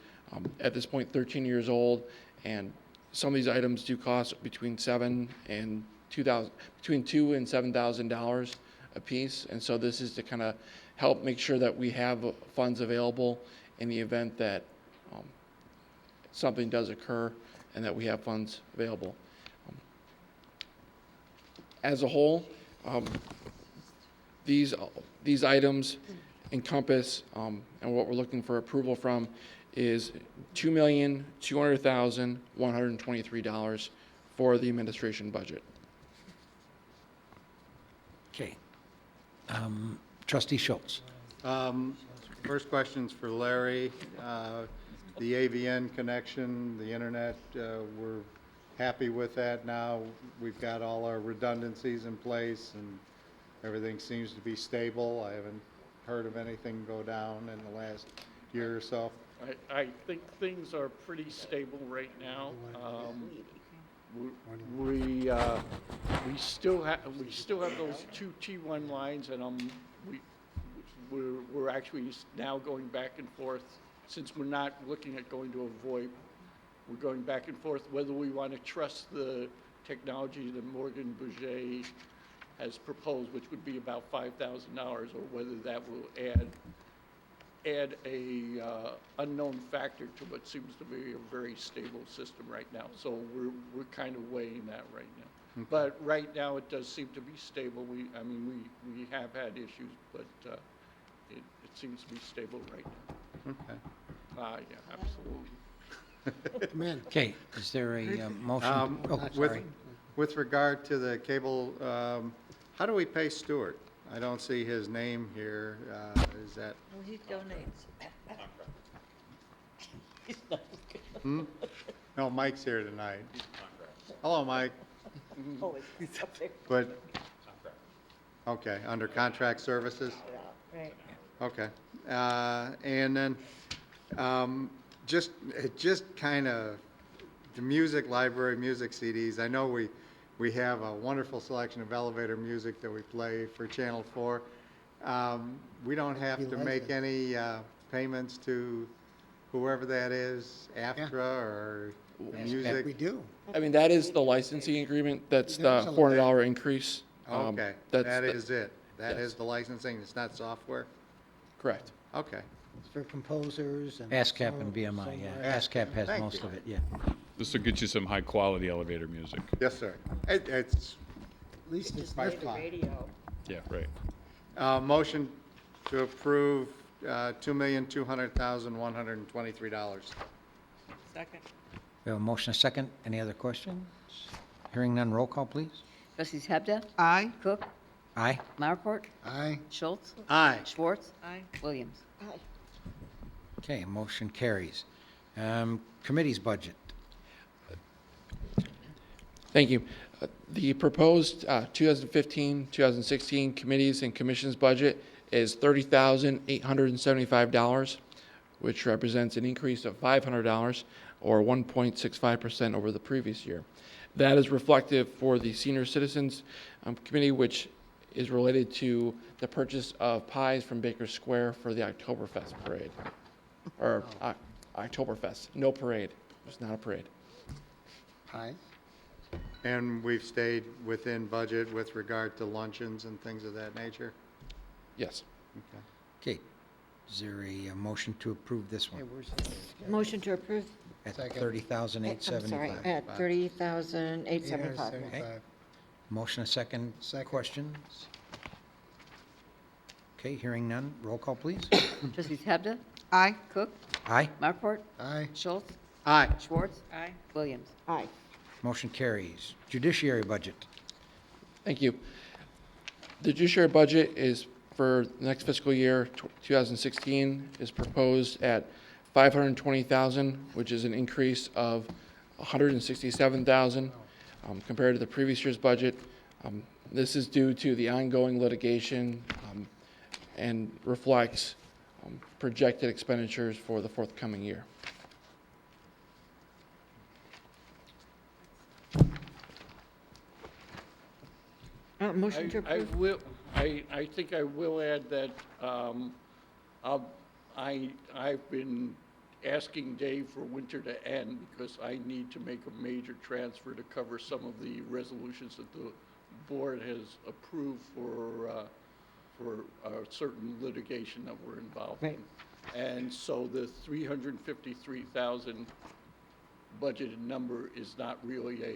at this point 13 years old, and some of these items do cost between $2,000 and $7,000 a piece, and so this is to kind of help make sure that we have funds available in the event that something does occur, and that we have funds available. As a whole, these items encompass, and what we're looking for approval from is $2,200,123 for the administration budget. Okay. Trustee Schultz. First question's for Larry. The AVN connection, the internet, we're happy with that now. We've got all our redundancies in place and everything seems to be stable. I haven't heard of anything go down in the last year or so. I think things are pretty stable right now. We still have those two T1 lines, and we're actually now going back and forth, since we're not looking at going to a VoIP. we're going back and forth whether we want to trust the technology that Morgan Bouget has proposed, which would be about $5,000, or whether that will add a unknown factor to what seems to be a very stable system right now. So we're kind of weighing that right now. Okay. But right now, it does seem to be stable. We have had issues, but it seems to be stable right now. Okay. Yeah, absolutely. Man, Okay, is there a motion? Oh, With, sorry. with regard to the cable, how do we pay Stewart? I don't see his name here. Is that, Well, he donates. no, Mike's here tonight. Hello, Mike. Oh, it's up there. But, okay, under contract services? Right. Okay. And then, just kind of, the music library, music CDs, I know we have a wonderful selection of elevator music that we play for Channel 4. We don't have to make any payments to whoever that is, AFTRA or the music? we do. I mean, that is the licensing agreement. That's the There's a $400 increase. Okay, That's that is it. That yes. is the licensing, it's not software? correct. Okay. It's for composers and. ASCAP and BMI, yeah. ASCAP has Thank most you. of it, yeah. This will get you some high-quality elevator music. Yes, sir. It's At least it's Play their the fun. radio. Yeah, right. motion to approve $2,200,123. Second. We have a motion, a second. Any other questions? Hearing none, roll call, please. Trustees Hebda, Aye. Cook, Aye. Marport, Aye. Schultz, Aye. Schwartz, Aye. Williams. Okay, motion carries. Committee's budget. Thank you. The proposed 2015-2016 committees and commissions budget is $30,875, which represents an increase of $500 or 1.65% over the previous year. That is reflective for the Senior Citizens Committee, which is related to the purchase of pies from Baker Square for the Oktoberfest parade. Or Oktoberfest, no parade. It's not a parade. Aye. And we've stayed within budget with regard to luncheons and things of that nature? Yes. Okay. Okay, is there a motion to approve this Hey, one? where's the? Motion to approve. At Second. I'm sorry, $30,875. at $30,875. Motion, a second. Second. Questions? Okay, hearing none, roll call, please. Trustees Hebda, Aye. Cook, Aye. Marport, Aye. Schultz, Aye. Schwartz, Aye. Williams. Aye. Motion carries. Judiciary budget. Thank you. The judiciary budget is for the next fiscal year, 2016, is proposed at $520,000, which is an increase of $167,000 compared to the previous year's budget. This is due to the ongoing litigation and reflects projected expenditures for the forthcoming year. Motion to approve. I think I will add that I've been asking Dave for winter to end because I need to make a major transfer to cover some of the resolutions that the board has approved for certain litigation that we're involved in. Right. And so the 353,000 budgeted number is not really a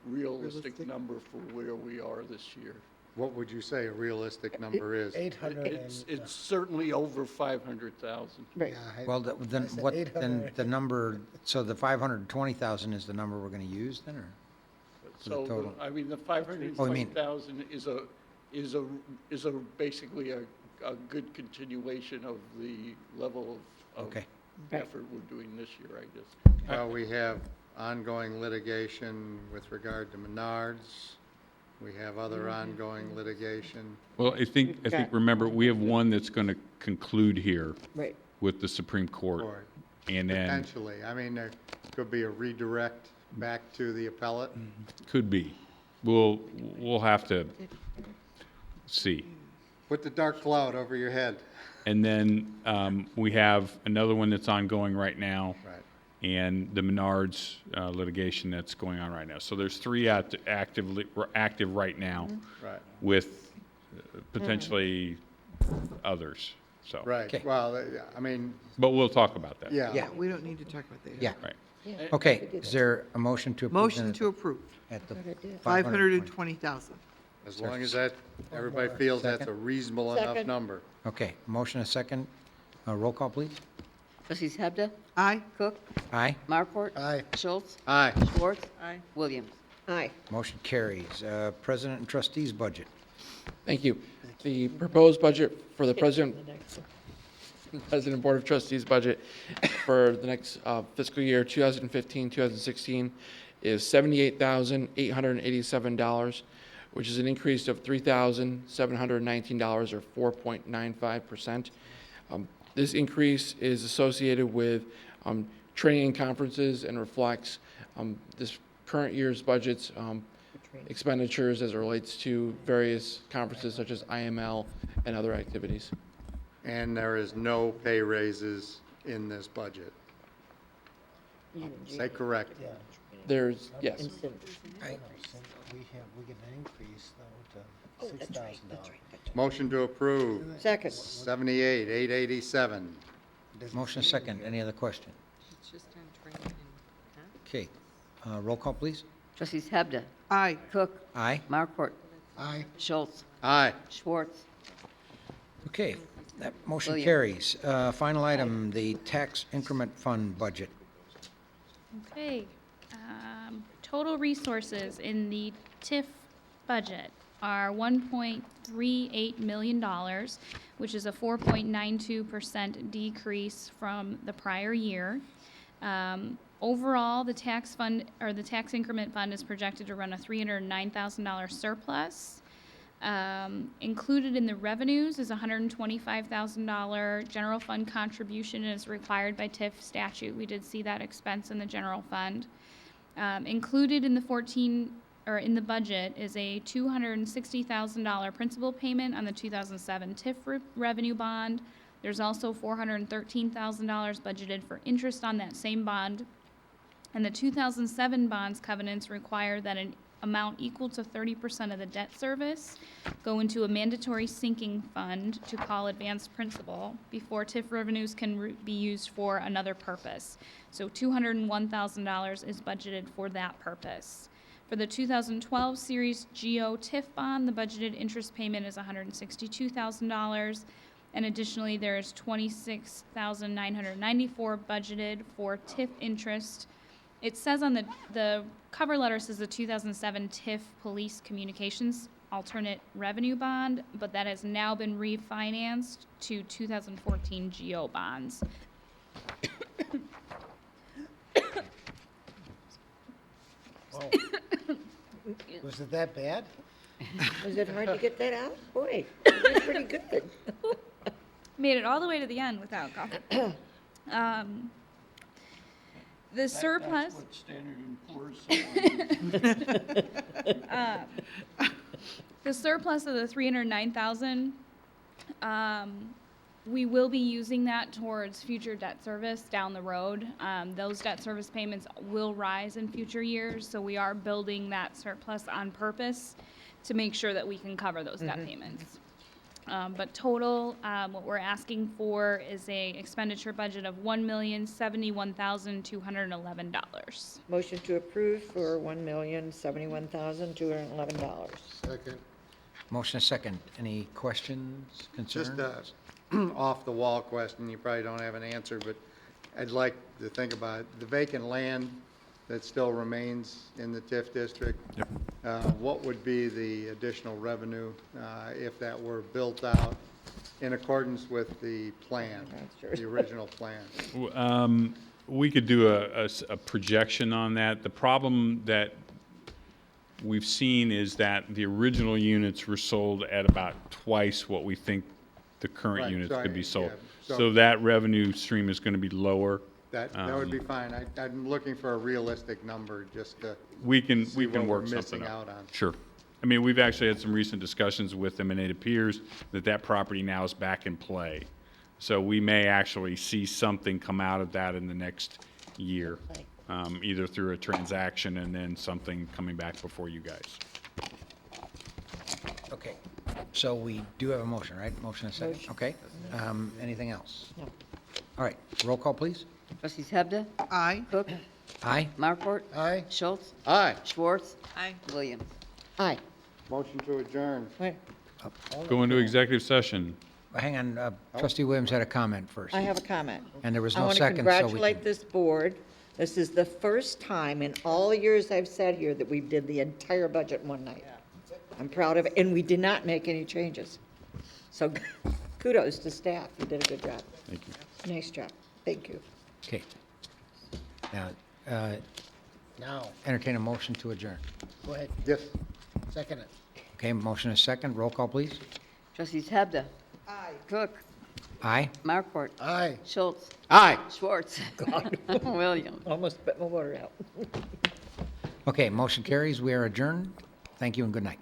realistic number for where we are this year. What would you say a realistic number is? 800 It's certainly over 500,000. Right. Well, then said what, then 800. the number, so the 520,000 is the number we're going to use then, or? For the So, total. I mean, the Oh, you mean- 520,000 is basically a good continuation of the level of Okay. effort we're doing this year, I guess. Well, we have ongoing litigation with regard to Menards. We have other ongoing litigation. Well, I think, remember, we have one that's going to conclude here Right. with the Supreme Court. Court. And then, Potentially. I mean, there could be a redirect back to the appellate. could be. We'll have to see. Put the dark cloud over your head. And then we have another one that's ongoing right now. Right. and the Menards litigation that's going on right now. So there's three active right now Right. with potentially others, so. Right, Okay. well, I mean, But we'll talk about that. yeah. Yeah, we don't need to talk about that. Yeah. Right. Okay, is there a motion to approve? Motion to approve, At the 520,000. As long as that, everybody feels that's a Second. reasonable enough Second. number. Okay, motion a second. Roll call, please. Trustees Hebda, Aye. Cook, Aye. Markort, Aye. Schultz, Aye. Schwartz, Aye. Williams. Aye. Motion carries. President and trustees budget. Thank you. The proposed budget for the President and Board of Trustees budget for the next fiscal year, 2015, 2016, is $78,887, which is an increase of $3,719 or 4.95%. This increase is associated with training and conferences and reflects this current year's budget's expenditures as it relates to various conferences such as IML and other activities. And there is no pay raises in this budget. Is that correct? There's, yes. We get an increase though to $6,000. Motion to approve, Second. 78,887. Motion a second. Any other question? It's just on training and, Okay, roll call, please. Trustees Hebda, Aye. Cook, Aye. Markort, Aye. Schultz, Aye. Schwartz. Okay, that motion Williams. carries. Final item, the tax increment fund budget. Okay, total resources in the TIF budget are $1.38 million, which is a 4.92% decrease from the prior year. Overall, the tax fund, or the tax increment fund, is projected to run a $309,000 surplus. Included in the revenues is a $125,000 general fund contribution as required by TIF statute. We did see that expense in the general fund. Included in the in the budget is a $260,000 principal payment on the 2007 TIF revenue bond. There's also $413,000 budgeted for interest on that same bond. And the 2007 bonds covenants require that an amount equal to 30% of the debt service go into a mandatory sinking fund to call advanced principal before TIF revenues can be used for another purpose. So $201,000 is budgeted for that purpose. For the 2012 Series GO TIF bond, the budgeted interest payment is $162,000. And additionally, there is $26,994 budgeted for TIF interest. It says on the cover letter says the 2007 TIF Police Communications Alternate Revenue Bond, but that has now been refinanced to 2014 GO bonds. Was it that bad? Was it hard to get that out? Boy, you did pretty good. Made it all the way to the end without coffee. The surplus. That's what Standard & Poor's. The surplus of the 309,000, we will be using that towards future debt service down the road. Those debt service payments will rise in future years, so we are building that surplus on purpose to make sure that we can cover those debt payments. But total, what we're asking for is a expenditure budget of $1,071,211. Motion to approve for $1,071,211. Second. Motion a second. Any questions, concerns? Just a off-the-wall question, you probably don't have an answer, but I'd like to think about it. The vacant land that still remains in the TIF district. Yep. What would be the additional revenue if that were built out in accordance with the plan, the original plan? We could do a projection on that. The problem that we've seen is that the original units were sold at about twice what we think the current Right, units so could be sold. yeah, So that revenue stream is going to be lower. That would be fine. I'm looking for a realistic number, just to We can see what we're work missing something out out. on. Sure. I mean, we've actually had some recent discussions with them, and it appears that that property now is back in play. So we may actually see something come out of that in the next year, either through a transaction and then something coming back before you guys. Okay, so we do have a motion, right? Motion and a second? Motion. Okay. Anything else? No. All right, roll call, please. Trustees Hebda, Aye. Cook, Aye? Markwart, Aye. Schultz, Aye. Schwartz, Aye. Williams. Aye. Motion to adjourn. Wait, Go into executive session. Hang on, trustee Williams had a comment first. I have a comment. And there was I no want to second, so we congratulate can... this board. This is the first time in all the years I've sat here that we did the entire budget in one night. I'm proud of it, and we did not make any changes. So kudos to staff. You did a good job. Thank you. Nice job. Thank you. Okay. Now, Now, entertain a motion to adjourn. go ahead, Yes. second it. Okay, motion is second. Roll call, please. Trustees Hebda, Cook, Aye? Markwart, Aye. Schultz, Aye. Schwartz, Williams. Almost spit my water out. Okay, motion carries. We are adjourned. Thank you and good night.